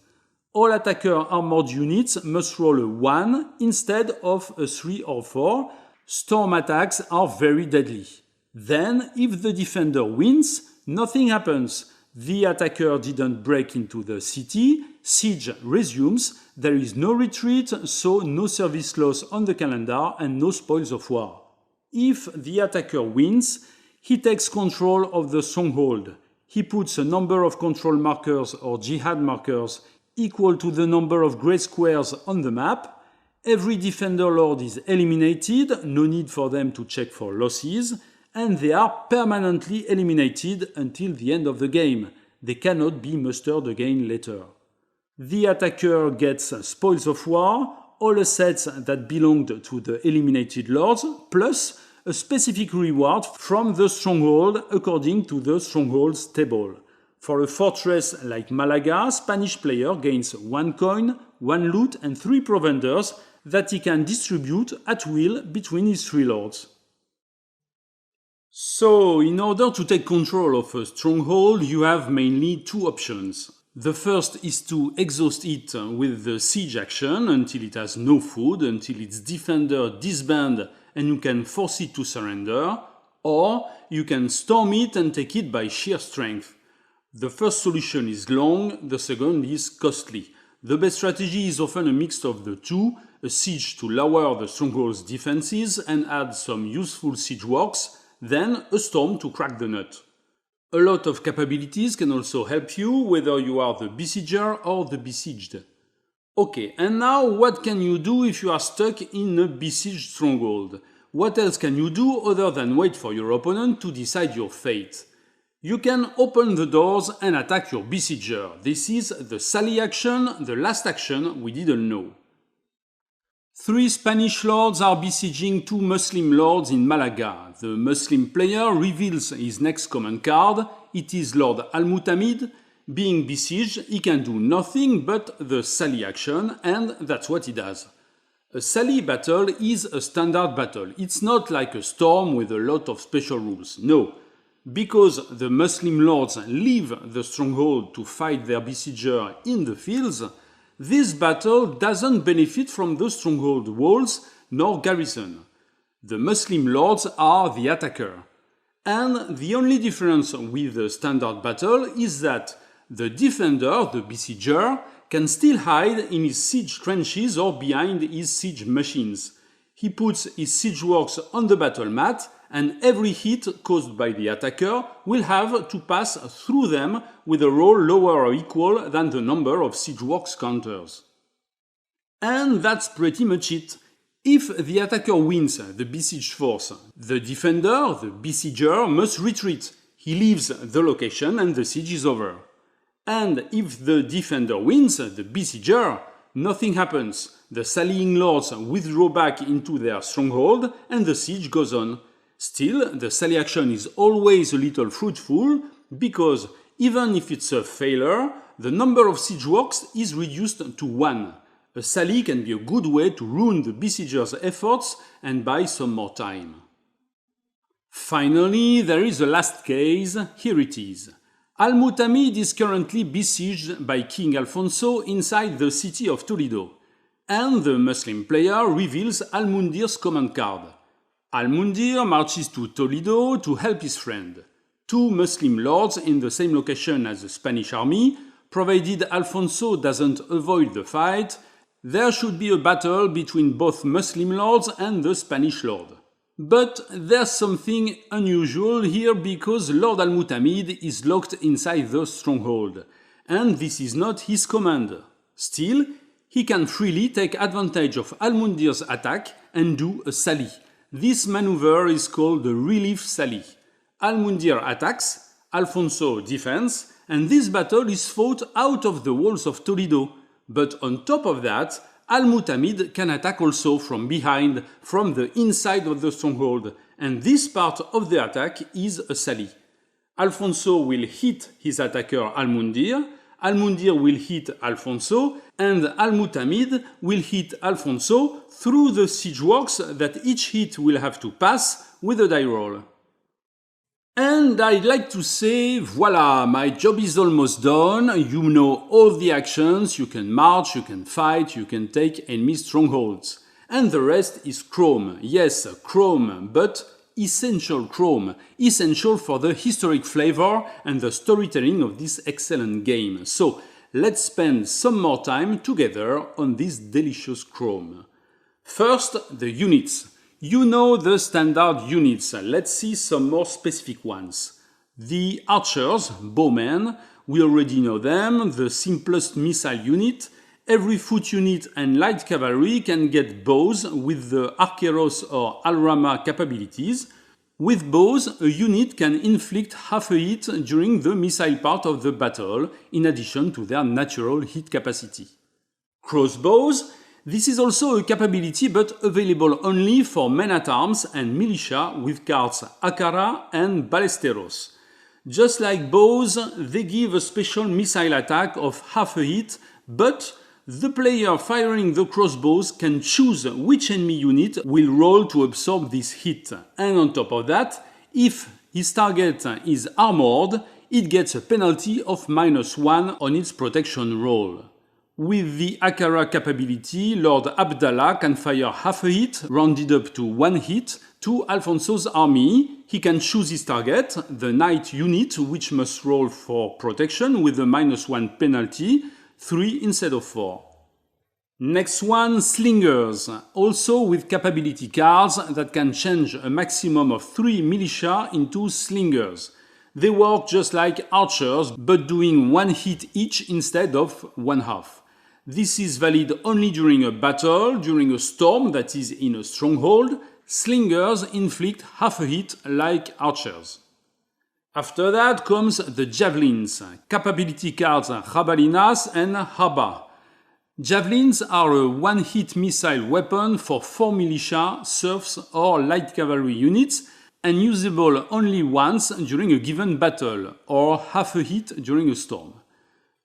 [SPEAKER 1] All attacker armored units must roll a 1 instead of a 3 or 4. Storm attacks are very deadly. Then, if the defender wins, nothing happens. The attacker didn't break into the city, siege resumes, there is no retreat, so no service loss on the calendar and no spoils of war. If the attacker wins, he takes control of the stronghold. He puts a number of control markers or jihad markers equal to the number of grey squares on the map. Every defender lord is eliminated, no need for them to check for losses, and they are permanently eliminated until the end of the game. They cannot be mustered again later. The attacker gets spoils of war, all assets that belonged to the eliminated lords, plus a specific reward from the stronghold according to the stronghold's table. For a fortress like Malaga, Spanish player gains 1 coin, 1 loot and 3 provenders that he can distribute at will between his 3 lords. So, in order to take control of a stronghold, you have mainly two options. The first is to exhaust it with the siege action until it has no food, until its defender disband and you can force it to surrender, or you can storm it and take it by sheer strength. The first solution is long, the second is costly. The best strategy is often a mix of the two, a siege to lower the stronghold's defenses and add some useful siege works, then a storm to crack the nut. A lot of capabilities can also help you, whether you are the besieger or the besieged. Okay, and now what can you do if you are stuck in a besieged stronghold? What else can you do other than wait for your opponent to decide your fate? You can open the doors and attack your besieger. This is the sally action, the last action we didn't know. 3 Spanish lords are besieging 2 Muslim lords in Malaga. The Muslim player reveals his next command card. It is Lord Almoravid. Being besieged, he can do nothing but the sally action, and that's what he does. A sally battle is a standard battle. It's not like a storm with a lot of special rules. No. Because the Muslim lords leave the stronghold to fight their besieger in the fields, this battle doesn't benefit from the stronghold walls nor garrison. The Muslim lords are the attacker. And the only difference with the standard battle is that the defender, the besieger, can still hide in his siege trenches or behind his siege machines. He puts his siege works on the battle mat, and every hit caused by the attacker will have to pass through them with a roll lower or equal than the number of siege works counters. And that's pretty much it. If the attacker wins the besieged force, the defender, the besieger, must retreat. He leaves the location and the siege is over. And if the defender wins, the besieger, nothing happens. The sallying lords withdraw back into their stronghold and the siege goes on. Still, the sally action is always a little fruitful because even if it's a failure, the number of siege works is reduced to 1. A sally can be a good way to ruin the besieger's efforts and buy some more time. Finally, there is a last case. Here it is. Almoravid is currently besieged by King Alfonso inside the city of Toledo, and the Muslim player reveals Almundir's command card. Almundir marches to Toledo to help his friend. 2 Muslim lords in the same location as the Spanish army. Provided Alfonso doesn't avoid the fight, there should be a battle between both Muslim lords and the Spanish lord. But there's something unusual here because Lord Almoravid is locked inside the stronghold, and this is not his command. Still, he can freely take advantage of Almundir's attack and do a sally. This maneuver is called the relief sally. Almundir attacks, Alfonso defends, and this battle is fought out of the walls of Toledo. But on top of that, Almoravid can attack also from behind, from the inside of the stronghold, and this part of the attack is a sally. Alfonso will hit his attacker Almundir, Almundir will hit Alfonso, and Almoravid will hit Alfonso through the siege works that each hit will have to pass with a die roll. And I'd like to say, voila, my job is almost done. You know all the actions, you can march, you can fight, you can take enemy strongholds. And the rest is Chrome. Yes, Chrome, but essential Chrome. Essential for the historic flavor and the storytelling of this excellent game. So, let's spend some more time together on this delicious Chrome. First, the units. You know the standard units. Let's see some more specific ones. The archers, bowmen, we already know them, the simplest missile unit. Every foot unit and light cavalry can get bows with the Arqueros or Alrama capabilities. With bows, a unit can inflict half a hit during the missile part of the battle, in addition to their natural hit capacity. Crossbows. This is also a capability but available only for men-at-arms and militia with cards Akara and Ballesteros. Just like bows, they give a special missile attack of half a hit, but the player firing the crossbows can choose which enemy unit will roll to absorb this hit. And on top of that, If his target is armored, it gets a penalty of -1 on its protection roll. With the Akara capability, Lord Abdallah can fire half a hit, rounded up to 1 hit, to Alfonso's army. He can choose his target, the knight unit, which must roll for protection with a -1 penalty, 3 instead of 4. Next one, Slingers, also with capability cards that can change a maximum of 3 militia into slingers. They work just like archers, but doing 1 hit each instead of 1/2. This is valid only during a battle, during a storm that is in a stronghold. Slingers inflict half a hit like archers. After that comes the Javelins, capability cards Jabalinas and Haba. Javelins are a 1-hit missile weapon for 4 militia, serfs or light cavalry units and usable only once during a given battle or half a hit during a storm.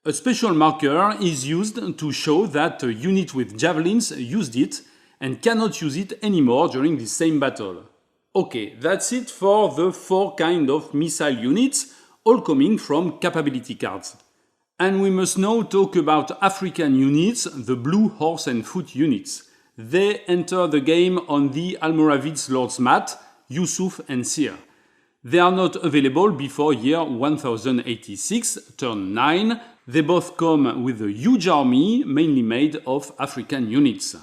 [SPEAKER 1] A special marker is used to show that a unit with javelins used it and cannot use it anymore during the same battle. Okay, that's it for the 4 kinds of missile units, all coming from capability cards. And we must now talk about African units, the Blue Horse and Foot units. They enter the game on the Almoravid's Lord's Mat, Yusuf and Sir. They are not available before year 1086, turn 9. They both come with a huge army, mainly made of African units.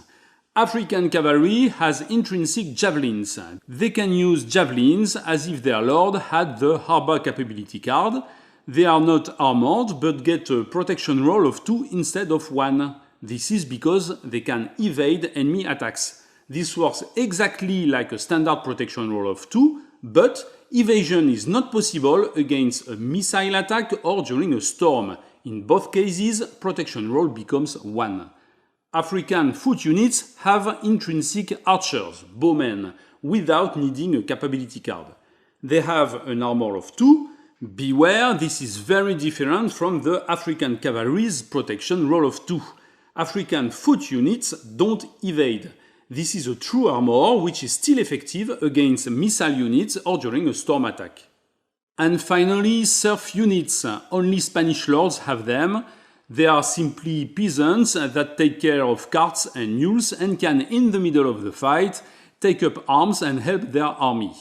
[SPEAKER 1] African cavalry has intrinsic javelins. They can use javelins as if their lord had the Harba capability card. They are not armored but get a protection roll of 2 instead of 1. This is because they can evade enemy attacks. This works exactly like a standard protection roll of 2, but evasion is not possible against a missile attack or during a storm. In both cases, protection roll becomes 1. African foot units have intrinsic archers, bowmen, without needing a capability card. They have an armor of 2. Beware, this is very different from the African cavalry's protection roll of 2. African foot units don't evade. This is a true armor which is still effective against missile units or during a storm attack. And finally, serf units. Only Spanish lords have them. They are simply peasants that take care of carts and mules and can, in the middle of the fight, take up arms and help their army.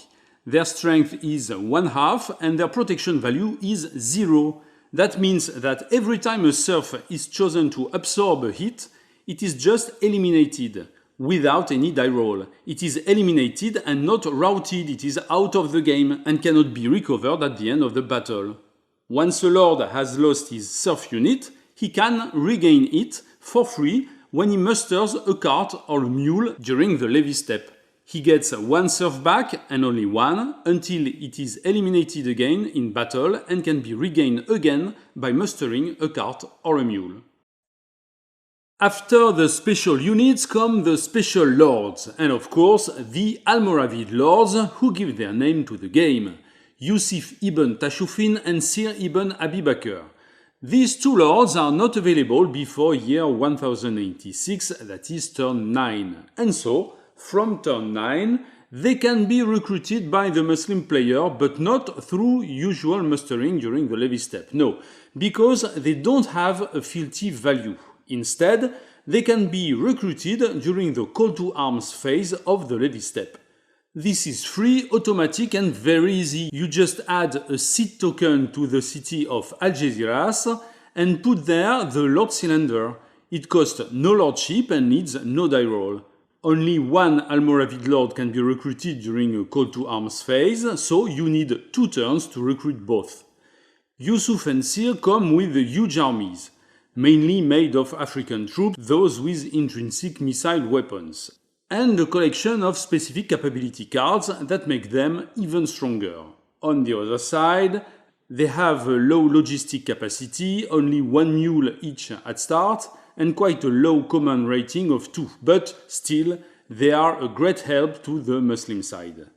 [SPEAKER 1] Their strength is 1/2 and their protection value is 0. That means that every time a serf is chosen to absorb a hit, it is just eliminated, without any die roll. It is eliminated and not routed, it is out of the game and cannot be recovered at the end of the battle. Once a lord has lost his serf unit, he can regain it for free when he musters a cart or a mule during the levy step. He gets 1 serf back and only 1 until it is eliminated again in battle and can be regained again by mustering a cart or a mule. After the special units come the special lords, and of course the Almoravid lords who give their name to the game, Yusuf ibn Tashufin and Sir ibn Abi Bakr. These 2 lords are not available before year 1086, that is turn 9, and so, from turn 9, they can be recruited by the Muslim player but not through usual mustering during the levy step. No, because they don't have a fealty value. Instead, they can be recruited during the call to arms phase of the levy step. This is free, automatic and very easy. You just add a seed token to the city of Algeciras and put there the Lord Cylinder. It costs no lordship and needs no die roll. Only 1 Almoravid lord can be recruited during a call to arms phase, so you need 2 turns to recruit both. Yusuf and Sir come with huge armies, mainly made of African troops, those with intrinsic missile weapons, and a collection of specific capability cards that make them even stronger. On the other side, they have a low logistic capacity, only 1 mule each at start, and quite a low command rating of 2, but still, they are a great help to the Muslim side.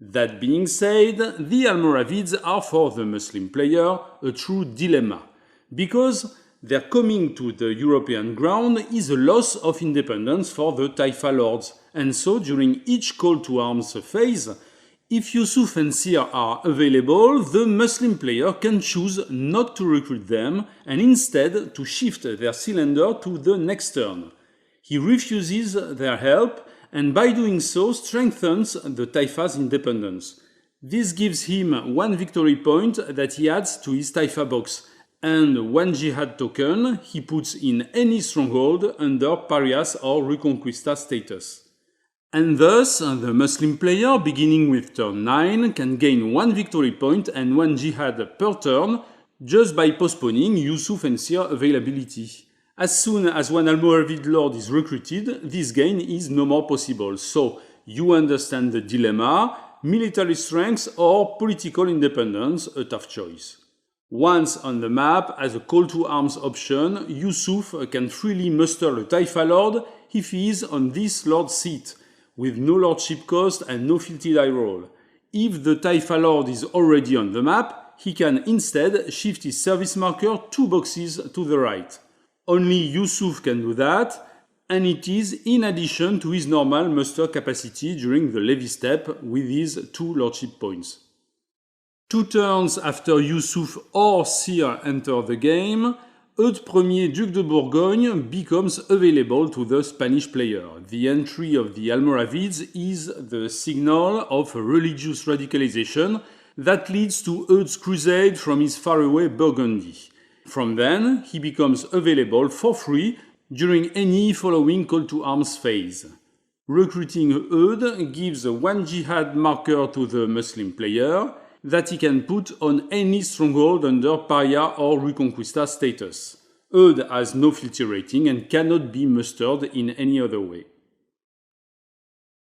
[SPEAKER 1] That being said, the Almoravids are for the Muslim player a true dilemma, because their coming to the European ground is a loss of independence for the Taifa lords, and so during each call to arms phase, If Yusuf and Seer are available, the Muslim player can choose not to recruit them and instead to shift their cylinder to the next turn. He refuses their help and by doing so strengthens the Taifa's independence. This gives him 1 victory point that he adds to his Taifa box and 1 jihad token he puts in any stronghold under Parias or Reconquista status. And thus, the Muslim player, beginning with turn 9, can gain 1 victory point and 1 jihad per turn just by postponing Yusuf and Seer availability. As soon as one Almoravid lord is recruited, this gain is no more possible. So, you understand the dilemma: military strength or political independence, a tough choice. Once on the map, as a call to arms option, Yusuf can freely muster a Taifa lord if he is on this lord's seat, with no lordship cost and no filthy die roll. If the Taifa lord is already on the map, he can instead shift his service marker 2 boxes to the right. Only Yusuf can do that, and it is in addition to his normal muster capacity during the levy step with his 2 lordship points. 2 turns after Yusuf or Seer enter the game, Eudes Ier, Duc de Bourgogne, becomes available to the Spanish player. The entry of the Almoravids is the signal of a religious radicalization that leads to Eudes' crusade from his faraway Burgundy. From then, he becomes available for free during any following call to arms phase. Recruiting Eudes gives 1 jihad marker to the Muslim player that he can put on any stronghold under Paria or Reconquista status. Eudes has no filthy rating and cannot be mustered in any other way.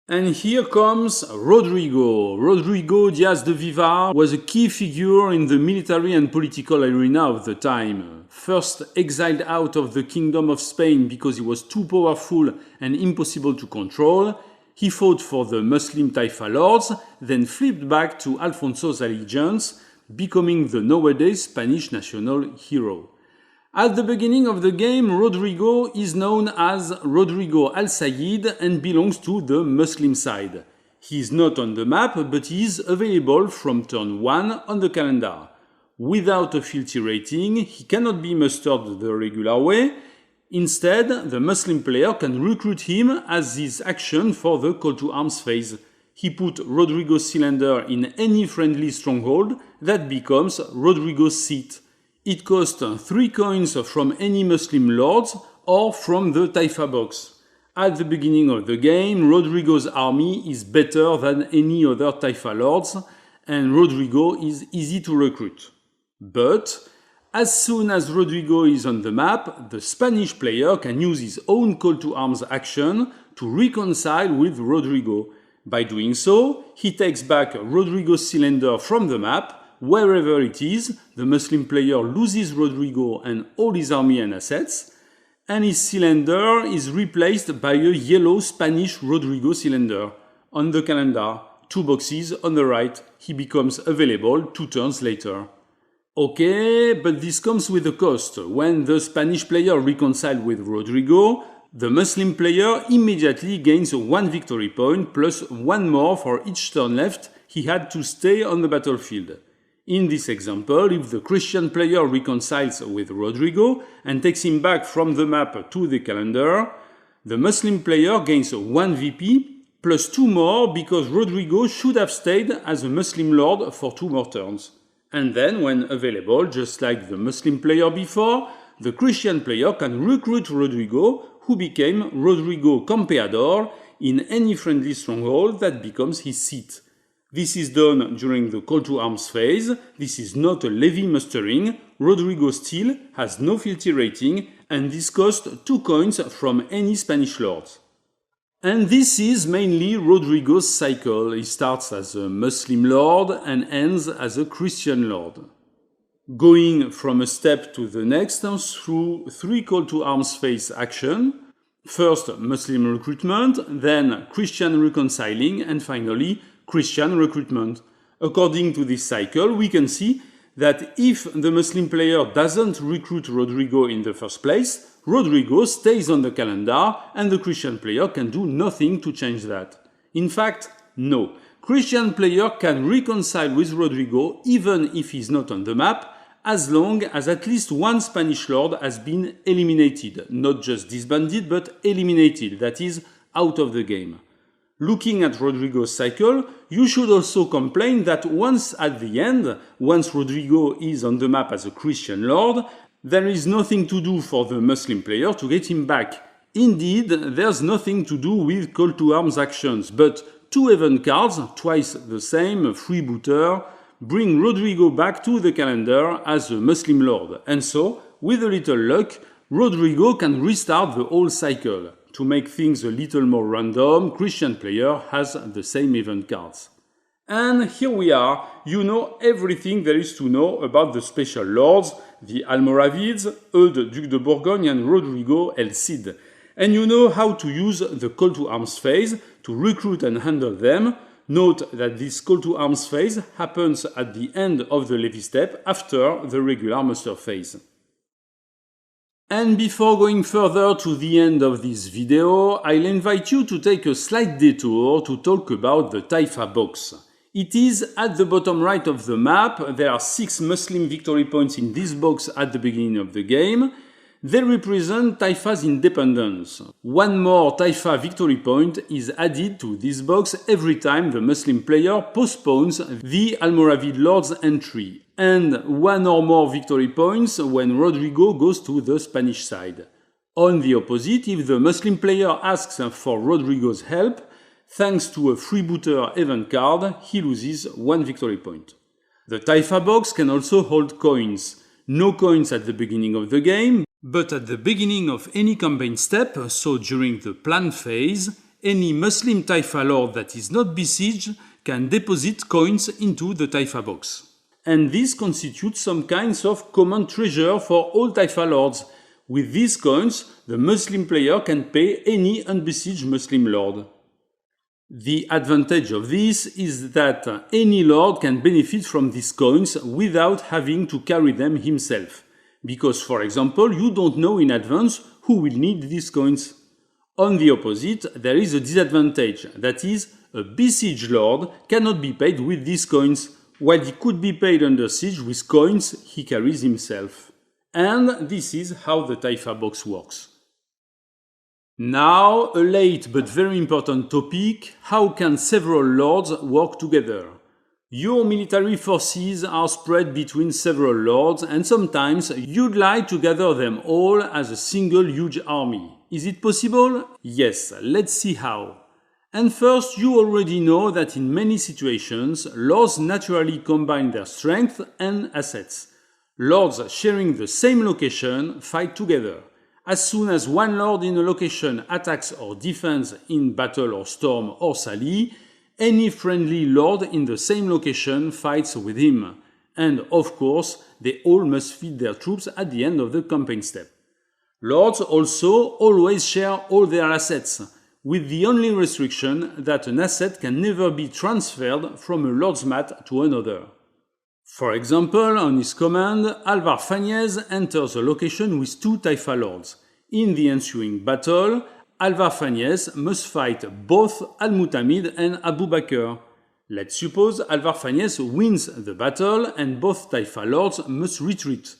[SPEAKER 1] And here comes Rodrigo. Rodrigo Diaz de Vivar was a key figure in the military and political arena of the time. First exiled out of the Kingdom of Spain because he was too powerful and impossible to control, he fought for the Muslim Taifa lords, then flipped back to Alfonso's allegiance, becoming the nowadays Spanish national hero. At the beginning of the game, Rodrigo is known as Rodrigo Al-Sayed and belongs to the Muslim side. He is not on the map, but he is available from turn 1 on the calendar. Without a filthy rating, he cannot be mustered the regular way. Instead, the Muslim player can recruit him as his action for the call to arms phase. He put Rodrigo's cylinder in any friendly stronghold that becomes Rodrigo's seat. It costs 3 coins from any Muslim lords or from the Taifa box. At the beginning of the game, Rodrigo's army is better than any other Taifa lords, and Rodrigo is easy to recruit. But as soon as Rodrigo is on the map, the Spanish player can use his own call to arms action to reconcile with Rodrigo. By doing so, he takes back Rodrigo's cylinder from the map. Wherever it is, the Muslim player loses Rodrigo and all his army and assets, and his cylinder is replaced by a yellow Spanish Rodrigo cylinder. On the calendar, 2 boxes on the right, he becomes available 2 turns later. Okay, but this comes with a cost. When the Spanish player reconciles with Rodrigo, the Muslim player immediately gains 1 victory point plus 1 more for each turn left he had to stay on the battlefield. In this example, if the Christian player reconciles with Rodrigo and takes him back from the map to the calendar, the Muslim player gains 1 VP plus 2 more because Rodrigo should have stayed as a Muslim lord for 2 more turns. And then, when available, just like the Muslim player before, the Christian player can recruit Rodrigo, who became Rodrigo Campeador in any friendly stronghold that becomes his seat. This is done during the call to arms phase. This is not a levy mustering. Rodrigo still has no filthy rating, and this costs 2 coins from any Spanish lord. And this is mainly Rodrigo's cycle. He starts as a Muslim lord and ends as a Christian lord. Going from a step to the next through 3 call to arms phase action. First, Muslim recruitment, then Christian reconciling, and finally, Christian recruitment. According to this cycle, we can see that if the Muslim player doesn't recruit Rodrigo in the first place, Rodrigo stays on the calendar and the Christian player can do nothing to change that. In fact, no. Christian player can reconcile with Rodrigo even if he's not on the map, as long as at least one Spanish lord has been eliminated, not just disbanded but eliminated, that is, out of the game. Looking at Rodrigo's cycle, you should also complain that once at the end, once Rodrigo is on the map as a Christian lord, there is nothing to do for the Muslim player to get him back. Indeed, there's nothing to do with call to arms actions, but 2 event cards, twice the same, freebooter, bring Rodrigo back to the calendar as a Muslim lord. And so, with a little luck, Rodrigo can restart the whole cycle. To make things a little more random, Christian player has the same event cards. And here we are, you know everything there is to know about the special lords, the Almoravids, Eudes, Duc de Bourgogne and Rodrigo El Cid. And you know how to use the call to arms phase to recruit and handle them. Note that this call to arms phase happens at the end of the Levy step after the regular muster phase. And before going further to the end of this video, I'll invite you to take a slight detour to talk about the Taifa box. It is at the bottom right of the map. There are 6 Muslim victory points in this box at the beginning of the game. They represent Taifa's independence. One more Taifa victory point is added to this box every time the Muslim player postpones the Almoravid Lord's entry, and 1 or more victory points when Rodrigo goes to the Spanish side. On the opposite, if the Muslim player asks for Rodrigo's help, thanks to a freebooter event card, he loses 1 victory point. The Taifa box can also hold coins. No coins at the beginning of the game, but at the beginning of any campaign step, so during the plan phase, any Muslim Taifa lord that is not besieged can deposit coins into the Taifa box. And this constitutes some kinds of common treasure for all Taifa lords. With these coins, the Muslim player can pay any unbesieged Muslim lord. The advantage of this is that any lord can benefit from these coins without having to carry them himself. Because, for example, you don't know in advance who will need these coins. On the opposite, there is a disadvantage, that is, a besieged lord cannot be paid with these coins, while he could be paid under siege with coins he carries himself. And this is how the Taifa box works. Now, a late but very important topic: how can several lords work together? Your military forces are spread between several lords, and sometimes you'd like to gather them all as a single huge army. Is it possible? Yes, let's see how. And first, you already know that in many situations, lords naturally combine their strength and assets. Lords sharing the same location fight together. As soon as one lord in a location attacks or defends in battle or storm or sally, any friendly lord in the same location fights with him. And of course, they all must feed their troops at the end of the campaign step. Lords also always share all their assets, with the only restriction that an asset can never be transferred from a lord's mat to another. For example, on his command, Alvar Fanez enters a location with 2 Taifa lords. In the ensuing battle, Alvar Fanez must fight both Al-Mutamid and Abu Bakr. Let's suppose Alvar Fanez wins the battle and both Taifa lords must retreat.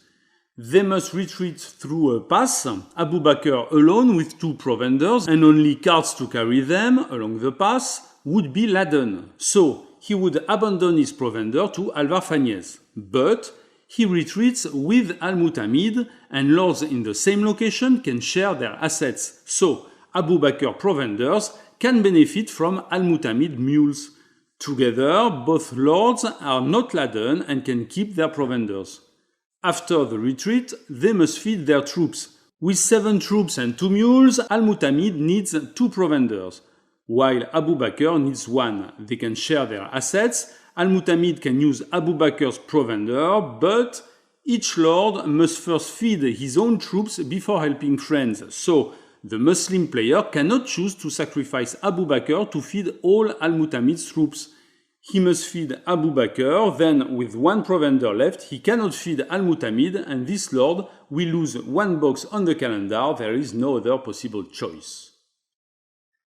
[SPEAKER 1] They must retreat through a pass, Abu Bakr alone with 2 provenders and only carts to carry them along the pass would be laden. So, he would abandon his provender to Alvar Fanez. But he retreats with Al-Mutamid, and lords in the same location can share their assets. So, Abu Bakr provenders can benefit from Al-Mutamid mules. Together, both lords are not laden and can keep their provenders. After the retreat, they must feed their troops. With 7 troops and 2 mules, Al-Mutamid needs 2 provenders, while Abu Bakr needs 1. They can share their assets. Al-Mutamid can use Abu Bakr's provender, but each lord must first feed his own troops before helping friends. So, the Muslim player cannot choose to sacrifice Abu Bakr to feed all Al-Mutamid's troops. He must feed Abu Bakr, then with 1 provender left, he cannot feed Al-Mutamid, and this lord will lose 1 box on the calendar. There is no other possible choice.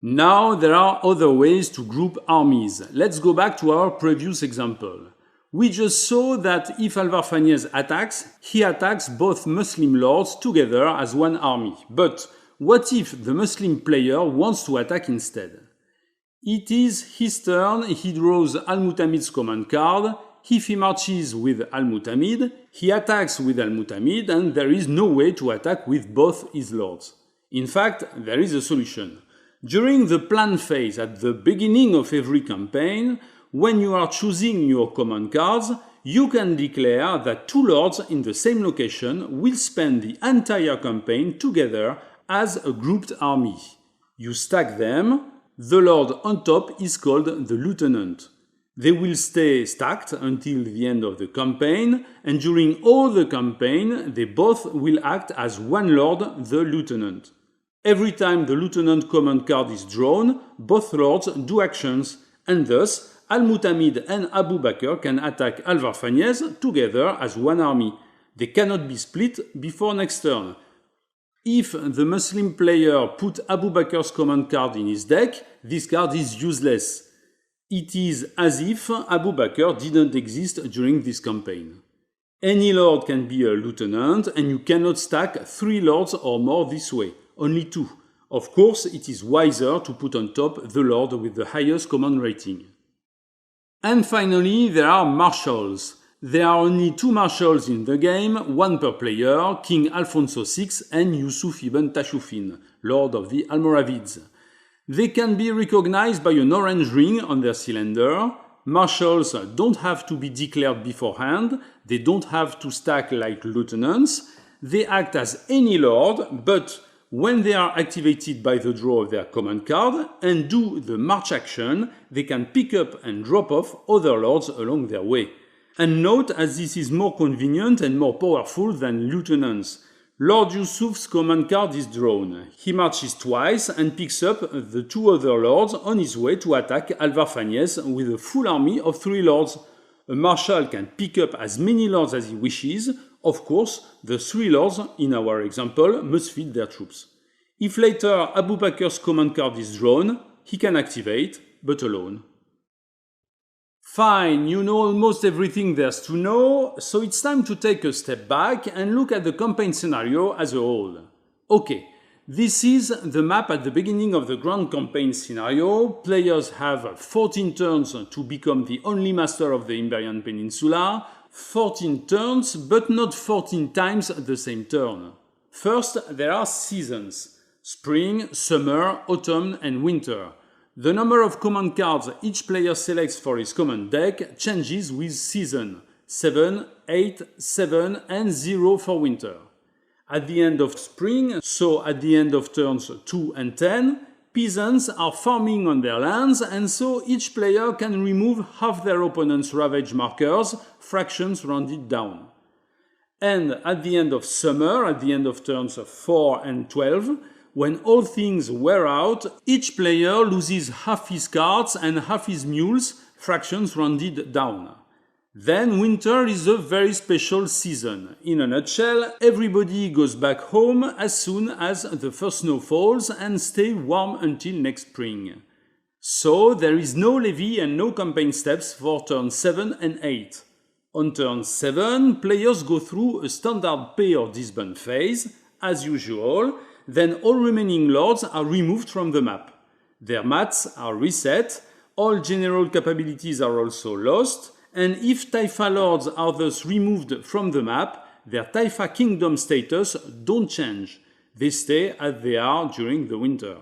[SPEAKER 1] Now there are other ways to group armies. Let's go back to our previous example. We just saw that if Alvar Fanez attacks, he attacks both Muslim lords together as one army. But what if the Muslim player wants to attack instead? It is his turn, he draws Al-Mutamid's command card. If he marches with Al-Mutamid, he attacks with Al-Mutamid, and there is no way to attack with both his lords. In fact, there is a solution. During the plan phase at the beginning of every campaign, when you are choosing your command cards, you can declare that two lords in the same location will spend the entire campaign together as a grouped army. You stack them. The lord on top is called the lieutenant. They will stay stacked until the end of the campaign, and during all the campaign, they both will act as one lord, the lieutenant. Every time the lieutenant command card is drawn, both lords do actions, and thus Al-Mutamid and Abu Bakr can attack Alvar Fanez together as one army. They cannot be split before next turn. If the Muslim player put Abu Bakr's command card in his deck, this card is useless. It is as if Abu Bakr didn't exist during this campaign. Any lord can be a lieutenant, and you cannot stack 3 lords or more this way. Only 2. Of course, it is wiser to put on top the lord with the highest command rating. And finally, there are marshals. There are only 2 marshals in the game, 1 per player, King Alfonso VI and Yusuf ibn Tashufin, Lord of the Almoravids. They can be recognized by an orange ring on their cylinder. Marshals don't have to be declared beforehand, they don't have to stack like lieutenants. They act as any lord, but when they are activated by the draw of their command card and do the march action, they can pick up and drop off other lords along their way. And note, as this is more convenient and more powerful than lieutenants. Lord Yusuf's command card is drawn. He marches twice and picks up the 2 other lords on his way to attack Alvar Fanez with a full army of 3 lords. A marshal can pick up as many lords as he wishes. Of course, the 3 lords in our example must feed their troops. If later Abu Bakr's command card is drawn, he can activate, but alone. Fine, you know almost everything there's to know, so it's time to take a step back and look at the campaign scenario as a whole. Okay, this is the map at the beginning of the Grand Campaign scenario. Players have 14 turns to become the only master of the Iberian Peninsula. 14 turns, but not 14 times the same turn. First, there are seasons: spring, summer, autumn, and winter. The number of command cards each player selects for his command deck changes with season: 7, 8, 7, and 0 for winter. At the end of spring, so at the end of turns 2 and 10, peasants are farming on their lands, and so each player can remove half their opponent's Ravage markers, fractions rounded down. And at the end of summer, at the end of turns 4 and 12, when all things wear out, each player loses half his cards and half his mules, fractions rounded down. Then winter is a very special season. In a nutshell, everybody goes back home as soon as the first snow falls and stays warm until next spring. So there is no levy and no campaign steps for turn 7 and 8. On turn 7, players go through a standard pay or disband phase, as usual. Then all remaining lords are removed from the map. Their mats are reset, all general capabilities are also lost, and if Taifa lords are thus removed from the map, their Taifa kingdom status don't change. They stay as they are during the winter.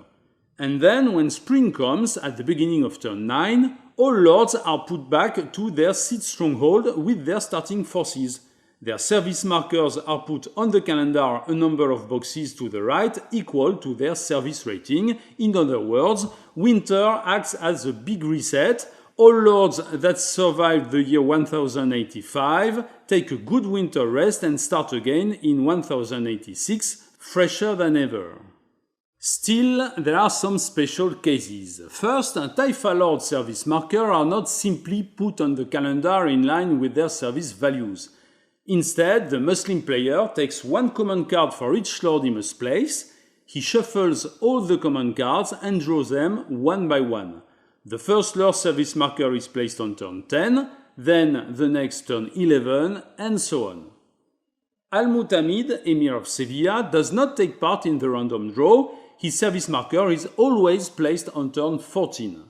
[SPEAKER 1] And then when spring comes, at the beginning of turn 9, all lords are put back to their seat stronghold with their starting forces. Their service markers are put on the calendar a number of boxes to the right equal to their service rating. In other words, winter acts as a big reset. All lords that survived the year 1085 take a good winter rest and start again in 1086, fresher than ever. Still, there are some special cases. First, Taifa Lord service markers are not simply put on the calendar in line with their service values. Instead, the Muslim player takes 1 command card for each lord he must place. He shuffles all the command cards and draws them one by one. The first Lord service marker is placed on turn 10, then the next turn 11, and so on. Almoravid, Emir of Sevilla, does not take part in the random draw. His service marker is always placed on turn 14.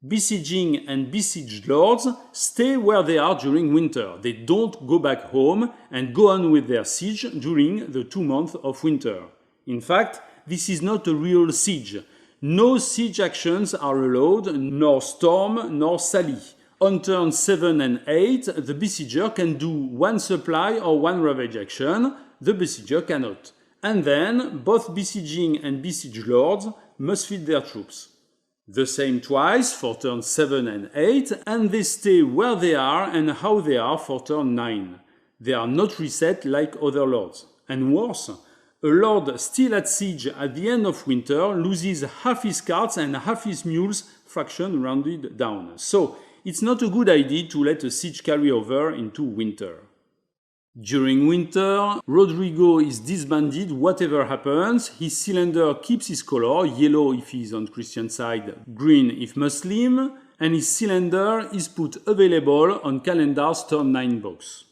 [SPEAKER 1] Besieging and besieged lords stay where they are during winter. They don't go back home and go on with their siege during the 2 months of winter. In fact, this is not a real siege. No siege actions are allowed, nor storm, nor sally. On turn 7 and 8, the besieger can do one supply or one ravage action. The besieger cannot. And then, both besieging and besieged lords must feed their troops. The same twice for turn 7 and 8, and they stay where they are and how they are for turn 9. They are not reset like other lords. And worse, a lord still at siege at the end of winter loses half his cards and half his mules, fraction rounded down. So, it's not a good idea to let a siege carry over into winter. During winter, Rodrigo is disbanded whatever happens. His cylinder keeps his color, yellow if he is on Christian side, green if Muslim, and his cylinder is put available on calendar's turn 9 box.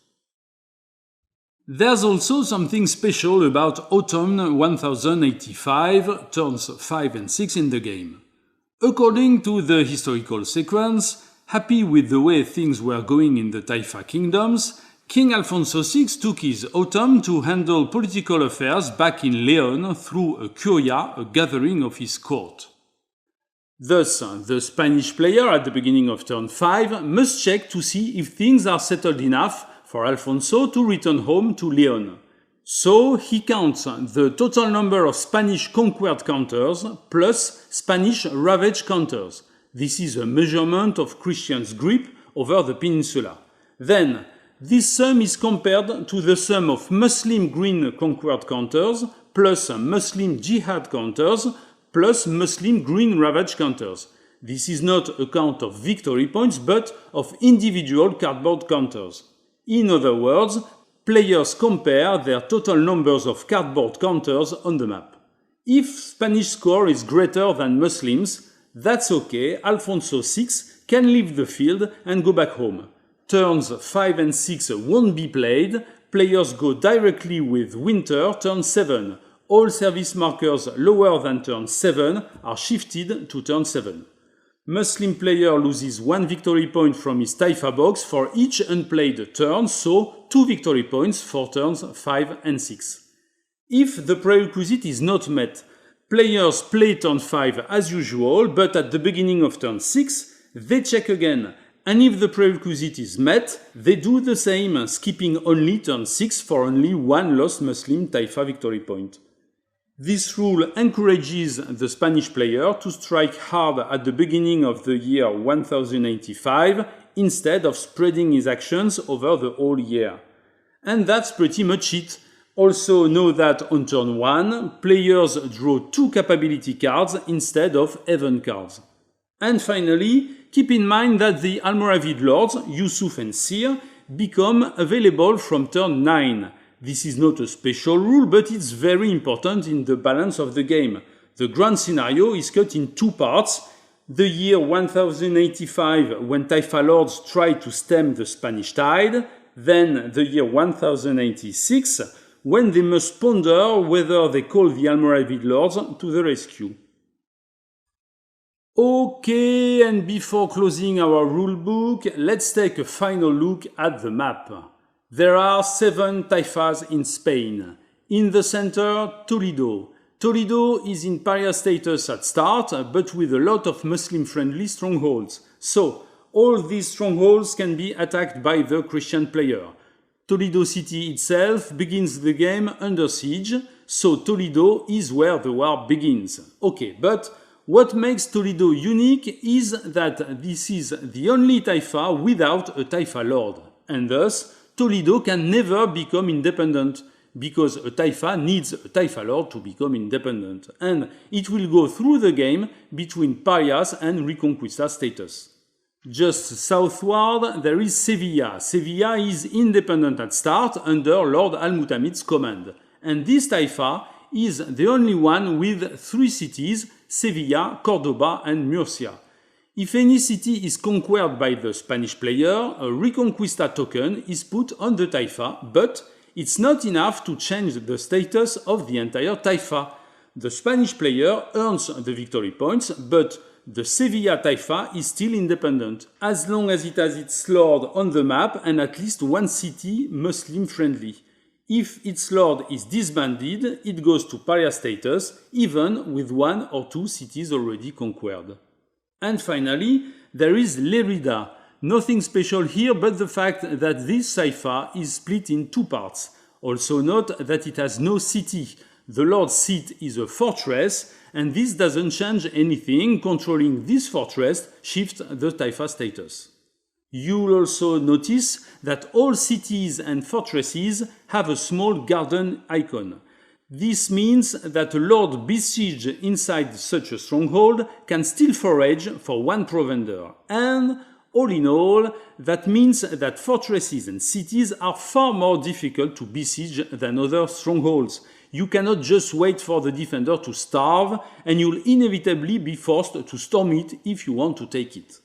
[SPEAKER 1] There's also something special about Autumn 1085, turns 5 and 6 in the game. According to the historical sequence, happy with the way things were going in the Taifa kingdoms, King Alfonso VI took his autumn to handle political affairs back in Leon through a curia, a gathering of his court. Thus, the Spanish player at the beginning of turn 5 must check to see if things are settled enough for Alfonso to return home to Leon. So he counts the total number of Spanish conquered counters plus Spanish ravage counters. This is a measurement of Christians' grip over the peninsula. Then, this sum is compared to the sum of Muslim green conquered counters plus Muslim jihad counters plus Muslim green ravage counters. This is not a count of victory points but of individual cardboard counters. In other words, players compare their total numbers of cardboard counters on the map. If Spanish score is greater than Muslims, that's okay, Alfonso VI can leave the field and go back home. Turns 5 and 6 won't be played, players go directly with winter turn 7. All service markers lower than turn 7 are shifted to turn 7. Muslim player loses 1 victory point from his Taifa box for each unplayed turn, so 2 victory points for turns 5 and 6. If the prerequisite is not met, players play turn 5 as usual, but at the beginning of turn 6, they check again. And if the prerequisite is met, they do the same, skipping only turn 6 for only 1 lost Muslim Taifa victory point. This rule encourages the Spanish player to strike hard at the beginning of the year 1085 instead of spreading his actions over the whole year. And that's pretty much it. Also know that on turn 1, players draw 2 capability cards instead of event cards. And finally, keep in mind that the Almoravid lords, Yusuf and Sir, become available from turn 9. This is not a special rule, but it's very important in the balance of the game. The grand scenario is cut in 2 parts. The year 1085, when Taifa lords try to stem the Spanish tide, then the year 1086, when they must ponder whether they call the Almoravid lords to the rescue. Okay, and before closing our rulebook, let's take a final look at the map. There are 7 Taifas in Spain. In the center, Toledo. Toledo is in pariah status at start, but with a lot of Muslim-friendly strongholds. So, all these strongholds can be attacked by the Christian player. Toledo city itself begins the game under siege, so Toledo is where the war begins. Okay, but what makes Toledo unique is that this is the only Taifa without a Taifa lord, and thus Toledo can never become independent, because a Taifa needs a Taifa lord to become independent, and it will go through the game between pariahs and Reconquista status. Just southward there is Sevilla. Sevilla is independent at start under Lord Al-Mutamid's command, and this Taifa is the only one with 3 cities, Sevilla, Cordoba and Murcia. If any city is conquered by the Spanish player, a Reconquista token is put on the Taifa, but it's not enough to change the status of the entire Taifa. The Spanish player earns the victory points, but the Sevilla Taifa is still independent, as long as it has its lord on the map and at least one city Muslim-friendly. If its lord is disbanded, it goes to pariah status, even with 1 or 2 cities already conquered. And finally, there is Lerida. Nothing special here but the fact that this Taifa is split in 2 parts. Also note that it has no city. The lord's seat is a fortress, and this doesn't change anything. Controlling this fortress shifts the Taifa status. You'll also notice that all cities and fortresses have a small garden icon. This means that a lord besieged inside such a stronghold can still forage for 1 provender. And, all in all, that means that fortresses and cities are far more difficult to besiege than other strongholds. You cannot just wait for the defender to starve, and you'll inevitably be forced to storm it if you want to take it.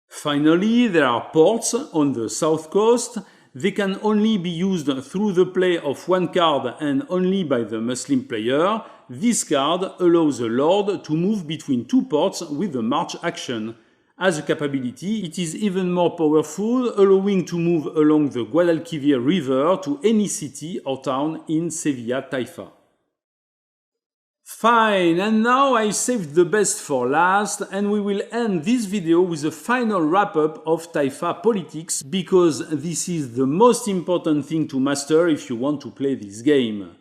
[SPEAKER 1] Finally, there are ports on the south coast. They can only be used through the play of 1 card and only by the Muslim player. This card allows a lord to move between 2 ports with a march action. As a capability, it is even more powerful, allowing to move along the Guadalquivir River to any city or town in Sevilla Taifa. Fine, and now I saved the best for last, and we will end this video with a final wrap-up of Taifa politics, because this is the most important thing to master if you want to play this game.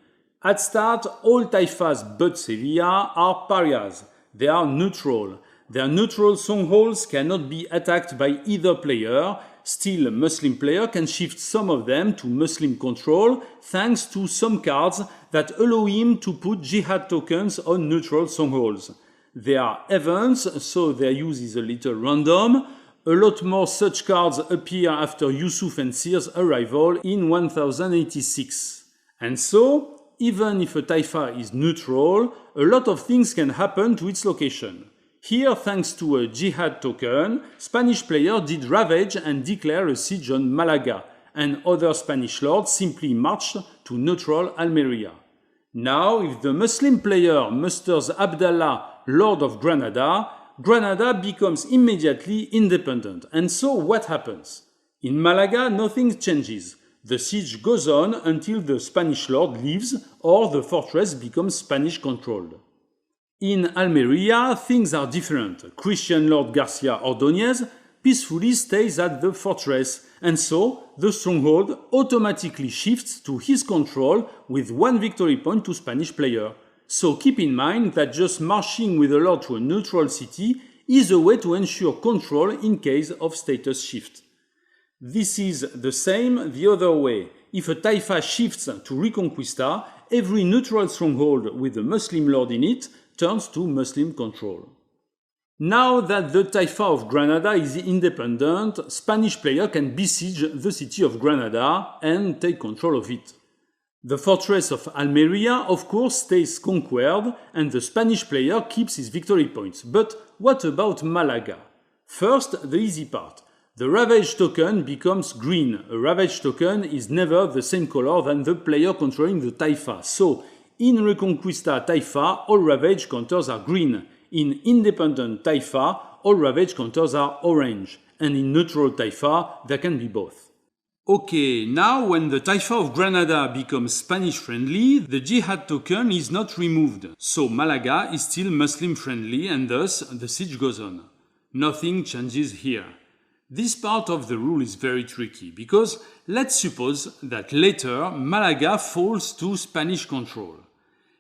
[SPEAKER 1] At start, all Taifas but Sevilla are pariahs. They are neutral. Their neutral strongholds cannot be attacked by either player. Still, a Muslim player can shift some of them to Muslim control thanks to some cards that allow him to put jihad tokens on neutral strongholds. They are events, so their use is a little random. A lot more such cards appear after Yusuf and Sir's arrival in 1086. And so, even if a Taifa is neutral, a lot of things can happen to its location. Here, thanks to a jihad token, Spanish player did Ravage and declare a siege on Malaga, and other Spanish lords simply marched to neutral Almeria. Now, if the Muslim player musters Abdallah, Lord of Granada, Granada becomes immediately independent. And so what happens? In Malaga, nothing changes. The siege goes on until the Spanish lord leaves or the fortress becomes Spanish-controlled. In Almeria, things are different. Christian Lord Garcia Ordóñez peacefully stays at the fortress, and so the stronghold automatically shifts to his control with 1 victory point to Spanish player. So keep in mind that just marching with a lord to a neutral city is a way to ensure control in case of status shift. This is the same the other way. If a Taifa shifts to Reconquista, every neutral stronghold with a Muslim lord in it turns to Muslim control. Now that the Taifa of Granada is independent, Spanish player can besiege the city of Granada and take control of it. The fortress of Almeria, of course, stays conquered and the Spanish player keeps his victory points. But what about Malaga? First, the easy part. The Ravage token becomes green. A Ravage token is never the same color than the player controlling the Taifa. So, in Reconquista Taifa, all Ravage counters are green. In independent Taifa, all Ravage counters are orange. And in neutral Taifa, there can be both. Okay, now when the Taifa of Granada becomes Spanish-friendly, the jihad token is not removed. So Malaga is still Muslim-friendly and thus the siege goes on. Nothing changes here. This part of the rule is very tricky because let's suppose that later Malaga falls to Spanish control.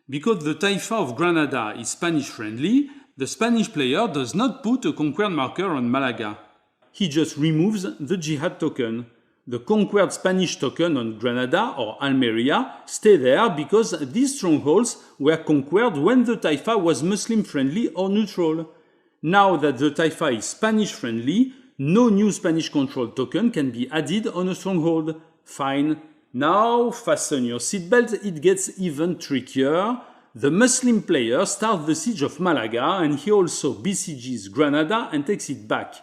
[SPEAKER 1] Because the Taifa of Granada is Spanish-friendly, the Spanish player does not put a conquered marker on Malaga. He just removes the jihad token. The conquered Spanish token on Granada or Almeria stay there because these strongholds were conquered when the Taifa was Muslim-friendly or neutral. Now that the Taifa is Spanish-friendly, no new Spanish control token can be added on a stronghold. Fine. Now, fasten your seatbelt, it gets even trickier. The Muslim player starts the siege of Malaga and he also besieges Granada and takes it back.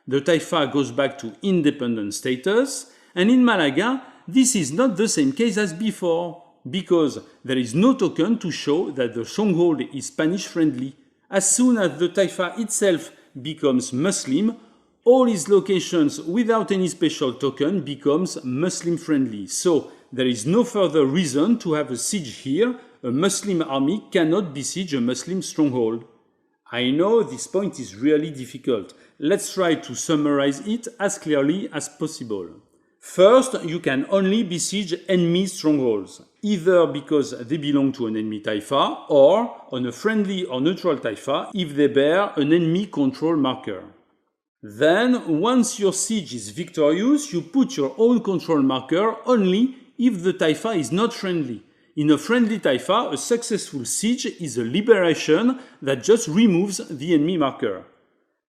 [SPEAKER 1] The Taifa goes back to independent status, and in Malaga, this is not the same case as before, because there is no token to show that the stronghold is Spanish friendly. As soon as the Taifa itself becomes Muslim, all its locations without any special token becomes Muslim friendly. So there is no further reason to have a siege here. A Muslim army cannot besiege a Muslim stronghold. I know this point is really difficult. Let's try to summarize it as clearly as possible. First, you can only besiege enemy strongholds, either because they belong to an enemy Taifa or on a friendly or neutral Taifa if they bear an enemy control marker. Then, once your siege is victorious, you put your own control marker only if the Taifa is not friendly. In a friendly Taifa, a successful siege is a liberation that just removes the enemy marker.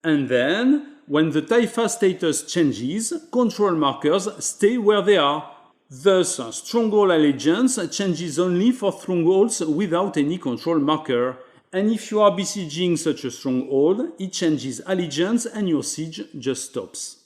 [SPEAKER 1] And then, when the Taifa status changes, control markers stay where they are. Thus, stronghold allegiance changes only for strongholds without any control marker. And if you are besieging such a stronghold, it changes allegiance and your siege just stops.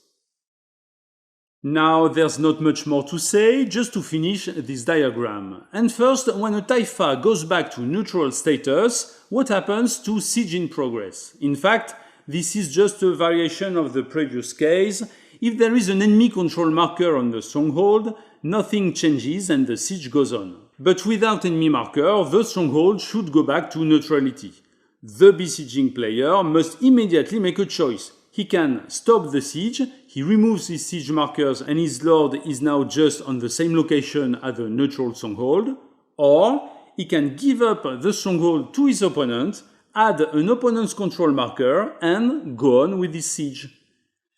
[SPEAKER 1] Now, there's not much more to say, just to finish this diagram. And first, when a Taifa goes back to neutral status, what happens to siege in progress? In fact, this is just a variation of the previous case. If there is an enemy control marker on the stronghold, nothing changes and the siege goes on. But without enemy marker, the stronghold should go back to neutrality. The besieging player must immediately make a choice. He can stop the siege, he removes his siege markers and his lord is now just on the same location as the neutral stronghold, or he can give up the stronghold to his opponent, add an opponent's control marker and go on with his siege.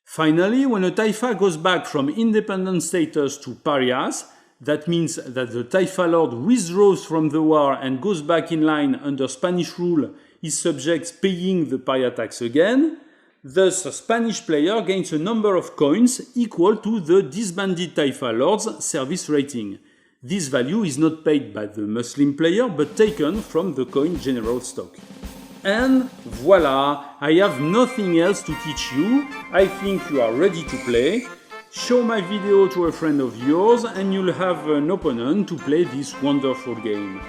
[SPEAKER 1] Finally, when a Taifa goes back from independent status to parias, that means that the Taifa lord withdraws from the war and goes back in line under Spanish rule, his subjects paying the paria tax again. Thus, a Spanish player gains a number of coins equal to the disbanded Taifa lord's service rating. This value is not paid by the Muslim player but taken from the coin general stock. And voila, I have nothing else to teach you. I think you are ready to play. Show my video to a friend of yours and you'll have an opponent to play this wonderful game.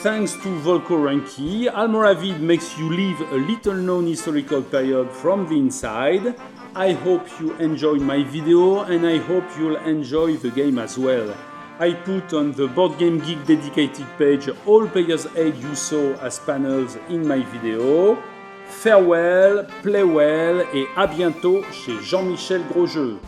[SPEAKER 1] Thanks to Volkoranki, Almoravid makes you live a little-known historical period from the inside. I hope you enjoyed my video and I hope you'll enjoy the game as well. I put on the Board Game Geek dedicated page all players' aid you saw as panels in my video. Farewell, play well et à bientôt chez Jean-Michel Grosjeu.